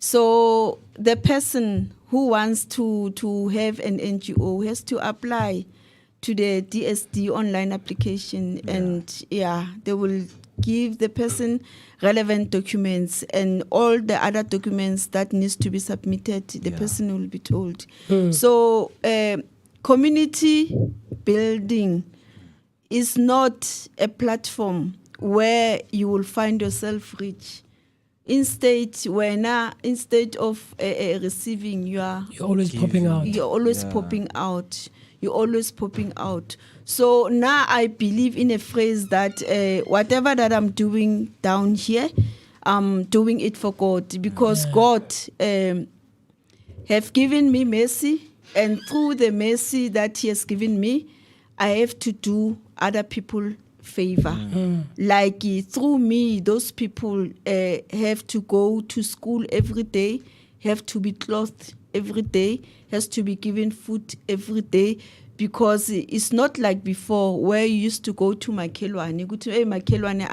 So the person who wants to have an NGO has to apply to the DSD online application, and they will give the person relevant documents and all the other documents that needs to be submitted. The person will be told. So community building is not a platform where you will find yourself rich. Instead of receiving, you're always popping out. You're always popping out. You're always popping out. So now I believe in a phrase that whatever that I'm doing down here, I'm doing it for God, because God have given me mercy, and through the mercy that He has given me, I have to do other people favor. Like through me, those people have to go to school every day, have to be clothed every day, has to be given food every day, because it's not like before where you used to go to Makelwane, go to, hey, Makelwane,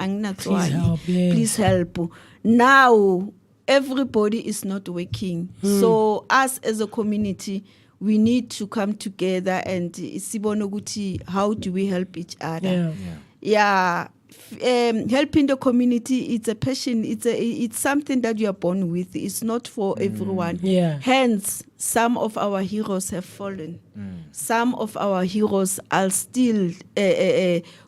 please help. Now, everybody is not working. So us as a community, we need to come together and how do we help each other? Helping the community, it's a passion, it's something that you are born with. It's not for everyone. Hence, some of our heroes have fallen. Some of our heroes are still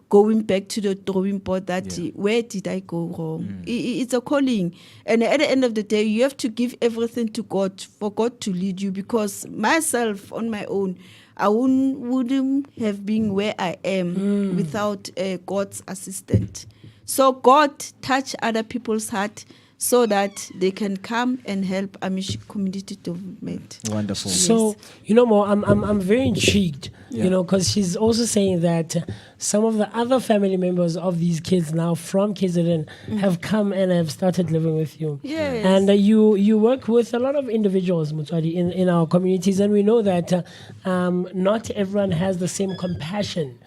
going back to the drawing board that where did I go wrong? It's a calling. And at the end of the day, you have to give everything to God for God to lead you, because myself on my own, I wouldn't have been where I am without God's assistance. So God touch other people's heart so that they can come and help Amish community development. Wonderful. So, you know, Mo, I'm very intrigued, you know, because she's also saying that some of the other family members of these kids now from KZN have come and have started living with you. Yes. And you work with a lot of individuals, Mutswadi, in our communities, and we know that not everyone has the same compassion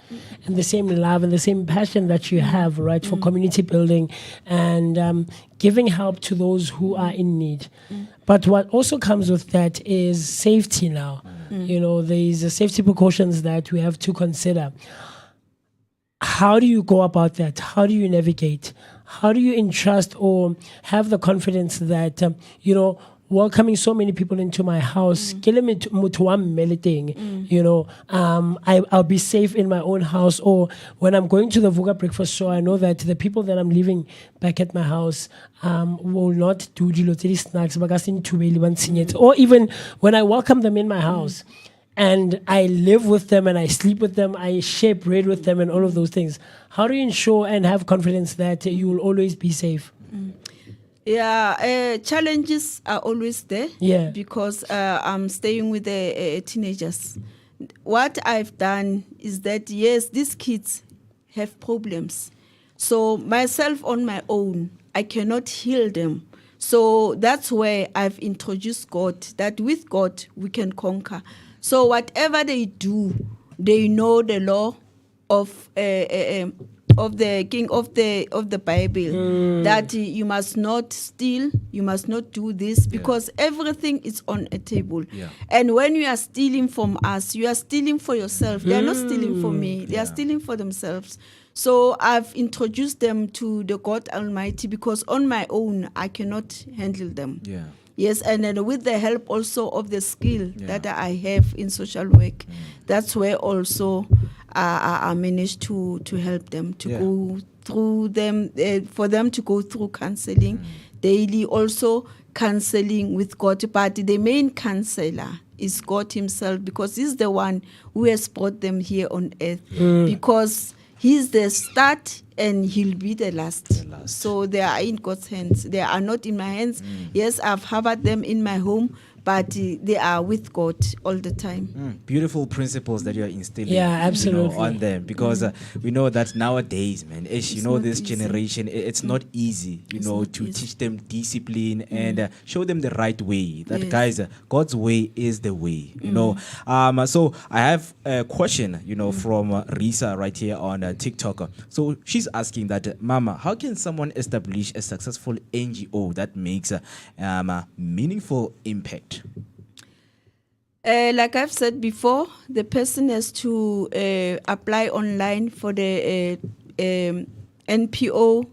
and the same love and the same passion that you have, right, for community building and giving help to those who are in need. But what also comes with that is safety now. You know, there's safety precautions that we have to consider. How do you go about that? How do you navigate? How do you entrust or have the confidence that, you know, welcoming so many people into my house, you know, I'll be safe in my own house, or when I'm going to the Vooka breakfast show, I know that the people that I'm leaving back at my house will not do snacks, or even when I welcome them in my house and I live with them and I sleep with them, I share bread with them and all of those things. How do you ensure and have confidence that you will always be safe? Challenges are always there. Because I'm staying with the teenagers. What I've done is that, yes, these kids have problems. So myself on my own, I cannot heal them. So that's where I've introduced God, that with God we can conquer. So whatever they do, they know the law of the king of the Bible, that you must not steal, you must not do this, because everything is on a table. And when you are stealing from us, you are stealing for yourself. They are not stealing for me, they are stealing for themselves. So I've introduced them to the God Almighty, because on my own I cannot handle them. Yes, and then with the help also of the skill that I have in social work, that's where also I managed to help them to go through them, for them to go through counseling daily, also counseling with God. But the main counselor is God Himself, because He's the one who has brought them here on earth. Because He's the start and He'll be the last. So they are in God's hands. They are not in my hands. Yes, I've harbored them in my home, but they are with God all the time. Beautiful principles that you are instilling absolutely. on them, because we know that nowadays, man, this easy. generation, it's not easy, to teach them discipline and show them the right way. That guys, God's way is the way, So I have a question, from Risa right here on TikTok. So she's asking that, Mama, how can someone establish a successful NGO that makes a meaningful impact? Like I've said before, the person has to apply online for the NPO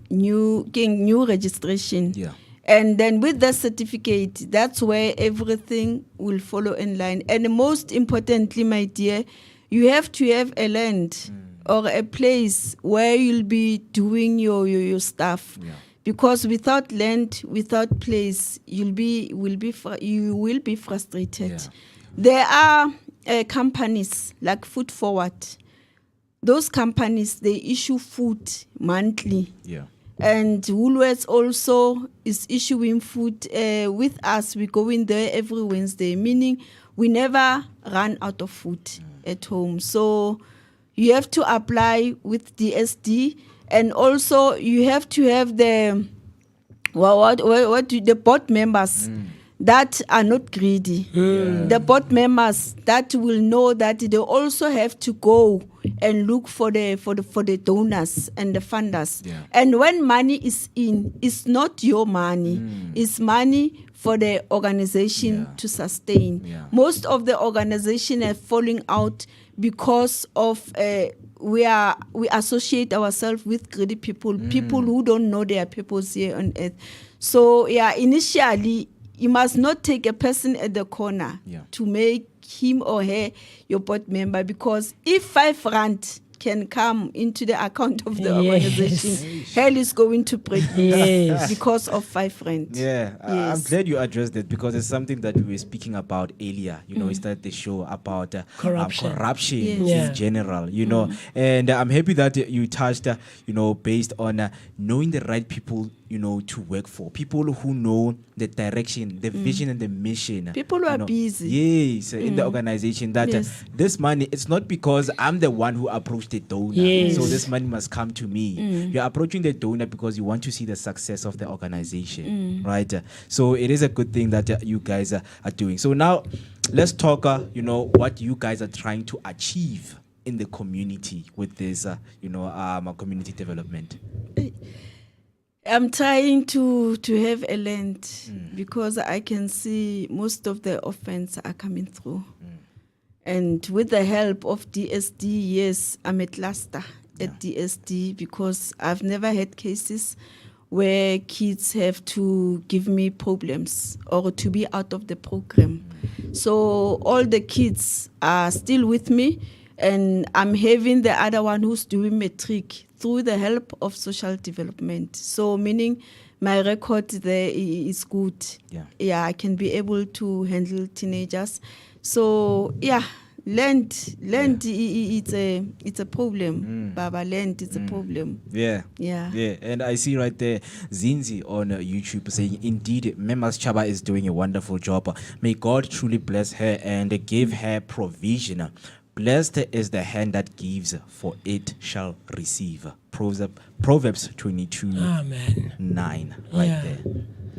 new registration. Yeah. And then with that certificate, that's where everything will follow in line. And most importantly, my dear, you have to have a land or a place where you'll be doing your stuff. Yeah. Because without land, without place, you will be frustrated. Yeah. There are companies like Food Forward. Those companies, they issue food monthly. Yeah. And Woolworths also is issuing food with us. We go in there every Wednesday, meaning we never run out of food at home. So you have to apply with DSD. And also, you have to have the board members that are not greedy. The board members that will know that they also have to go and look for the donors and the funders. Yeah. And when money is in, it's not your money. It's money for the organization to sustain. Yeah. Most of the organization are falling out because of we associate ourselves with greedy people who don't know their purpose here on earth. So initially you must not take a person at the corner to make him or her your board member, because if 5 rand can come into the account of the organization, hell is going to break loose because of 5 rand. Yeah, I'm glad you addressed it, because it's something that we were speaking about earlier. We started the show about corruption in general, and I'm happy that you touched, based on knowing the right people, to work for. People who know the direction, the vision and the mission. People who are busy. Yes, in the organization, that this money, it's not because I'm the one who approached the donor. So this money must come to me. You're approaching the donor because you want to see the success of the organization, right? So it is a good thing that you guys are doing. So now let's talk, what you guys are trying to achieve in the community with this, community development. I'm trying to have a land because I can see most of the offense are coming through. And with the help of DSD, yes, I'm a cluster at DSD, because I've never had cases where kids have to give me problems or to be out of the program. So all the kids are still with me, and I'm having the other one who's doing matric through the help of social development. So meaning my record there is good. Yeah, I can be able to handle teenagers. So land it's a problem. Baba, land is a problem. Yeah. And I see right there Zinzi on YouTube saying, indeed, Memas Chaba is doing a wonderful job. May God truly bless her and give her provision. Blessed is the hand that gives, for it shall receive. Proverbs 22:9, right there.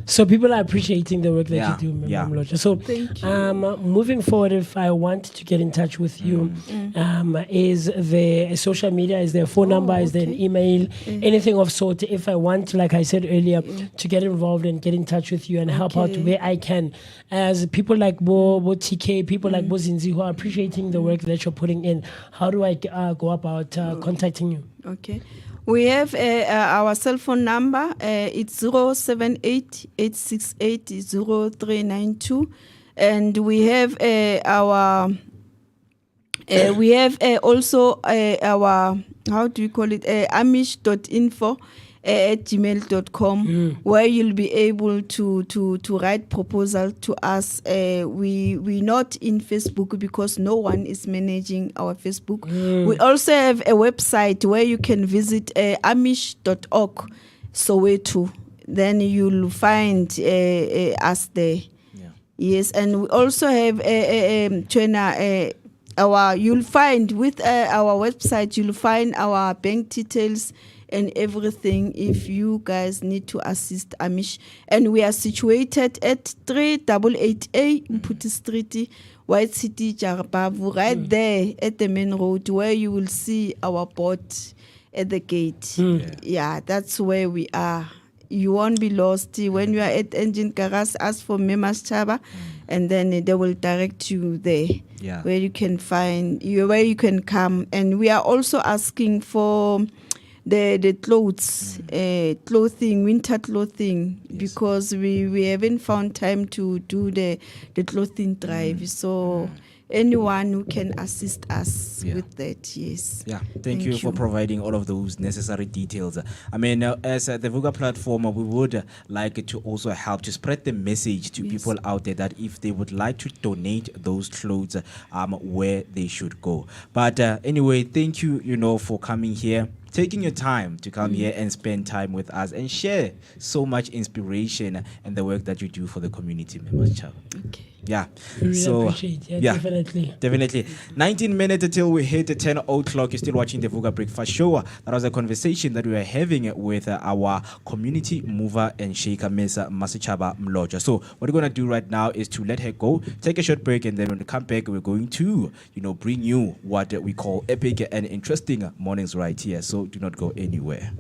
So people are appreciating the work that you do, Mloja. So thank you. Moving forward, if I want to get in touch with you, is there a social media? Is there a phone number? Is there an email? Anything of sort? If I want, like I said earlier, to get involved and get in touch with you and help out where I can, as people like Bo TK, people like Bo Zinzi, who are appreciating the work that you're putting in, how do I go about contacting you? Okay. We have our cell phone number. It's 078-868-0392, and we have our also our, how do you call it, amish.info, at gmail.com, where you'll be able to write proposal to us. We're not in Facebook because no one is managing our Facebook. We also have a website where you can visit amish.org, Soweto. Then you'll find us there. Yes, and we also have you'll find with our website, you'll find our bank details and everything if you guys need to assist Amish. And we are situated at 388A Mputi Street, White City, Jarabavu, right there at the main road where you will see our board at the gate. Yeah, that's where we are. You won't be lost. When you are at Engine Garage, ask for Memas Chaba, and then they will direct you there, where you can find you, where you can come. And we are also asking for the clothes, clothing, winter clothing, because we haven't found time to do the clothing drive. So anyone who can assist us with that, yes. Yeah, thank you for providing all of those necessary details. I mean, as the Vooka platform, we would like to also help to spread the message to people out there that if they would like to donate those clothes, where they should go. But anyway, thank you, for coming here, taking your time to come here and spend time with us and share so much inspiration and the work that you do for the community members, Chava. Okay. Yeah. We really appreciate it. Yeah, Definitely. 19 minutes until we hit 10 o'clock. You're still watching the Vooka Breakfast Show. That was a conversation that we were having with our community mover and shaker, Ms. Masichaba Mloja. So what we're going to do right now is to let her go, take a short break, and then when we come back, we're going to, bring you what we call epic and interesting mornings right here. So do not go anywhere.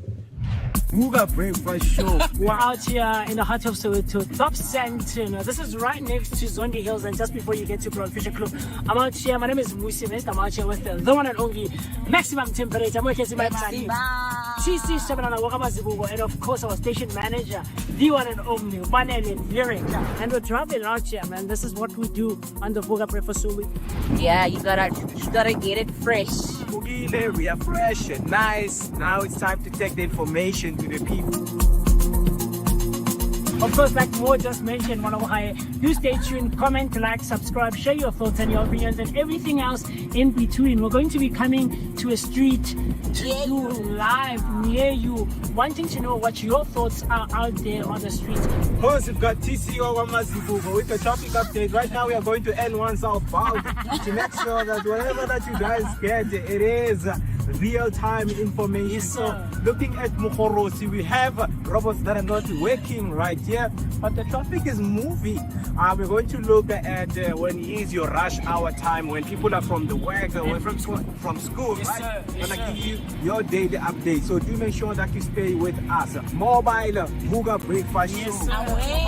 Vooka Breakfast Show. We're out here in the heart of Soweto, Top Santon. This is right next to Zondi Hills, and just before you get to Broad Fisher Club. I'm out here. My name is Musi Vest. I'm out here with the one and only maximum temperature. I'm working my TC Shabalala Wakamazibugo, and of course our station manager, the one and only Manele Lyric. And we're traveling out here, man. This is what we do on the Vooka Breakfast Show. Yeah, you gotta get it fresh. We are fresh and nice. Now it's time to take the information to the people. Of course, like Mo just mentioned, do stay tuned, comment, like, subscribe, share your thoughts and your opinions and everything else in between. We're going to be coming to a street to do live near you, wanting to know what your thoughts are out there on the street. Of course, we've got TC Mazibugo with the traffic update. Right now, we are going to N1 southbound to make sure that whatever that you guys get, it is real-time information. Yes, so looking at Mukhorosi, we have robots that are not working right here, but the traffic is moving. We're going to look at when is your rush hour time, when people are from the work or from school. Yes, right? sir. I'm gonna give you your daily update, so do make sure that you stay with us. Mobile Vooka Breakfast Show. Yes, sir.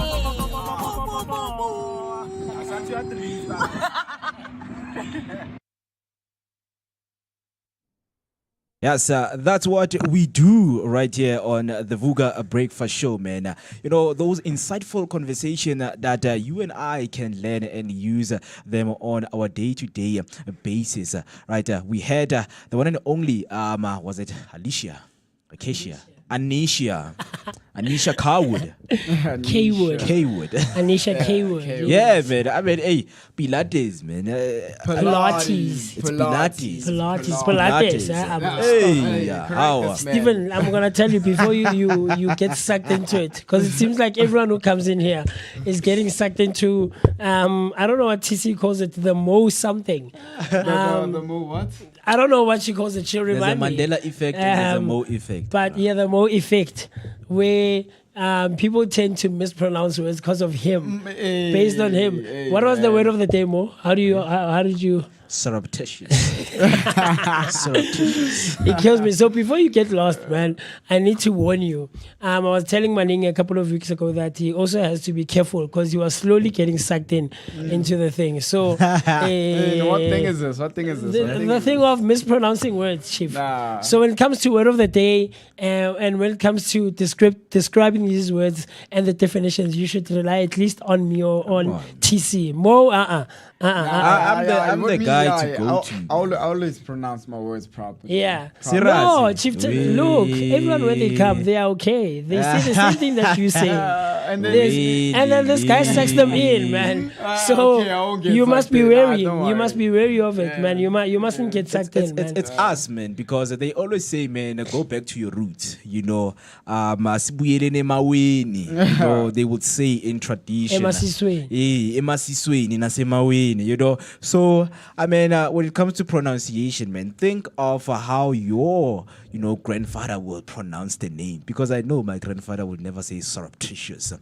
Yes, that's what we do right here on the Vooka Breakfast Show, man. Those insightful conversations that you and I can learn and use them on our day-to-day basis, right? We had the one and only, was it Anisha Carwood. Kwood. Anisha Kwood. Yeah, man. I mean, hey, Pilates, man. Pilates. Hey, how? Stephen, I'm gonna tell you before you get sucked into it, because it seems like everyone who comes in here is getting sucked into I don't know what TC calls it, the Mo something. The Mo what? I don't know what she calls it. She'll remind me. There's a Mandela effect and there's a Mo effect. But yeah, the Mo effect, where people tend to mispronounce words because of him, based on him. What was the word of the day, Mo? How did you? Surreptitious. Surreptitious. It kills me. So before you get lost, man, I need to warn you. I was telling Maning a couple of weeks ago that he also has to be careful because he was slowly getting sucked into the thing. So what thing is this? The thing of mispronouncing words, Chief. Nah. So when it comes to word of the day and when it comes to describing these words and the definitions, you should rely at least on me or on TC. Mo, I'm the guy guy to go to. I always pronounce my words properly. Yeah. Serious? No, Chieftain, look, everyone when they come, they are okay. They say the same thing that you say. And then this guy sucks them in, man. So okay, I won't get you must sucked be in. wary. Don't You worry. must be wary of it, man. You mustn't get sucked in, man. It's us, man, because they always say, man, go back to your roots. You know, masibuyele nemaweni. You know, they would say in tradition. Emasisweni nasemaweni. You know, so I mean, when it comes to pronunciation, man, think of how your grandfather will pronounce the name, because I know my grandfather would never say surreptitious.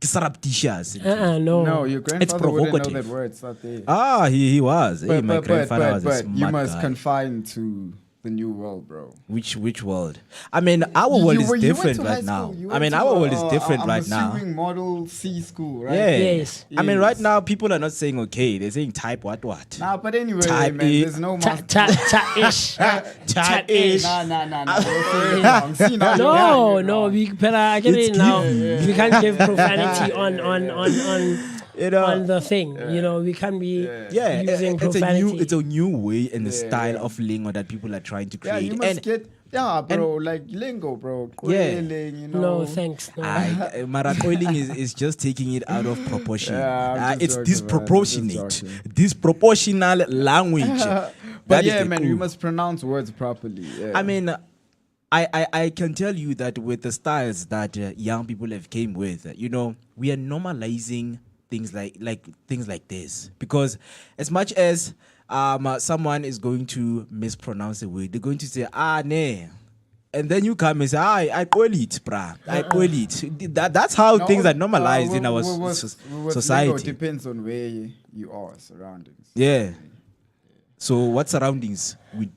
Surreptitious. No, your grandfather It's wouldn't know provocative. that word. It's not there. He was. Hey, my grandfather was a But smart you must guy. confine to the new world, bro. Which world? I mean, our world is different right now. I mean, our world is different right now. I'm assuming Model C school, right? Yeah. Yes. I mean, right now, people are not saying okay. They're saying type what. Nah, but anyway, Type man, it. there's no Ta-ish. Type-ish. Nah. See, now you're angry, No, bro. we better. I get it now. We can't give profanity on the thing. You know, we can't be using profanity. It's a new way and the style of lingo that people are trying to Yeah, create. you must get bro, like lingo, bro. Yeah. Quelling, you know. No, thanks. No. Maracoiling is just taking it out of proportion. Yeah, I'm just It's joking, disproportionate, man. I'm just joking. disproportional language. But That is yeah, the man, clue. you must pronounce words properly. Yeah. I mean, I can tell you that with the styles that young people have came with, we are normalizing things like this, because as much as someone is going to mispronounce a word, they're going to say ne, and then you come and say I call it, brah, I call it. That's how things are normalized in our society. Lingo depends on where you are, surroundings. Yeah. So what surroundings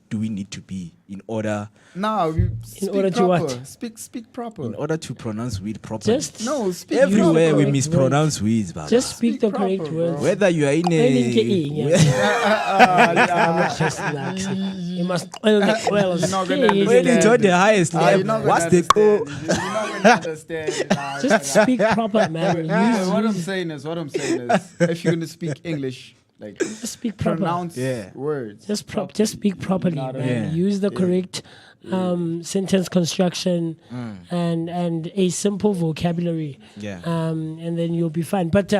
do we need to be in order order to what? Speak proper. in order to pronounce weed properly? Speak Everywhere proper. we mispronounce weeds, baba. Just speak the proper, correct bro. words. Whether you are in You must oil the oil. You're not gonna Okay. Well, it's on the highest You're level. not What's gonna the go? understand. You're not gonna understand. Just speak proper, man. What I'm saying is, if you're gonna speak English, like Just speak proper. pronounce Yeah. words. Just speak properly, man. Yeah. Use the correct sentence construction and a simple vocabulary. Yeah. And then you'll be fine. But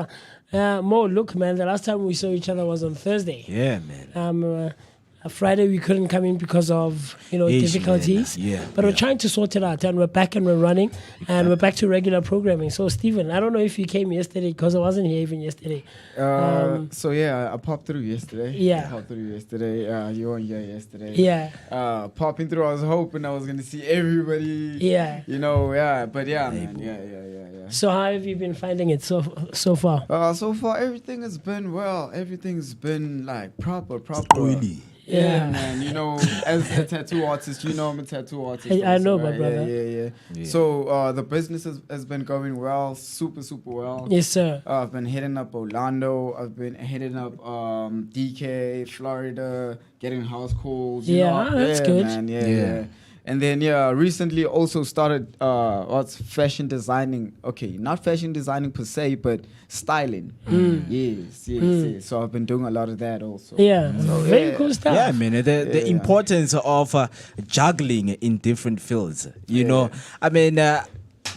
Mo, look, man, the last time we saw each other was on Thursday. Yeah, man. Friday we couldn't come in because of Ish, difficulties. man. Yeah, But we're yeah. trying to sort it out, and we're back and we're running, and we're back to regular programming. So Stephen, I don't know if you came yesterday because I wasn't here even yesterday. So yeah, I popped through yesterday. Yeah. I popped through yesterday. You weren't here yesterday. Yeah. Popping through, I was hoping I was gonna see everybody. Yeah. But yeah, man. Yeah. So how have you been finding it so far? So far everything has been well. Everything's been like proper. Oily. Yeah, man. As a tattoo artist, I'm a tattoo artist. I know, also, my right? brother. Yeah. So the business has been going well, super well. Yes, sir. I've been hitting up Orlando. I've been hitting up DK, Florida, getting house calls. That's good. Man, yeah. And then recently also started fashion designing. Okay, not fashion designing per se, but styling. Yes. So I've been doing a lot of that also. Yeah, So, very cool stuff. Yeah, man. The importance of juggling in different fields. I mean,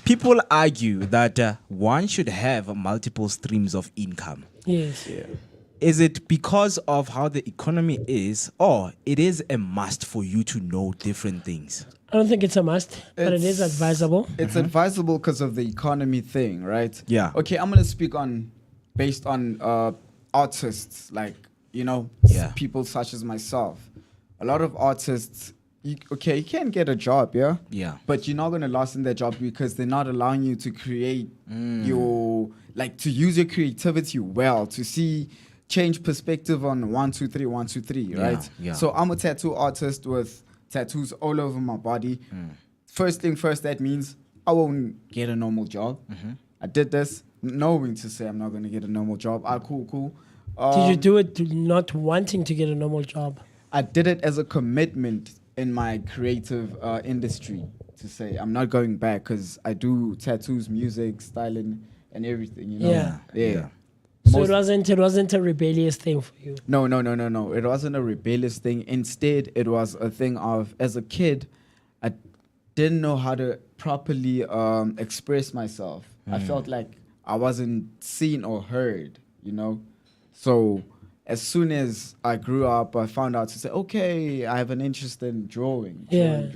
people argue that one should have multiple streams of income. Yes. Yeah. Is it because of how the economy is, or it is a must for you to know different things? I don't think it's a must, but it is advisable. It's advisable because of the economy thing, right? Yeah. Okay, I'm gonna speak based on artists, like people such as myself. A lot of artists, you can get a job, Yeah. but you're not gonna last in that job because they're not allowing you to create to use your creativity well, to change perspective on 1, 2, 3, 1, 2, 3, right? Yeah. So I'm a tattoo artist with tattoos all over my body. First thing first, that means I won't get a normal job. I did this knowing to say I'm not going to get a normal job. Cool. Did you do it not wanting to get a normal job? I did it as a commitment in my creative industry to say I'm not going back because I do tattoos, music, styling, and everything. Yeah. So it wasn't a rebellious thing for you. No. It wasn't a rebellious thing. Instead, it was a thing of, as a kid, I didn't know how to properly express myself. I felt like I wasn't seen or heard, you know? So as soon as I grew up, I found out to say, okay, I have an interest in drawing. Yeah.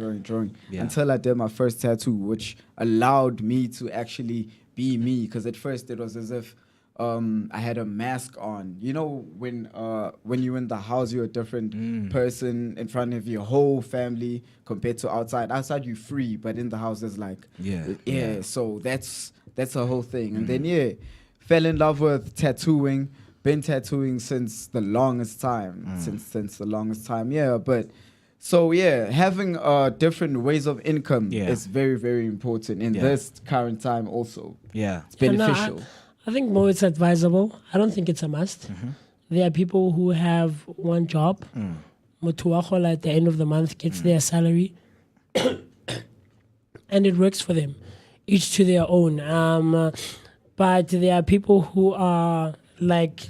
Until I did my first tattoo, which allowed me to actually be me. Because at first it was as if I had a mask on. You know, when you're in the house, you're a different person in front of your whole family compared to outside. Outside you're free, but in the house there's like So that's a whole thing. And then fell in love with tattooing. Been tattooing since the longest time. Since the longest time. But so having different ways of income is very, very important in this current time also. It's beneficial. I think more it's advisable. I don't think it's a must. There are people who have one job. Motuahola at the end of the month gets their salary. And it works for them. Each to their own. But there are people who are like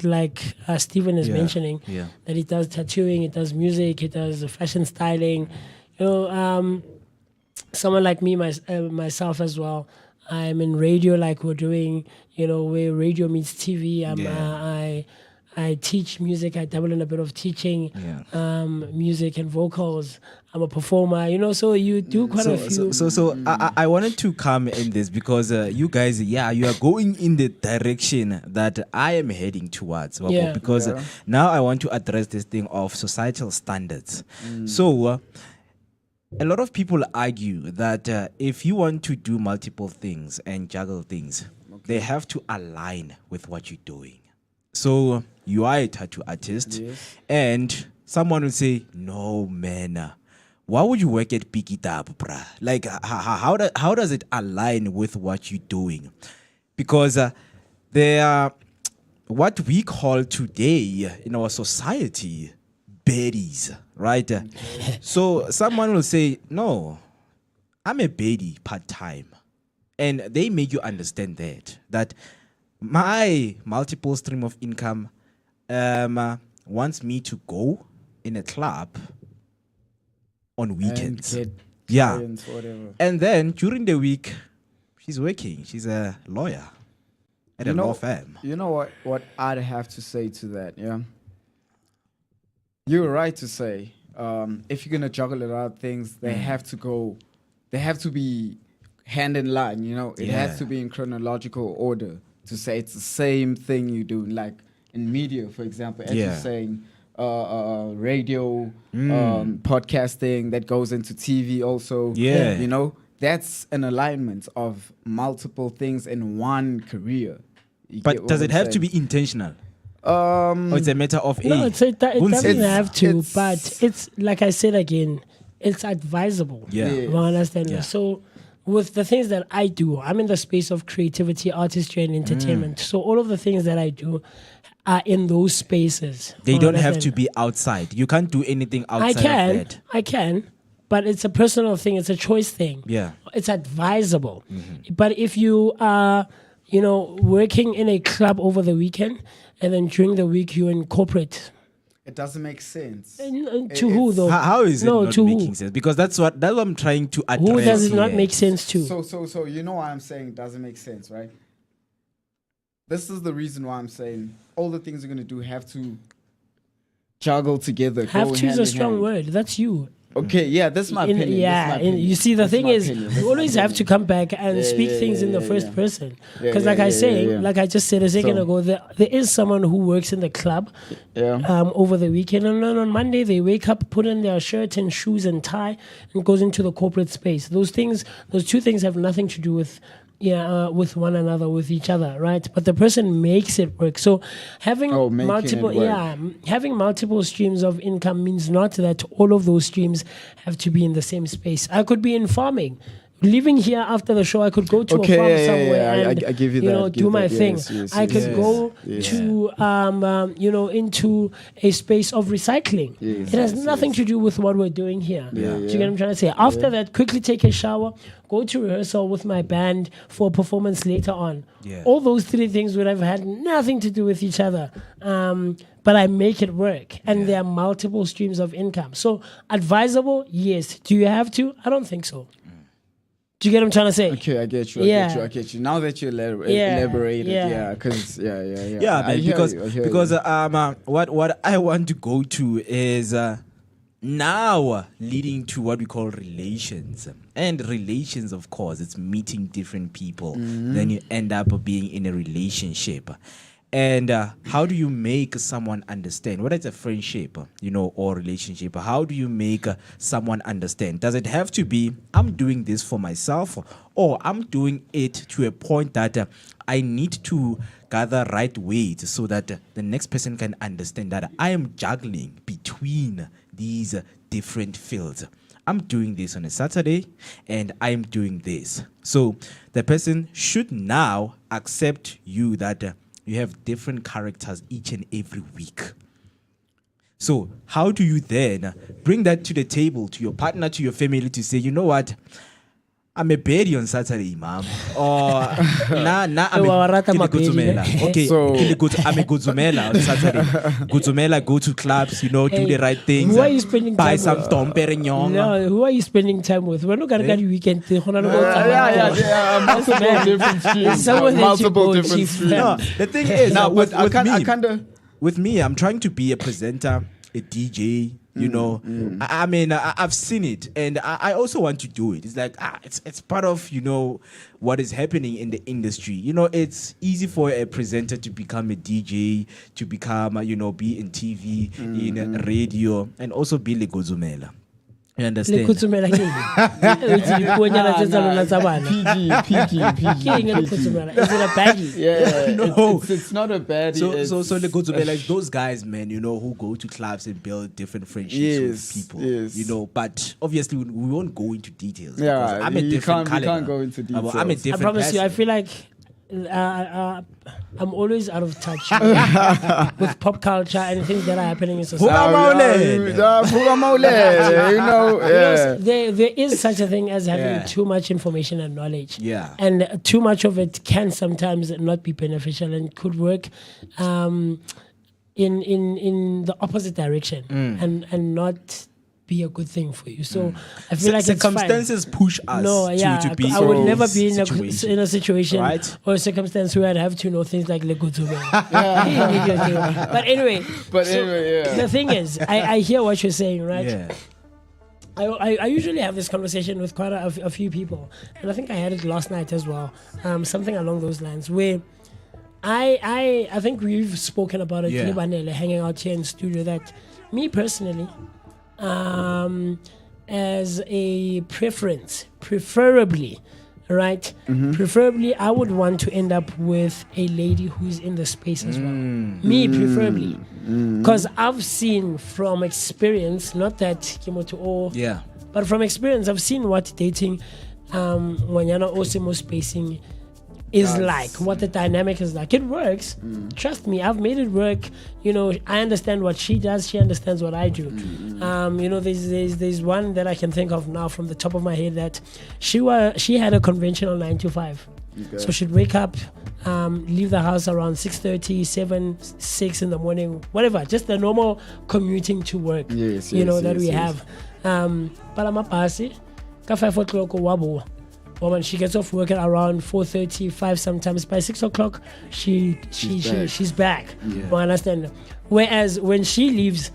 Stephen is mentioning, that he does tattooing, he does music, he does fashion styling. You know, someone like me, myself as well. I'm in radio, like we're doing, you know, where radio meets TV. I teach music. I dabble in a bit of teaching, music and vocals. I'm a performer, you know, so you do quite a few. So I wanted to come in this because you guys, you are going in the direction that I am heading towards. Because now I want to address this thing of societal standards. So a lot of people argue that if you want to do multiple things and juggle things, they have to align with what you're doing. So you are a tattoo artist, and someone will say, "No, man, why would you work at Pick It Up, bruh? Like, how does it align with what you're doing?" Because there are what we call today in our society baddies, right? So someone will say, "No, I'm a baddie part-time," and they make you understand that my multiple stream of income wants me to go in a club on weekends. Clients, whatever. And then during the week, she's working. She's a lawyer at a law firm. You know what I'd have to say to that, You're right to say, if you're going to juggle a lot of things, they have to be hand in line, you know? It has to be in chronological order to say it's the same thing you do. Like in media, for example, as you're saying, radio, podcasting, that goes into TV also. You know, that's an alignment of multiple things in one career. But does it have to be intentional? Or it's a matter of no, it doesn't have to, but it's like I said again, it's advisable. You understand? Yeah. So with the things that I do, I'm in the space of creativity, artistry, and entertainment. So all of the things that I do are in those spaces. They don't have to be outside. You can't do anything outside of that. I can, but it's a personal thing. It's a choice thing. It's advisable. But if you are, you know, working in a club over the weekend and then during the week you're in corporate, it doesn't make sense. To who though? How is it not making sense? Because that's what I'm trying to address. Who does it not make sense to? So you know why I'm saying it doesn't make sense, right? This is the reason why I'm saying all the things you're gonna do have to juggle together. Have to is a strong word. That's you. Okay, that's my opinion. You see, the thing is, you always have to come back and speak things in the first person. Because, like I just said a second ago, there is someone who works in the club over the weekend, and then on Monday they wake up, put in their shirt and shoes and tie, and goes into the corporate space. Those two things have nothing to do with one another, with each other, right? But the person makes it work. So having multiple streams of income means not that all of those streams have to be in the same space. I could be in farming, leaving here after the show, I could go to a farm somewhere and I give you that. do my thing. Yes, I could go to into a space of recycling. It has nothing to do with what we're doing here. Do you get what I'm trying to say? After that, quickly take a shower, go to rehearsal with my band for a performance later on. All those three things would have had nothing to do with each other. But I make it work, and there are multiple streams of income. So advisable, yes. Do you have to? I don't think so. Do you get what I'm trying to say? Okay, I get you. I get you. Now that you elaborated, because man, because what I want to go to is now leading to what we call relations. And relations, of course, it's meeting different people. Then you end up being in a relationship. And how do you make someone understand? Whether it's a friendship, or relationship, how do you make someone understand? Does it have to be, I'm doing this for myself, or I'm doing it to a point that I need to gather right weight so that the next person can understand that I am juggling between these different fields. I'm doing this on a Saturday and I'm doing this. So the person should now accept you that you have different characters each and every week. So how do you then bring that to the table, to your partner, to your family, to say, you know what, I'm a baddie on Saturday, mom. Or I'm a Guzumela. Okay, I'm a Guzumela on Saturday. Guzumela, go to clubs, do the right things. Who are you spending buy time some with? Dom Perignon. No, who are you spending time with? We're not going to get weekend. Multiple different streams. No, the thing is, now, with me, I'm trying to be a presenter, a DJ. I mean, I've seen it, and I also want to do it. It's like it's part of what is happening in the industry. It's easy for a presenter to become a DJ, to become be in TV, in radio, and also be Legozumela. You understand? PG. It's a baggie. Yeah, no, it's not a baddie. So like those guys, man, who go to clubs and build different friendships with people. Yes. But obviously we won't go into details. Yeah, I'm a different caliber. You can't go into details. I'm a different. I promise person. you, I feel like I'm always out of touch with pop culture and things that are happening in society. There is such a thing as having too much information and knowledge. Yeah. And too much of it can sometimes not be beneficial and could work in the opposite direction and not be a good thing for you. So I feel like circumstances push us to be. I would never be in a situation right? or a circumstance where I'd have to know things like Legutube. But anyway, the thing is, I hear what you're saying, right? Yeah. I usually have this conversation with quite a few people, and I think I had it last night as well. Something along those lines where I think we've spoken about it, hanging out here in studio, that me personally, as a preference, preferably, right? Preferably, I would want to end up with a lady who's in the space as well. Me, preferably. Because I've seen from experience, not that Kimoto all, but from experience, I've seen what dating, when you're not also spacing, is like, what the dynamic is like. It works. Trust me, I've made it work. I understand what she does. She understands what I do. There's one that I can think of now from the top of my head that she had a conventional 9 to 5. Okay. So she'd wake up, leave the house around 6:30, 7, 6 in the morning, whatever. Just the normal commuting to work. That we have. But I'm a passy. 5 o'clock wabo. Woman, she gets off work at around 4:30, 5 sometimes. By 6 o'clock, she's back. You understand? Whereas when she leaves,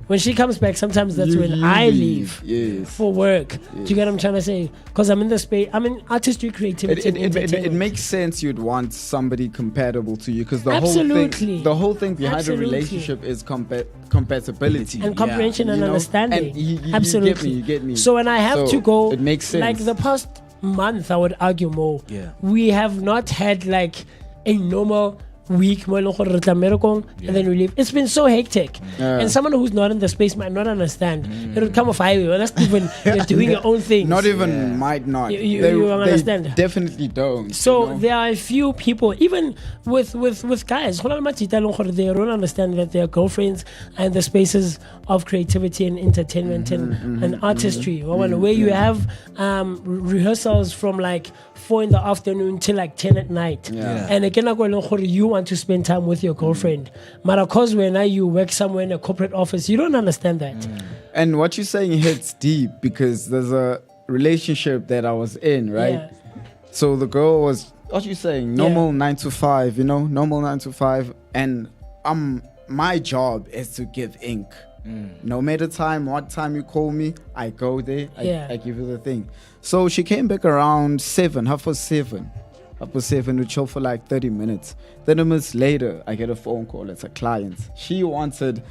when she comes back, sometimes that's when I leave for work. Do you get what I'm trying to say? Because I'm in the space. I'm in artistry, creativity. It makes sense you'd want somebody compatible to you, because the whole thing behind a relationship is compatibility and comprehension and understanding. And absolutely, you get me. So when I have to go, it makes sense. Like the past month, I would argue more. We have not had like a normal week mo e leng gore re tla mmerekong, and then we leave. It's been so hectic. And someone who's not in the space might not understand. It would come off highway. Well, that's even you're doing your own thing. Not even might not. You understand? Definitely don't. So there are a few people, even with guys, they don't understand that their girlfriends are in the spaces of creativity and entertainment and artistry. Where you have rehearsals from like 4 in the afternoon till like 10 at night. And again, you want to spend time with your girlfriend. But because when you work somewhere in a corporate office, you don't understand that. And what you're saying hits deep because there's a relationship that I was in, right? Yeah. So the girl was, what you saying, normal 9 to 5, normal 9 to 5. And my job is to give ink. No matter what time you call me, I go there, I give you the thing. So she came back around 7, half past 7. Half past 7, we chill for like 30 minutes. 30 minutes later, I get a phone call. It's a client. She wanted,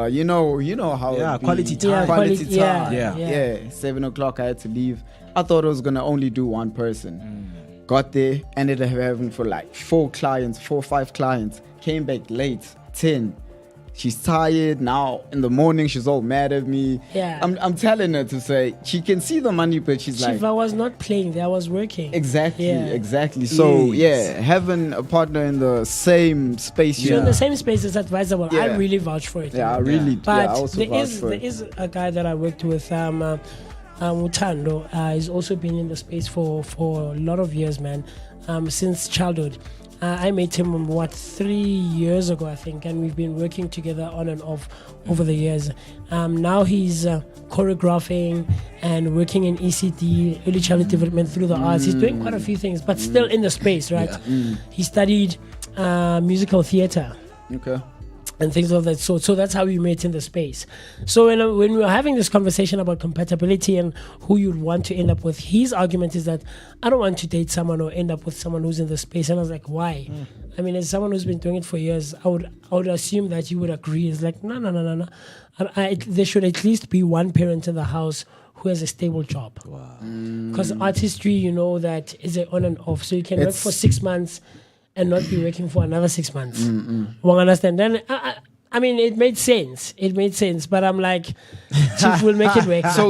you know how quality time. Quality time. Yeah. 7 o'clock, I had to leave. I thought I was gonna only do one person. Got there, ended up having for like 4 or 5 clients. Came back late, 10. She's tired now. In the morning, she's all mad at me. Yeah. I'm telling her to say she can see the money, but she's like, if I was not playing there, I was working. Exactly. So having a partner in the same space. So in the same space is advisable. I really vouch for it. Yeah, I really. But I also there is a guy that I worked with. Mutando has also been in the space for a lot of years, man. Since childhood. I met him 3 years ago, I think, and we've been working together on and off over the years. Now he's choreographing and working in ECD, early childhood development through the arts. He's doing quite a few things, but still in the space, right? He studied musical theater. Okay. And things of that sort. So that's how we met in the space. So when we were having this conversation about compatibility and who you'd want to end up with, his argument is that I don't want to date someone or end up with someone who's in the space. And I was like, why? I mean, as someone who's been doing it for years, I would assume that you would agree. It's like, no. There should at least be one parent in the house who has a stable job. Because artistry, that is an on and off. So you can work for 6 months and not be working for another 6 months. One understand? Then I mean, it made sense. But I'm like, Chief will make it work. So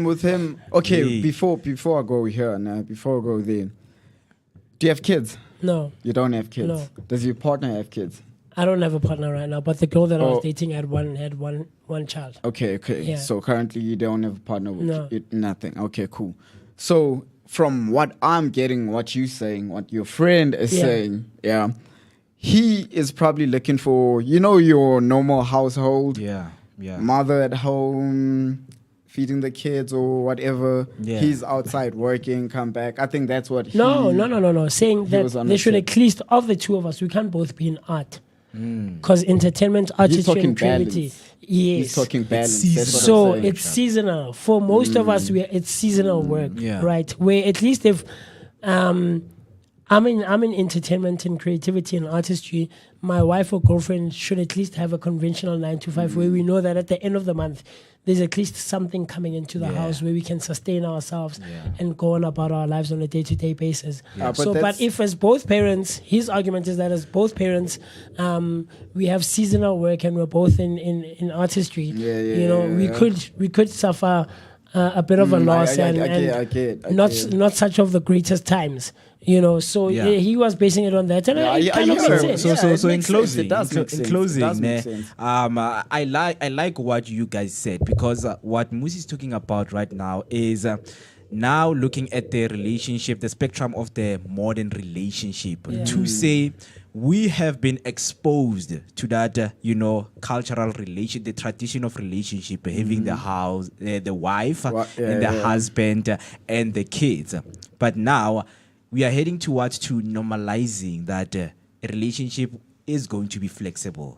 with him. Okay, before I go here and before I go there, do you have kids? No. You don't have kids. No. Does your partner have kids? I don't have a partner right now, but the girl that I was dating had one child. Okay. Yeah. So currently you don't have a partner with nothing. Okay, cool. So from what I'm getting, what you're saying, what your friend is saying, he is probably looking for, your normal household. Mother at home, feeding the kids or whatever. He's outside working, come back. I think that's what No. Saying that there should at least, of the two of us, we can't both be in art. Because entertainment, artistry, and creativity. Balance. Yes. He's talking balance. So it's seasonal. For most of us, it's seasonal work, right? Where at least if I'm in entertainment and creativity and artistry, my wife or girlfriend should at least have a conventional 9 to 5 where we know that at the end of the month, there's at least something coming into the house where we can sustain ourselves and go on about our lives on a day-to-day basis. But if as both parents, his argument is that as both parents, we have seasonal work and we're both in artistry. We could suffer a bit of a loss and not such of the greatest times. So he was basing it on that, and it kind of makes sense. So in closing, I I like what you guys said, because what Musi is talking about right now is now looking at the relationship, the spectrum of the modern relationship, to say we have been exposed to that, cultural relation, the tradition of relationship, having the house, the wife, and the husband, and the kids. But now we are heading towards to normalizing that a relationship is going to be flexible.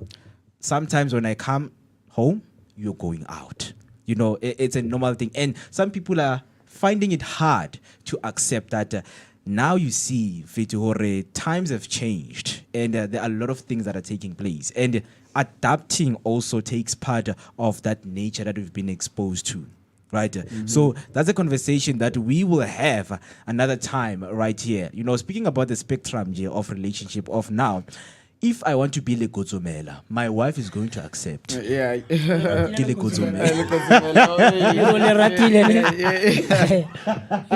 Sometimes when I come home, you're going out. It's a normal thing. And some people are finding it hard to accept that. Now you see, Fetihore, times have changed, and there are a lot of things that are taking place. And adapting also takes part of that nature that we've been exposed to. right? So that's a conversation that we will have another time right here. You know, speaking about the spectrum here of relationship of now, if I want to be Legotsomela, my wife is going to accept. Yeah. Ke Legotsomela.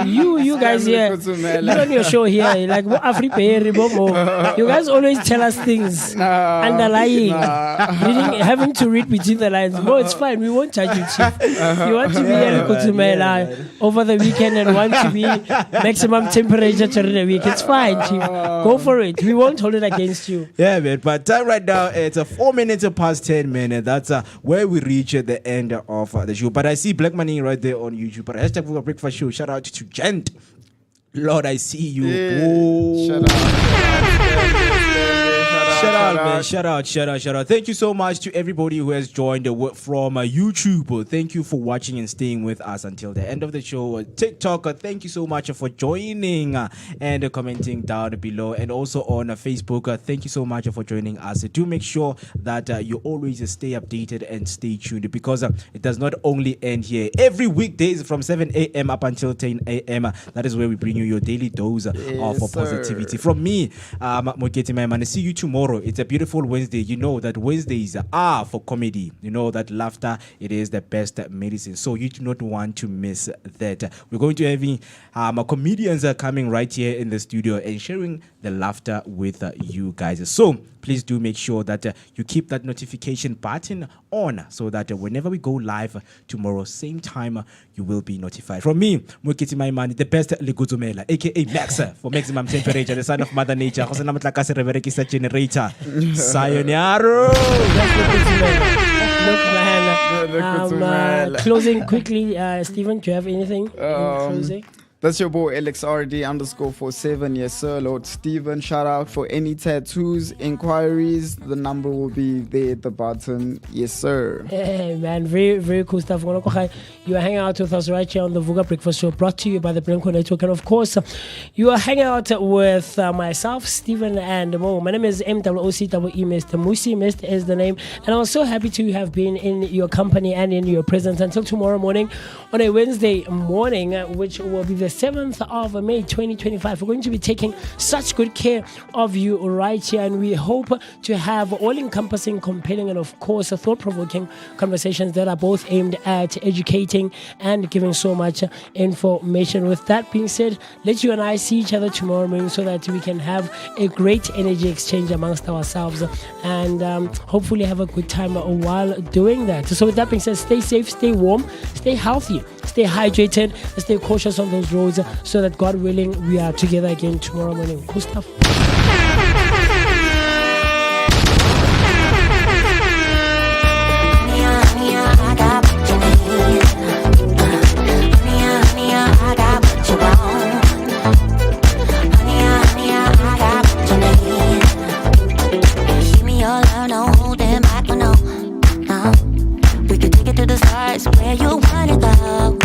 You guys here, you on your show here, like you guys always tell us things underlying, having to read between the lines. No, it's fine. We won't judge you, Chief. You want to be a Legotsomela over the weekend and want to be maximum temperature during the week. It's fine, Chief. Go for it. We won't hold it against you. Yeah, man. But time right now, it's 4 minutes past 10 minutes. That's where we reach at the end of the show. But I see Black Money right there on YouTube. But hashtag Vooka Breakfast Show. Shout out to Gent. Lord, I see you. Shout out. Shout out, man. Shout out. Thank you so much to everybody who has joined from YouTube. Thank you for watching and staying with us until the end of the show. TikTok, thank you so much for joining and commenting down below. And also on Facebook, thank you so much for joining us. Do make sure that you always stay updated and stay tuned, because it does not only end here. Every weekdays from 7 a.m. up until 10 a.m. That is where we bring you your daily dose of positivity. From me, Moketi Maimane, see you tomorrow. It's a beautiful Wednesday. You know that Wednesdays are for comedy. You know that laughter, it is the best medicine. So you do not want to miss that. We're going to having comedians are coming right here in the studio and sharing the laughter with you guys. So please do make sure that you keep that notification button on, so that whenever we go live tomorrow, same time, you will be notified. From me, Moketi Maimane, the best Legotsomela, aka Max, for maximum temperature, the son of Mother Nature. Generator. Sayonara. Look, man. Closing quickly, Stephen, do you have anything in closing? That's your boy LXRD_47. Yes, sir. Lord Steven, shout out for any tattoos, inquiries. The number will be there at the bottom. Yes, sir. Hey, man. Very, very cool stuff. You are hanging out with us right here on the Vooka Breakfast Show, brought to you by the Blanco Network. And of course, you are hanging out with myself, Stephen, and Mo. My name is MWOCWE, Mr. Musi. Mr. is the name. And I'm so happy to have been in your company and in your presence until tomorrow morning on a Wednesday morning, which will be the 7th of May 2025. We're going to be taking such good care of you right here, and we hope to have all-encompassing, compelling, and of course thought-provoking conversations that are both aimed at educating and giving so much information. With that being said, let you and I see each other tomorrow morning so that we can have a great energy exchange amongst ourselves and hopefully have a good time while doing that. So with that being said, stay safe, stay warm, stay healthy, stay hydrated, stay cautious on those roads, so that God willing, we are together again tomorrow morning. Cool stuff. We could take it to the stars where you wanna go.